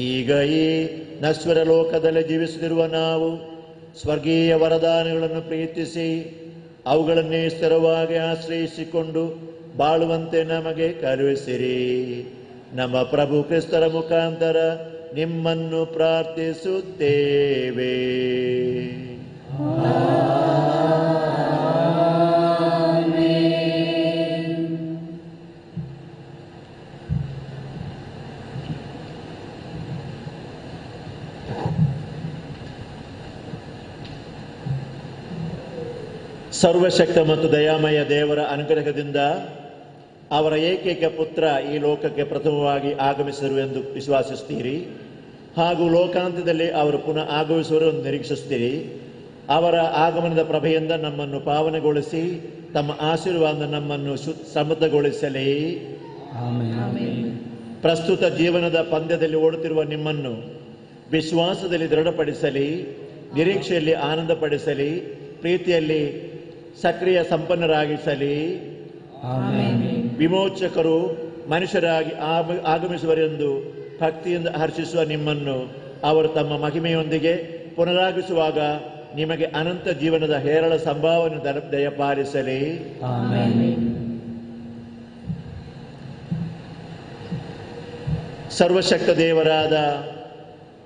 ಈಗ ಈ ನಶ್ವರ ಲೋಕದಲ್ಲಿ ಜೀವಿಸುತ್ತಿರುವ ನಾವು ಸ್ವರ್ಗೀಯ ವರದಾನಗಳನ್ನು ಪ್ರೀತಿಸಿ ಅವುಗಳನ್ನೇ ಸ್ಥಿರವಾಗಿ ಆಶ್ರಯಿಸಿಕೊಂಡು ಬಾಳುವಂತೆ ನಮಗೆ ಕರುಣಿಸಿರಿ. ನಮ್ಮ ಪ್ರಭು ಕ್ರಿಸ್ತರ ಮುಖಾಂತರ ನಿಮ್ಮನ್ನು ಪ್ರಾರ್ಥಿಸುತ್ತೇವೆ. ಸರ್ವಶಕ್ತ ಮತ್ತು ದಯಾಮಯ ದೇವರ ಅನುಗ್ರಹದಿಂದ ಅವರ ಏಕೈಕ ಪುತ್ರ ಈ ಲೋಕಕ್ಕೆ ಪ್ರಥಮವಾಗಿ ಆಗಮಿಸಿದರು ಎಂದು ವಿಶ್ವಾಸಿಸುತ್ತೀರಿ. ಹಾಗೂ ಲೋಕಾಂತ್ಯದಲ್ಲಿ ಅವರು ಪುನಃ ಆಗಮಿಸುವರು ಎಂದು ನಿರೀಕ್ಷಿಸುತ್ತೀರಿ. ಅವರ ಆಗಮನದ ಪ್ರಭೆಯಿಂದ ನಮ್ಮನ್ನು ಪಾವನೆಗೊಳಿಸಿ ತಮ್ಮ ಆಶೀರ್ವಾದ ನಮ್ಮನ್ನು ಸಮೃದ್ಧಗೊಳಿಸಲಿ. ಪ್ರಸ್ತುತ ಜೀವನದ ಪಂದ್ಯದಲ್ಲಿ ಓಡುತ್ತಿರುವ ನಿಮ್ಮನ್ನು ವಿಶ್ವಾಸದಲ್ಲಿ ದೃಢಪಡಿಸಲಿ, ನಿರೀಕ್ಷೆಯಲ್ಲಿ ಆನಂದಪಡಿಸಲಿ, ಪ್ರೀತಿಯಲ್ಲಿ ಸಕ್ರಿಯ ಸಂಪನ್ನರಾಗಿಸಲಿ. ವಿಮೋಚಕರು ಮನುಷ್ಯರಾಗಿ ಆಗಮಿಸುವರೆಂದು ಭಕ್ತಿಯಿಂದ ಹರ್ಷಿಸುವ ನಿಮ್ಮನ್ನು ಅವರು ತಮ್ಮ ಮಹಿಮೆಯೊಂದಿಗೆ ಪುನರಾಗಿಸುವಾಗ ನಿಮಗೆ ಅನಂತ ಜೀವನದ ಹೇರಳ ಸಂಭಾವನೆ ದಯಪಾಲಿಸಲಿ. ಸರ್ವಶಕ್ತ ದೇವರಾದ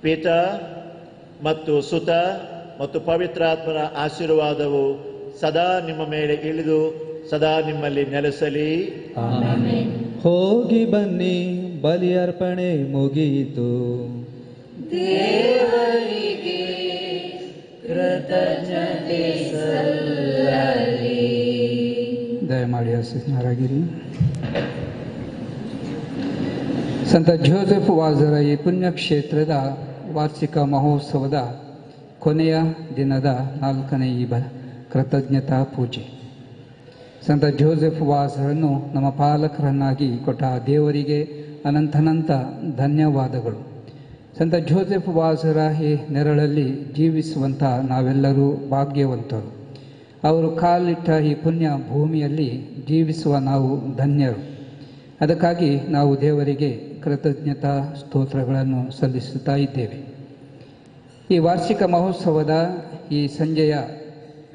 ಪಿತ ಮತ್ತು ಸುತ ಮತ್ತು ಪವಿತ್ರಾತ್ಮರ ಆಶೀರ್ವಾದವು ಸದಾ ನಿಮ್ಮ ಮೇಲೆ ಇಳಿದು ಸದಾ ನಿಮ್ಮಲ್ಲಿ ನೆಲೆಸಲಿ. ಹೋಗಿ ಬನ್ನಿ, ಬಲಿ ಅರ್ಪಣೆ ಮುಗಿಯಿತು. ದೇವರಿಗೆ ಕೃತಜ್ಞತೆ ಸಲ್ಲಲಿ. ದಯಮಾಡಿ ಆಸೀನರಾಗಿರಿ. ಸಂತ ಜೋಸೆಫ್ ವಾಜರ ಈ ಪುಣ್ಯಕ್ಷೇತ್ರದ ವಾರ್ಷಿಕ ಮಹೋತ್ಸವದ ಕೊನೆಯ ದಿನದ 4ನೇ ಈ ಕೃತಜ್ಞತಾ ಪೂಜೆ. ಸಂತ ಜೋಸೆಫ್ ವಾಜರನ್ನು ನಮ್ಮ ಪಾಲಕರನ್ನಾಗಿ ಕೊಟ್ಟ ದೇವರಿಗೆ ಅನಂತನಂತ ಧನ್ಯವಾದಗಳು. ಸಂತ ಜೋಸೆಫ್ ವಾಜರ ಈ ನೆರಳಲ್ಲಿ ಜೀವಿಸುವಂಥ ನಾವೆಲ್ಲರೂ ಭಾಗ್ಯವಂತರು. ಅವರು ಕಾಲಿಟ್ಟ ಈ ಪುಣ್ಯ ಭೂಮಿಯಲ್ಲಿ ಜೀವಿಸುವ ನಾವು ಧನ್ಯರು. ಅದಕ್ಕಾಗಿ ನಾವು ದೇವರಿಗೆ ಕೃತಜ್ಞತಾ ಸ್ತೋತ್ರಗಳನ್ನು ಸಲ್ಲಿಸುತ್ತಾ ಇದ್ದೇವೆ. ಈ ವಾರ್ಷಿಕ ಮಹೋತ್ಸವದ ಈ ಸಂಜೆಯ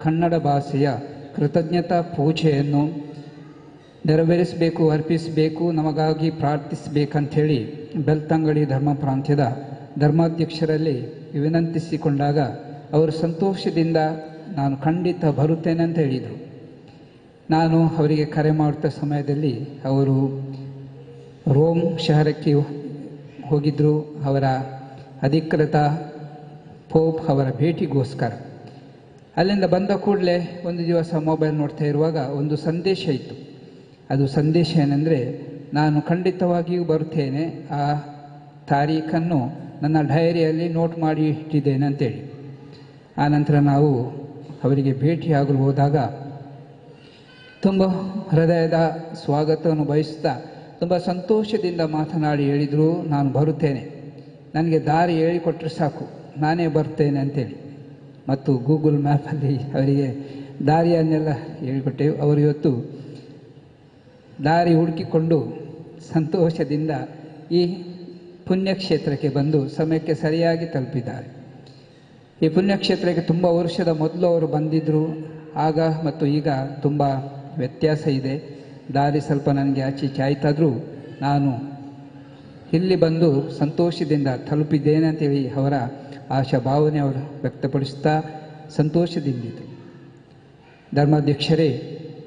ಕನ್ನಡ ಭಾಷೆಯ ಕೃತಜ್ಞತಾ ಪೂಜೆಯನ್ನು ನೆರವೇರಿಸಬೇಕು, ಅರ್ಪಿಸಬೇಕು, ನಮಗಾಗಿ ಪ್ರಾರ್ಥಿಸಬೇಕಂಥೇಳಿ ಬೆಳ್ತಂಗಡಿ ಧರ್ಮ ಪ್ರಾಂತ್ಯದ ಧರ್ಮಾಧ್ಯಕ್ಷರಲ್ಲಿ ವಿನಂತಿಸಿಕೊಂಡಾಗ ಅವರು ಸಂತೋಷದಿಂದ ನಾನು ಖಂಡಿತ ಬರುತ್ತೇನೆ ಅಂತ ಹೇಳಿದರು. ನಾನು ಅವರಿಗೆ ಕರೆ ಮಾಡುತ್ತ ಸಮಯದಲ್ಲಿ ಅವರು ರೋಮ್ ಶಹರಕ್ಕೆ ಹೋಗಿದ್ದರು, ಅವರ ಅಧಿಕೃತ ಪೋಪ್ ಅವರ ಭೇಟಿಗೋಸ್ಕರ. ಅಲ್ಲಿಂದ ಬಂದ ಕೂಡಲೇ ಒಂದು ದಿವಸ ಮೊಬೈಲ್ ನೋಡ್ತಾ ಇರುವಾಗ ಒಂದು ಸಂದೇಶ ಇತ್ತು. ಅದು ಸಂದೇಶ ಏನೆಂದರೆ, ನಾನು ಖಂಡಿತವಾಗಿಯೂ ಬರುತ್ತೇನೆ, ಆ ತಾರೀಖನ್ನು ನನ್ನ ಡೈರಿಯಲ್ಲಿ ನೋಟ್ ಮಾಡಿ ಇಟ್ಟಿದ್ದೇನೆ ಅಂತೇಳಿ. ಆನಂತರ ನಾವು ಅವರಿಗೆ ಭೇಟಿಯಾಗಲು ಹೋದಾಗ ತುಂಬ ಹೃದಯದ ಸ್ವಾಗತವನ್ನು ಬಯಸುತ್ತಾ ತುಂಬ ಸಂತೋಷದಿಂದ ಮಾತನಾಡಿ ಹೇಳಿದರು, ನಾನು ಬರುತ್ತೇನೆ, ನನಗೆ ದಾರಿ ಹೇಳಿಕೊಟ್ರೆ ಸಾಕು, ನಾನೇ ಬರ್ತೇನೆ ಅಂತೇಳಿ. ಮತ್ತು ಗೂಗಲ್ ಮ್ಯಾಪಲ್ಲಿ ಅವರಿಗೆ ದಾರಿಯನ್ನೆಲ್ಲ ಹೇಳಿಕೊಟ್ಟೆವು. ಅವರು ಇವತ್ತು ದಾರಿ ಹುಡುಕಿಕೊಂಡು ಸಂತೋಷದಿಂದ ಈ ಪುಣ್ಯಕ್ಷೇತ್ರಕ್ಕೆ ಬಂದು ಸಮಯಕ್ಕೆ ಸರಿಯಾಗಿ ತಲುಪಿದ್ದಾರೆ. ಈ ಪುಣ್ಯಕ್ಷೇತ್ರಕ್ಕೆ ತುಂಬ ವರ್ಷದ ಮೊದಲು ಅವರು ಬಂದಿದ್ದರು. ಆಗ ಮತ್ತು ಈಗ ತುಂಬ ವ್ಯತ್ಯಾಸ ಇದೆ. ದಾರಿ ಸ್ವಲ್ಪ ನನಗೆ ಆಚೀಚೆ ಆಯ್ತಾದರೂ ನಾನು ಇಲ್ಲಿ ಬಂದು ಸಂತೋಷದಿಂದ ತಲುಪಿದ್ದೇನೆ ಅಂತೇಳಿ ಅವರ ಆಶಾಭಾವನೆ ಅವರು ವ್ಯಕ್ತಪಡಿಸ್ತಾ ಸಂತೋಷದಿಂದಿದ್ದರು. ಧರ್ಮಾಧ್ಯಕ್ಷರೇ,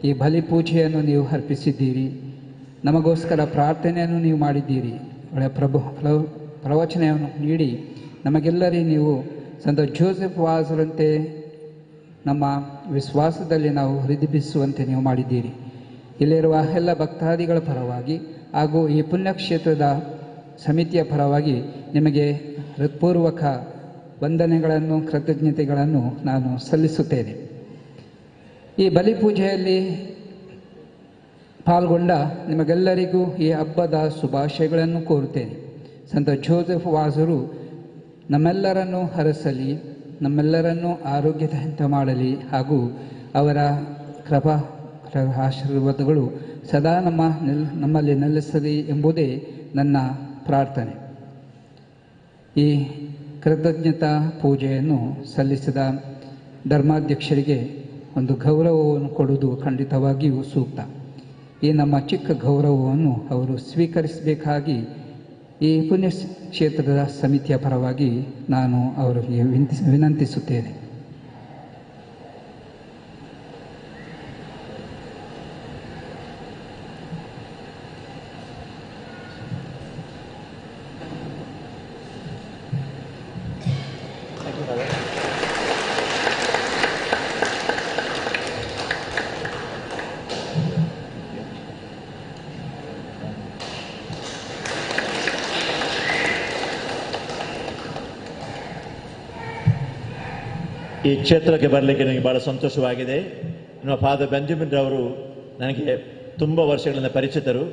ಈ ಬಲಿಪೂಜೆಯನ್ನು ನೀವು ಅರ್ಪಿಸಿದ್ದೀರಿ, ನಮಗೋಸ್ಕರ ಪ್ರಾರ್ಥನೆಯನ್ನು ನೀವು ಮಾಡಿದ್ದೀರಿ, ಒಳ್ಳೆಯ ಪ್ರವಚನವನ್ನು ನೀಡಿ ನಮಗೆಲ್ಲರಿಗೂ ನೀವು ಸಂತ ಜೋಸೆಫ್ ವಾಜರಂತೆ ನಮ್ಮ ವಿಶ್ವಾಸದಲ್ಲಿ ನಾವು ಹೃದಯಿಸುವಂತೆ ನೀವು ಮಾಡಿದ್ದೀರಿ. ಇಲ್ಲಿರುವ ಎಲ್ಲ ಭಕ್ತಾದಿಗಳ ಪರವಾಗಿ ಹಾಗೂ ಈ ಪುಣ್ಯಕ್ಷೇತ್ರದ ಸಮಿತಿಯ ಪರವಾಗಿ ನಿಮಗೆ ಹೃತ್ಪೂರ್ವಕ ವಂದನೆಗಳನ್ನು, ಕೃತಜ್ಞತೆಗಳನ್ನು ನಾನು ಸಲ್ಲಿಸುತ್ತೇನೆ. ಈ ಬಲಿಪೂಜೆಯಲ್ಲಿ ಪಾಲ್ಗೊಂಡ ನಿಮಗೆಲ್ಲರಿಗೂ ಈ ಹಬ್ಬದ ಶುಭಾಶಯಗಳನ್ನು ಕೋರುತ್ತೇನೆ. ಸಂತ ಜೋಸೆಫ್ ವಾಜರು ನಮ್ಮೆಲ್ಲರನ್ನು ಹರಸಲಿ, ನಮ್ಮೆಲ್ಲರನ್ನು ಆರೋಗ್ಯದಂತೆ ಮಾಡಲಿ ಹಾಗೂ ಅವರ ಕೃಪಾ ಆಶೀರ್ವಾದಗಳು ಸದಾ ನಮ್ಮಲ್ಲಿ ನೆಲೆಸಲಿ ಎಂಬುದೇ ನನ್ನ ಪ್ರಾರ್ಥನೆ. ಈ ಕೃತಜ್ಞತಾ ಪೂಜೆಯನ್ನು ಸಲ್ಲಿಸಿದ ಧರ್ಮಾಧ್ಯಕ್ಷರಿಗೆ ಒಂದು ಗೌರವವನ್ನು ಕೊಡುವುದು ಖಂಡಿತವಾಗಿಯೂ ಸೂಕ್ತ. ಈ ನಮ್ಮ ಚಿಕ್ಕ ಗೌರವವನ್ನು ಅವರು ಸ್ವೀಕರಿಸಬೇಕಾಗಿ ಈ ಪುಣ್ಯಕ್ಷೇತ್ರದ ಸಮಿತಿಯ ಪರವಾಗಿ ನಾನು ಅವರಿಗೆ ವಿನಂತಿಸುತ್ತೇನೆ. ಈ ಕ್ಷೇತ್ರಕ್ಕೆ ಬರಲಿಕ್ಕೆ ನನಗೆ ಭಾಳ ಸಂತೋಷವಾಗಿದೆ. ನಮ್ಮ ಫಾದರ್ ಬೆಂಜಮಿನ್ ರವರು ನನಗೆ ತುಂಬ ವರ್ಷಗಳಿಂದ ಪರಿಚಿತರು.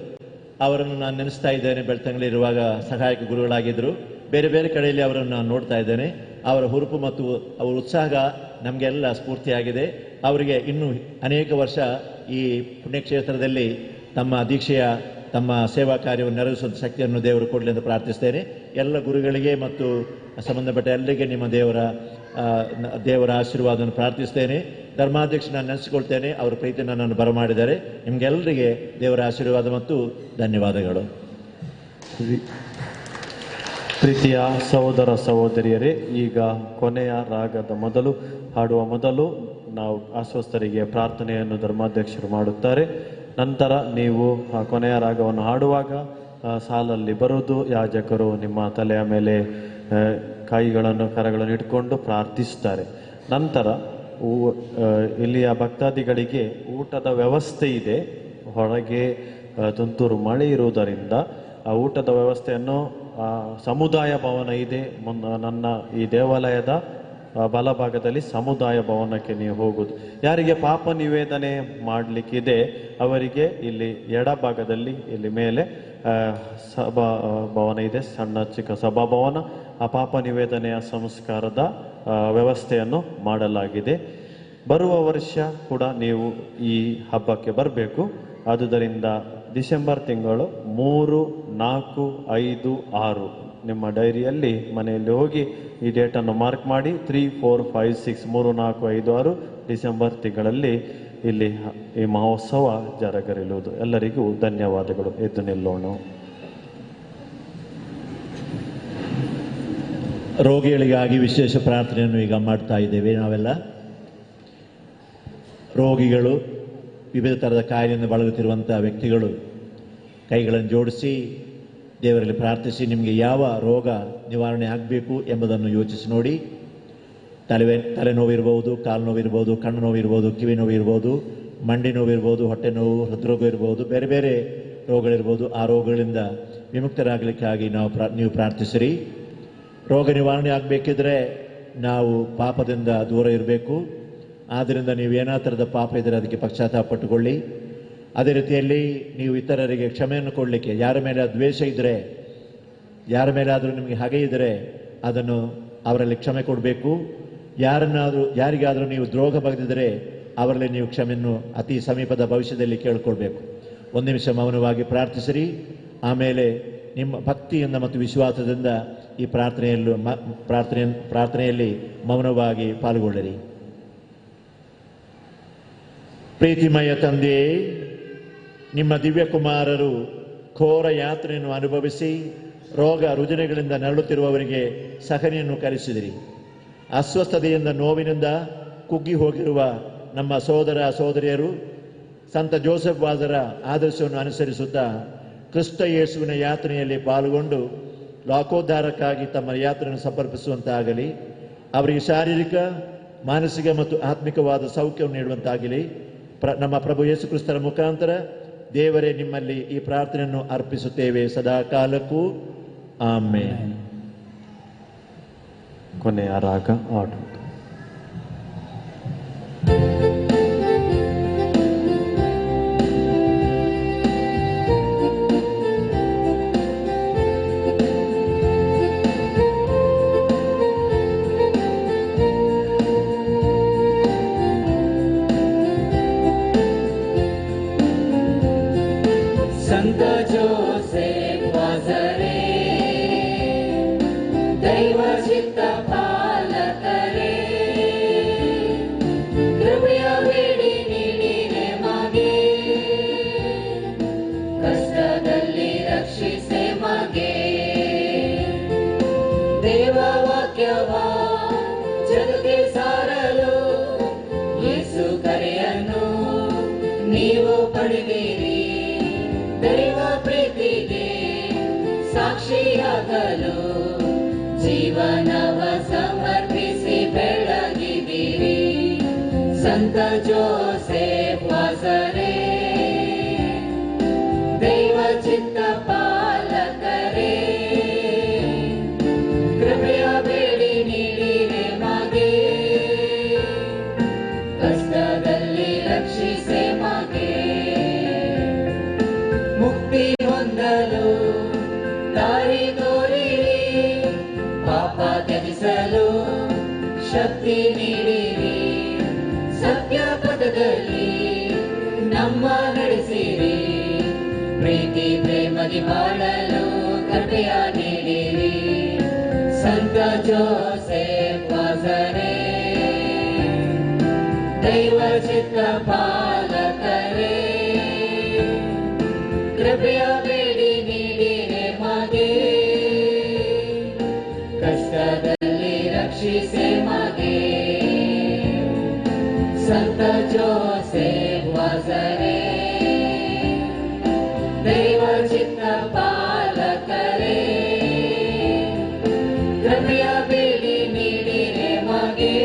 ಅವರನ್ನು ನಾನು ನೆನೆಸ್ತಾ ಇದ್ದೇನೆ. ಬೆಳ್ತಂಗಲಿರುವಾಗ ಸಹಾಯಕ ಗುರುಗಳಾಗಿದ್ದರು. ಬೇರೆ ಬೇರೆ ಕಡೆಯಲ್ಲಿ ಅವರನ್ನು ನಾನು ನೋಡ್ತಾ ಇದ್ದೇನೆ. ಅವರ ಹುರುಪು ಮತ್ತು ಅವರ ಉತ್ಸಾಹ ನಮಗೆಲ್ಲ ಸ್ಫೂರ್ತಿಯಾಗಿದೆ. ಅವರಿಗೆ ಇನ್ನೂ ಅನೇಕ ವರ್ಷ ಈ ಪುಣ್ಯಕ್ಷೇತ್ರದಲ್ಲಿ ತಮ್ಮ ದೀಕ್ಷೆಯ ತಮ್ಮ ಸೇವಾ ಕಾರ್ಯವನ್ನು ನೆರವೇರಿಸುವಂಥ ಶಕ್ತಿಯನ್ನು ದೇವರು ಕೊಡಲಿ ಎಂದು ಪ್ರಾರ್ಥಿಸ್ತೇನೆ. ಎಲ್ಲ ಗುರುಗಳಿಗೆ ಮತ್ತು ಸಂಬಂಧಪಟ್ಟ ಎಲ್ಲರಿಗೆ ನಿಮ್ಮ ದೇವರ ಆಶೀರ್ವಾದವನ್ನು ಪ್ರಾರ್ಥಿಸ್ತೇನೆ. ಧರ್ಮಾಧ್ಯಕ್ಷ ನಾನು ನೆನೆಸಿಕೊಳ್ತೇನೆ. ಅವರ ಪ್ರೀತಿಯನ್ನು ನಾನು ಬರಮಾಡಿದ್ದಾರೆ. ನಿಮಗೆಲ್ಲರಿಗೆ ದೇವರ ಆಶೀರ್ವಾದ ಮತ್ತು ಧನ್ಯವಾದಗಳು. ಪ್ರೀತಿಯ ಸಹೋದರ ಸಹೋದರಿಯರೇ, ಈಗ ಕೊನೆಯ ರಾಗದ ಮೊದಲು ಹಾಡುವ ಮೊದಲು ನಾವು ಅಸ್ವಸ್ಥರಿಗೆ ಪ್ರಾರ್ಥನೆಯನ್ನು ಧರ್ಮಾಧ್ಯಕ್ಷರು ಮಾಡುತ್ತಾರೆ. ನಂತರ ನೀವು ಆ ಕೊನೆಯ ರಾಗವನ್ನು ಹಾಡುವಾಗ ಸಾಲಲ್ಲಿ ಬರುವುದು, ಯಾಜಕರು ನಿಮ್ಮ ತಲೆಯ ಮೇಲೆ ಕರಗಳನ್ನು ಇಟ್ಕೊಂಡು ಪ್ರಾರ್ಥಿಸ್ತಾರೆ. ನಂತರ ಇಲ್ಲಿಯ ಭಕ್ತಾದಿಗಳಿಗೆ ಊಟದ ವ್ಯವಸ್ಥೆ ಇದೆ. ಹೊರಗೆ ತುಂತುರು ಮಳೆ ಇರುವುದರಿಂದ ಆ ಊಟದ ವ್ಯವಸ್ಥೆಯನ್ನು ಸಮುದಾಯ ಭವನ ಇದೆ. ನನ್ನ ಈ ದೇವಾಲಯದ ಬಲಭಾಗದಲ್ಲಿ ಸಮುದಾಯ ಭವನಕ್ಕೆ ನೀವು ಹೋಗುವುದು. ಯಾರಿಗೆ ಪಾಪ ನಿವೇದನೆ ಮಾಡಲಿಕ್ಕಿದೆ ಅವರಿಗೆ ಇಲ್ಲಿ ಎಡಭಾಗದಲ್ಲಿ ಇಲ್ಲಿ ಮೇಲೆ ಸಭಾ ಭವನ ಇದೆ, ಸಣ್ಣ ಚಿಕ್ಕ ಸಭಾಭವನ. ಆ ಪಾಪ ನಿವೇದನೆಯ ಸಂಸ್ಕಾರದ ವ್ಯವಸ್ಥೆಯನ್ನು ಮಾಡಲಾಗಿದೆ. ಬರುವ ವರ್ಷ ಕೂಡ ನೀವು ಈ ಹಬ್ಬಕ್ಕೆ ಬರಬೇಕು. ಆದುದರಿಂದ ಡಿಸೆಂಬರ್ ತಿಂಗಳು 3, 4, 5, 6 ನಿಮ್ಮ ಡೈರಿಯಲ್ಲಿ ಮನೆಯಲ್ಲಿ ಹೋಗಿ ಈ ಡೇಟನ್ನು ಮಾರ್ಕ್ ಮಾಡಿ. 3, 4, 5, 6 3, 4, 5, 6 ಡಿಸೆಂಬರ್ ತಿಂಗಳಲ್ಲಿ ಇಲ್ಲಿ ಈ ಮಹೋತ್ಸವ ಜರಗಲಿರುವುದು. ಎಲ್ಲರಿಗೂ ಧನ್ಯವಾದಗಳು. ಎದ್ದು ನಿಲ್ಲೋಣ. ರೋಗಿಗಳಿಗಾಗಿ ವಿಶೇಷ ಪ್ರಾರ್ಥನೆಯನ್ನು ಈಗ ಮಾಡ್ತಾ ಇದ್ದೇವೆ ನಾವೆಲ್ಲ. ರೋಗಿಗಳು, ವಿವಿಧ ಥರದ ಕಾಯಿಲೆಯಿಂದ ಬಳಲುತ್ತಿರುವಂಥ ವ್ಯಕ್ತಿಗಳು ಕೈಗಳನ್ನು ಜೋಡಿಸಿ ದೇವರಲ್ಲಿ ಪ್ರಾರ್ಥಿಸಿ ನಿಮಗೆ ಯಾವ ರೋಗ ನಿವಾರಣೆ ಆಗಬೇಕು ಎಂಬುದನ್ನು ಯೋಚಿಸಿ ನೋಡಿ. ತಲೆನೋವಿರ್ಬೋದು, ಕಾಲು ನೋವಿರ್ಬೋದು, ಕಣ್ಣು ನೋವಿರ್ಬೋದು, ಕಿವಿ ನೋವಿರ್ಬೋದು, ಮಂಡಿ ನೋವಿರ್ಬೋದು, ಹೊಟ್ಟೆ ನೋವು, ಹೃದ್ರೋಗ ಇರ್ಬೋದು, ಬೇರೆ ಬೇರೆ ರೋಗಗಳಿರ್ಬೋದು. ಆ ರೋಗಗಳಿಂದ ವಿಮುಕ್ತರಾಗಲಿಕ್ಕಾಗಿ ನೀವು ಪ್ರಾರ್ಥಿಸಿರಿ. ರೋಗ ನಿವಾರಣೆ ಆಗಬೇಕಿದ್ರೆ ನಾವು ಪಾಪದಿಂದ ದೂರ ಇರಬೇಕು. ಆದ್ದರಿಂದ ನೀವು ಏನಾ ಥರದ ಪಾಪ ಇದ್ದರೆ ಅದಕ್ಕೆ ಪಶ್ಚಾತ್ತಾಪಪಟ್ಟುಕೊಳ್ಳಿ. ಅದೇ ರೀತಿಯಲ್ಲಿ ನೀವು ಇತರರಿಗೆ ಕ್ಷಮೆಯನ್ನು ಕೊಡಲಿಕ್ಕೆ, ಯಾರ ಮೇಲೆ ದ್ವೇಷ ಇದ್ದರೆ, ಯಾರ ಮೇಲಾದರೂ ನಿಮಗೆ ಹಾಗೆ ಇದ್ದರೆ ಅದನ್ನು ಅವರಲ್ಲಿ ಕ್ಷಮೆ ಕೊಡಬೇಕು. ಯಾರಿಗಾದರೂ ನೀವು ದ್ರೋಹ ಬಗೆದಿದ್ದರೆ ಅವರಲ್ಲಿ ನೀವು ಕ್ಷಮೆಯನ್ನು ಅತಿ ಸಮೀಪದ ಭವಿಷ್ಯದಲ್ಲಿ ಕೇಳಿಕೊಳ್ಬೇಕು. ಒಂದು ನಿಮಿಷ ಮೌನವಾಗಿ ಪ್ರಾರ್ಥಿಸಿರಿ. ಆಮೇಲೆ ನಿಮ್ಮ ಭಕ್ತಿಯಿಂದ ಮತ್ತು ವಿಶ್ವಾಸದಿಂದ ಈ ಪ್ರಾರ್ಥನೆಯಲ್ಲಿ ಮೌನವಾಗಿ ಪಾಲ್ಗೊಳ್ಳಿರಿ. ಪ್ರೀತಿಮಯ ತಂದೆಯೇ, ನಿಮ್ಮ ದಿವ್ಯ ಕುಮಾರರು ಘೋರ ಯಾತ್ರೆಯನ್ನು ಅನುಭವಿಸಿ ರೋಗ ರುಜಿನಗಳಿಂದ ನರಳುತ್ತಿರುವವರಿಗೆ ಸಹನೆಯನ್ನು ಕಲಿಸಿದಿರಿ. ಅಸ್ವಸ್ಥತೆಯಿಂದ ನೋವಿನಿಂದ ಕುಗ್ಗಿ ಹೋಗಿರುವ ನಮ್ಮ ಸೋದರ ಸೋದರಿಯರು ಸಂತ ಜೋಸೆಫ್ ವಾಜರ ಆದರ್ಶವನ್ನು ಅನುಸರಿಸುತ್ತಾ ಕ್ರಿಸ್ತ ಯೇಸುವಿನ ಯಾತ್ರೆಯಲ್ಲಿ ಪಾಲ್ಗೊಂಡು ಲೋಕೋದ್ಧಾರಕ್ಕಾಗಿ ತಮ್ಮ ಯಾತ್ರೆಯನ್ನು ಸಮರ್ಪಿಸುವಂತಾಗಲಿ. ಅವರಿಗೆ ಶಾರೀರಿಕ, ಮಾನಸಿಕ ಮತ್ತು ಆತ್ಮಿಕವಾದ ಸೌಖ್ಯವನ್ನು ನೀಡುವಂತಾಗಲಿ. ನಮ್ಮ ಪ್ರಭು ಯೇಸು ಕ್ರಿಸ್ತರ ಮುಖಾಂತರ ದೇವರೇ ನಿಮ್ಮಲ್ಲಿ ಈ ಪ್ರಾರ್ಥನೆಯನ್ನು ಅರ್ಪಿಸುತ್ತೇವೆ ಸದಾ ಕಾಲಕ್ಕೂ. ಆಮೇನ್. ಕೊನೆಯ ರಾಗ ಆಡು. ಸಂತ ಜೋಸೆಫ್ ವಾಜರೇ, ದೈವ ಚಿತ್ತ ಪಾಲಕರೇ, ಕೃಪೆಯ ಬೇಡಿ ನೀಡಿರೆ ಮಗೆ, ಕಷ್ಟದಲ್ಲಿ ರಕ್ಷಿಸೆ ಮಗೆ. ದೇವ ವಾಕ್ಯವ ಜಗಕ್ಕೆ ಸಾರಲು ಯೇಸು ಕರೆಯನ್ನು ನೀವು ಪಡೆದಿರಿ. ದೈವ ಪ್ರೀತಿಗೆ ಸಾಕ್ಷಿಯಾಗಲು ಜೀವನವ ಸಮರ್ಪಿಸಿ ಬೆಳಗಿದಿರಿ. ಸಂತ ಜೋಸೆಫ್ ವಾಜರೇ, ದೈವ ಚಿತ್ತ ಪಾಲಕರೇ, ಕೃಪೆಯ ಬೇಡಿ ನೀಡಿರೆ ಮಗೆ, ಕಷ್ಟದಲ್ಲಿ ರಕ್ಷಿಸೆ ಮಗೆ. ಮುಕ್ತಿ ಹೊಂದಲು ದಾರಿ ತೋರಿರಿ, ಪಾಪ ತ್ಯಜಿಸಲು ಶಕ್ತಿ ನೀಡಿರಿ. ಸತ್ಯ ಪಥದಲ್ಲಿ ನಮ್ಮ ನಡೆಸಿರಿ, ಪ್ರೀತಿ ಪ್ರೇಮದಿ ಬಾಳಲು ಕೃಪೆಯ ನೀಡಿರಿ. ಸಂತ ಜೋಸೆಫ್ ವಾಜರೇ, ದೈವ ಚಿತ್ತ ಪಾಲಕರೇ, ಕೃಪೆಯ ಬೇಡಿ ನೀಡಿರೆ ಮಗೆ, ಕಷ್ಟದಲ್ಲಿ ರಕ್ಷಿಸೆ ಮಗೆ. ಸಂತ ಜೋಸೆಫ್ ವಾಜರೇ, ದೈವ ಚಿತ್ತ ಪಾಲಕರೇ, ಕೃಪೆಯ ಬೇಡಿ ನೀಡಿರೆ ಮಗೆ,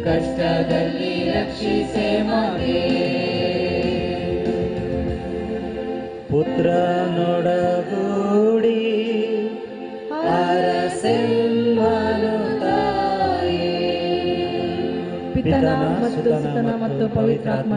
ಕಷ್ಟದಲ್ಲಿ ರಕ್ಷಿಸೆ ಮಗೆ. ಪುತ್ರನೊಡಗೂಡಿ ಅರಸೆಂಬನು ತಾಯೇ, ಪಿತನ ಮತ್ತು ಸುತನ ಮತ್ತು ಪವಿತ್ರಾತ್ಮ